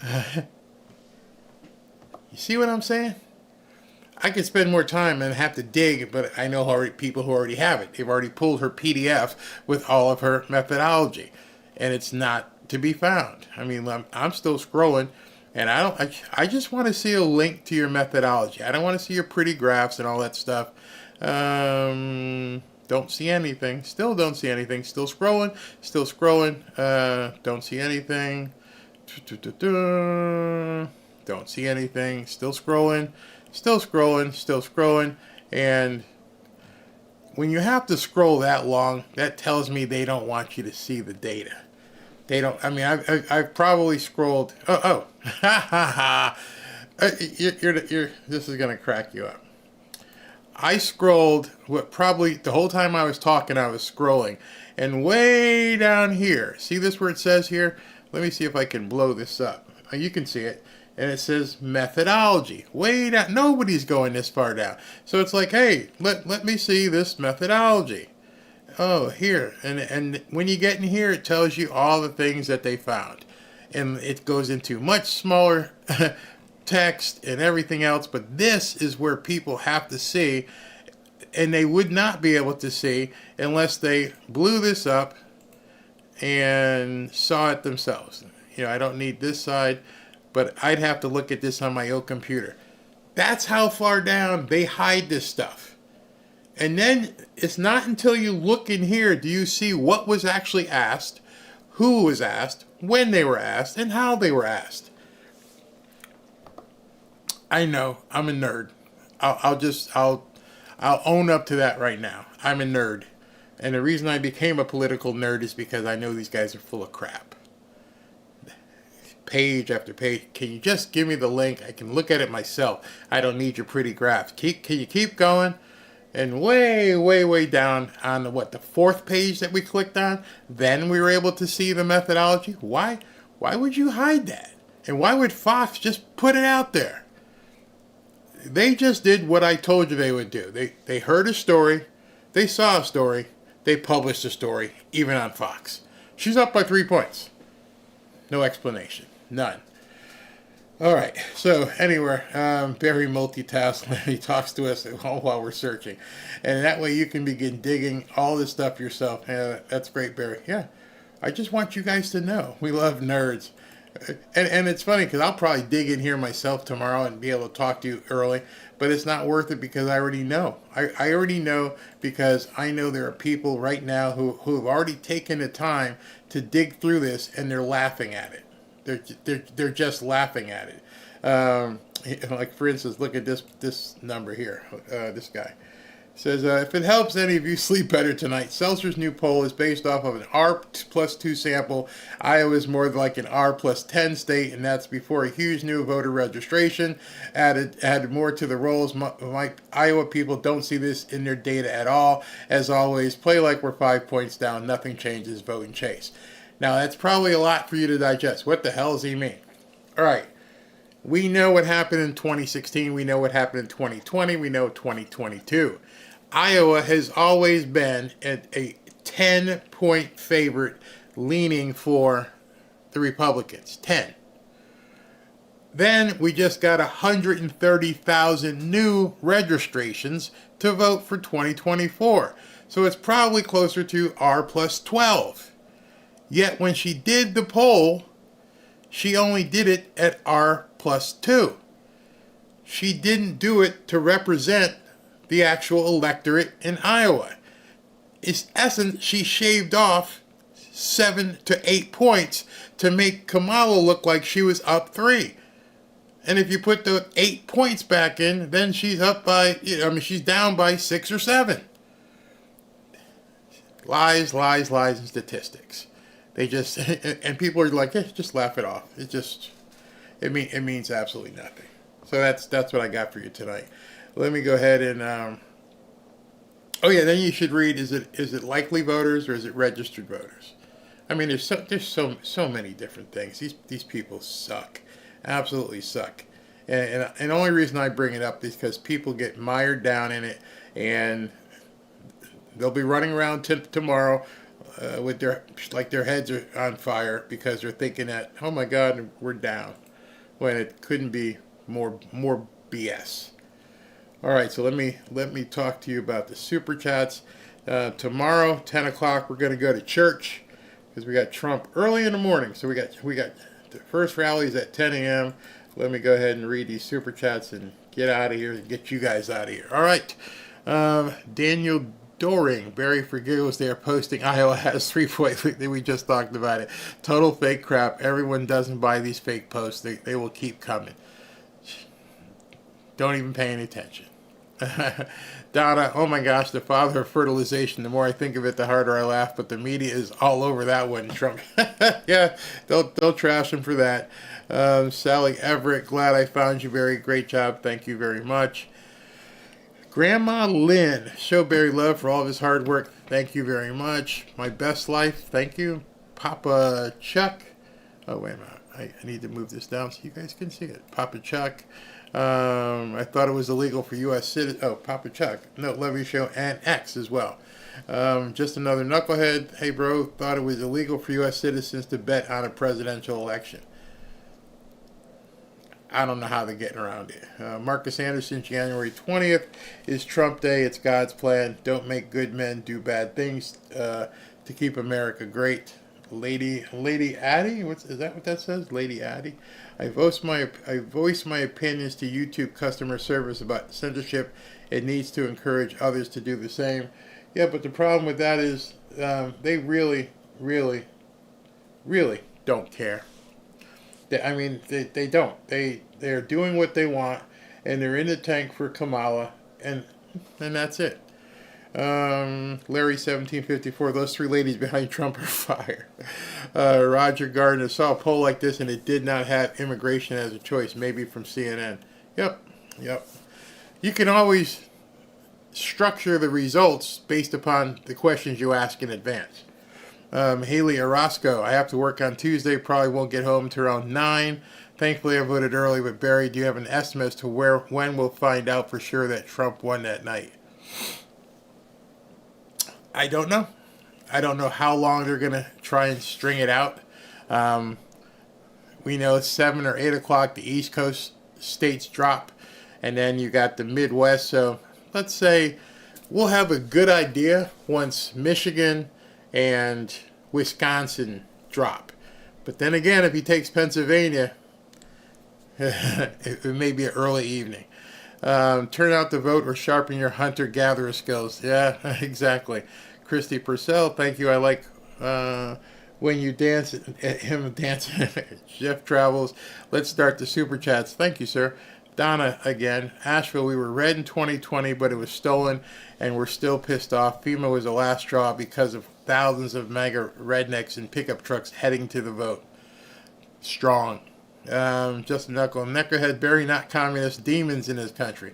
You see what I'm saying? I could spend more time and have to dig, but I know already people who already have it. They've already pulled her PDF with all of her methodology, and it's not to be found. I mean, I'm still scrolling, and I just want to see a link to your methodology. I don't want to see your pretty graphs and all that stuff. Don't see anything. Still don't see anything. Still scrolling. Still scrolling. Don't see anything. Don't see anything. Still scrolling. Still scrolling. Still scrolling. And when you have to scroll that long, that tells me they don't want you to see the data. They don't. I mean, I've probably scrolled. Ha ha ha. This is gonna crack you up. I scrolled probably the whole time I was talking. I was scrolling, and way down here, see this where it says here? Let me see if I can blow this up. You can see it, and it says methodology. Way down. Nobody's going this far down. So it's like, hey, let me see this methodology. Oh, here, and when you get in here, it tells you all the things that they found, and it goes into much smaller text and everything else, but this is where people have to see, and they would not be able to see unless they blew this up and saw it themselves. You know, I don't need this side, but I'd have to look at this on my old computer. That's how far down they hide this stuff. And then it's not until you look in here do you see what was actually asked, who was asked, when they were asked, and how they were asked. I know, I'm a nerd. I'll own up to that right now. I'm a nerd. And the reason I became a political nerd is because I know these guys are full of crap. Page after page. Can you just give me the link? I can look at it myself. I don't need your pretty graphs. Can you keep going? And way down on the fourth page that we clicked on, then we were able to see the methodology. Why would you hide that? And why would Fox just put it out there? They just did what I told you they would do. They heard a story, they saw a story, they published a story, even on Fox. She's up by 3 points. No explanation. None. All right. So anyway, Barry multitasks. He talks to us while we're searching. And that way you can begin digging all this stuff yourself. Yeah, that's great, Barry. Yeah. I just want you guys to know we love nerds. And it's funny because I'll probably dig in here myself tomorrow and be able to talk to you early, but it's not worth it because I already know. I already know because I know there are people right now who have already taken the time to dig through this and they're laughing at it. They're just laughing at it. Like for instance, look at this number here. This guy says, if it helps any of you sleep better tonight, Seltzer's new poll is based off of an R+2 sample. Iowa is more like an R+10 state, and that's before a huge new voter registration added more to the rolls. Iowa people don't see this in their data at all. As always, play like we're 5 points down. Nothing changes. Vote and chase. Now, that's probably a lot for you to digest. What the hell does he mean? All right. We know what happened in 2016. We know what happened in 2020. We know 2022. Iowa has always been a 10-point favorite leaning for the Republicans. 10. Then we just got 130,000 new registrations to vote for 2024. So it's probably closer to R+12. Yet when she did the poll, she only did it at R+2. She didn't do it to represent the actual electorate in Iowa. In essence, she shaved off 7 to 8 points to make Kamala look like she was up 3. And if you put the 8 points back in, then she's up by, she's down by 6 or 7. Lies, and statistics. They just, and people are like, just laugh it off. It means absolutely nothing. So that's what I got for you tonight. Let me go ahead and, then you should read, is it likely voters or is it registered voters? I mean, there's so many different things. These people suck. Absolutely suck. And the only reason I bring it up is because people get mired down in it, and they'll be running around tomorrow with their heads are on fire because they're thinking that, oh my God, we're down, when it couldn't be more BS. All right, so let me talk to you about the super chats. Tomorrow, 10 o'clock, we're going to go to church because we got Trump early in the morning. So we got the first rallies at 10 a.m. Let me go ahead and read these super chats and get out of here and get you guys out of here. All right, Daniel adoring. Barry for giggles, they are posting Iowa has 3.3. We just talked about it. Total fake crap. Everyone doesn't buy these fake posts. They will keep coming. Don't even pay any attention. Donna, oh my gosh, the father of fertilization. The more I think of it, the harder I laugh. But the media is all over that one. Trump, yeah, they'll trash him for that. Sally Everett, glad I found you. Very great job. Thank you very much. Grandma Lynn, show Barry love for all of his hard work. Thank you very much. My best life. Thank you. Papa Chuck. Oh wait a minute. I need to move this down so you guys can see it. Papa Chuck. I thought it was illegal for U.S. citizens. Oh, Papa Chuck. No, love your show. And X as well. Just another knucklehead. Hey, bro, thought it was illegal for U.S. citizens to bet on a presidential election. I don't know how they're getting around it. Marcus Anderson, January 20th is Trump Day. It's God's plan. Don't make good men do bad things to keep America great. Lady Addie? Is that what that says? Lady Addie? I voice my opinions to YouTube customer service about censorship. It needs to encourage others to do the same. Yeah, but the problem with that is they really, really, really don't care. They don't. They're doing what they want, and they're in the tank for Kamala, and that's it. Larry 1754. Those three ladies behind Trump are fire. Roger Gardner saw a poll like this, and it did not have immigration as a choice. Maybe from CNN. Yep. You can always structure the results based upon the questions you ask in advance. Haley Orozco, I have to work on Tuesday, probably won't get home until around 9. Thankfully, I voted early, but Barry, do you have an estimate as to when we'll find out for sure that Trump won that night? I don't know. I don't know how long they're going to try and string it out. We know 7 or 8 o'clock, the East Coast states drop, and then you got the Midwest. So let's say we'll have a good idea once Michigan and Wisconsin drop. But then again, if he takes Pennsylvania, it may be an early evening. Turn out to vote or sharpen your hunter-gatherer skills. Yeah, exactly. Christy Purcell, thank you. I like when you dance, him dancing. Jeff Travels, let's start the super chats. Thank you, sir. Donna again. Asheville, we were red in 2020, but it was stolen, and we're still pissed off. FEMA was the last straw because of thousands of mega rednecks in pickup trucks heading to the vote. Strong. Justin Knuckle. Neckerhead, Barry, not communist, demons in his country.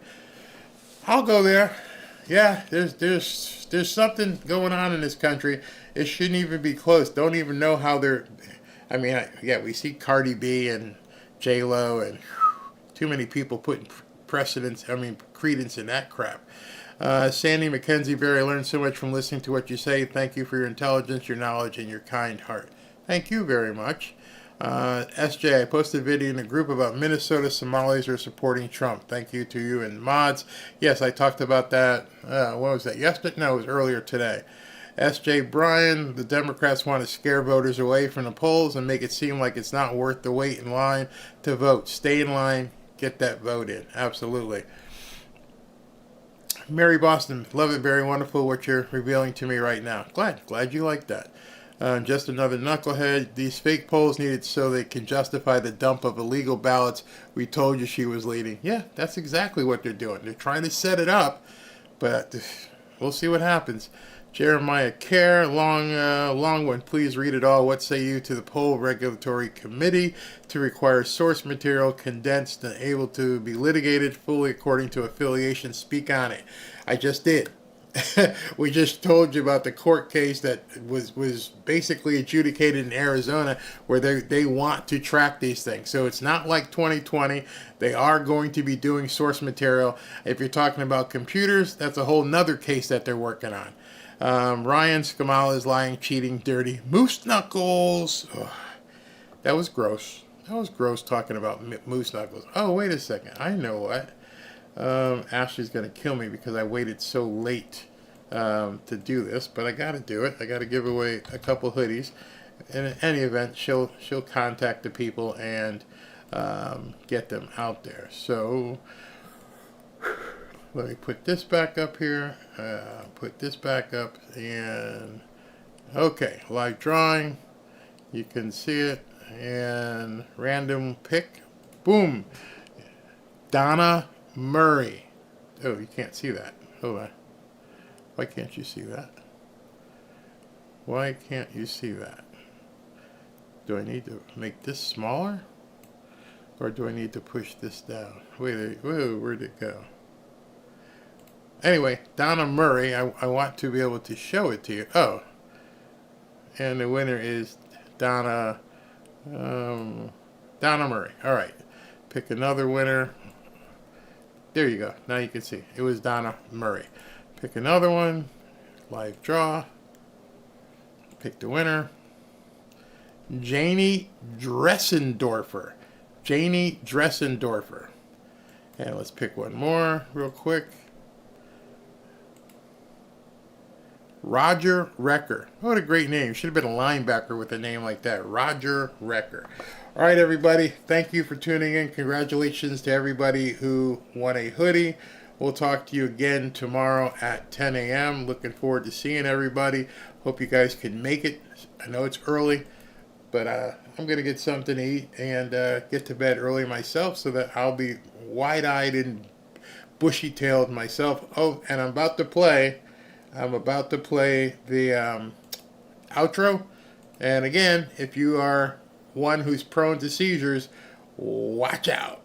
I'll go there. Yeah, there's something going on in this country. It shouldn't even be close. Don't even know how they're. I mean, we see Cardi B and J-Lo and too many people putting credence in that crap. Sandy McKenzie, Barry, I learned so much from listening to what you say. Thank you for your intelligence, your knowledge, and your kind heart. Thank you very much. SJ, I posted a video in a group about Minnesota Somalis are supporting Trump. Thank you to you and mods. Yes, I talked about that. What was that? Yesterday? No, it was earlier today. SJ Bryan, the Democrats want to scare voters away from the polls and make it seem like it's not worth the wait in line to vote. Stay in line. Get that vote in. Absolutely. Mary Boston, love it, very wonderful what you're revealing to me right now. Glad you like that. Just another knucklehead. These fake polls needed so they can justify the dump of illegal ballots. We told you she was leading. Yeah, that's exactly what they're doing. They're trying to set it up, but we'll see what happens. Jeremiah Kerr, long one. Please read it all. What say you to the poll regulatory committee to require source material condensed and able to be litigated fully according to affiliation? Speak on it. I just did. We just told you about the court case that was basically adjudicated in Arizona where they want to track these things. So it's not like 2020. They are going to be doing source material. If you're talking about computers, that's a whole nother case that they're working on. Ryan Kamala is lying, cheating, dirty. Moose knuckles. Ugh, that was gross. That was gross talking about moose knuckles. Oh, wait a second. I know what. Ashley's going to kill me because I waited so late to do this, but I got to do it. I got to give away a couple hoodies. In any event, she'll contact the people and get them out there. So Let me put this back up here. Put this back up. And okay, live drawing. You can see it. And random pick. Boom. Donna Murray. Oh, you can't see that. Hold on. Why can't you see that? Why can't you see that? Do I need to make this smaller? Or do I need to push this down? Wait, whoa, where'd it go? Anyway, Donna Murray, I want to be able to show it to you. Oh. And the winner is Donna Murray. All right. Pick another winner. There you go. Now you can see. It was Donna Murray. Pick another one. Live draw. Pick the winner. Janie Dressendorfer. Janie Dressendorfer. And let's pick one more real quick. Roger Recker. What a great name. Should have been a linebacker with a name like that. Roger Recker. All right, everybody. Thank you for tuning in. Congratulations to everybody who won a hoodie. We'll talk to you again tomorrow at 10 a.m. Looking forward to seeing everybody. Hope you guys can make it. I know it's early, but I'm going to get something to eat and get to bed early myself so that I'll be wide-eyed and bushy-tailed myself. Oh, and I'm about to play the outro. And again, if you are one who's prone to seizures, watch out.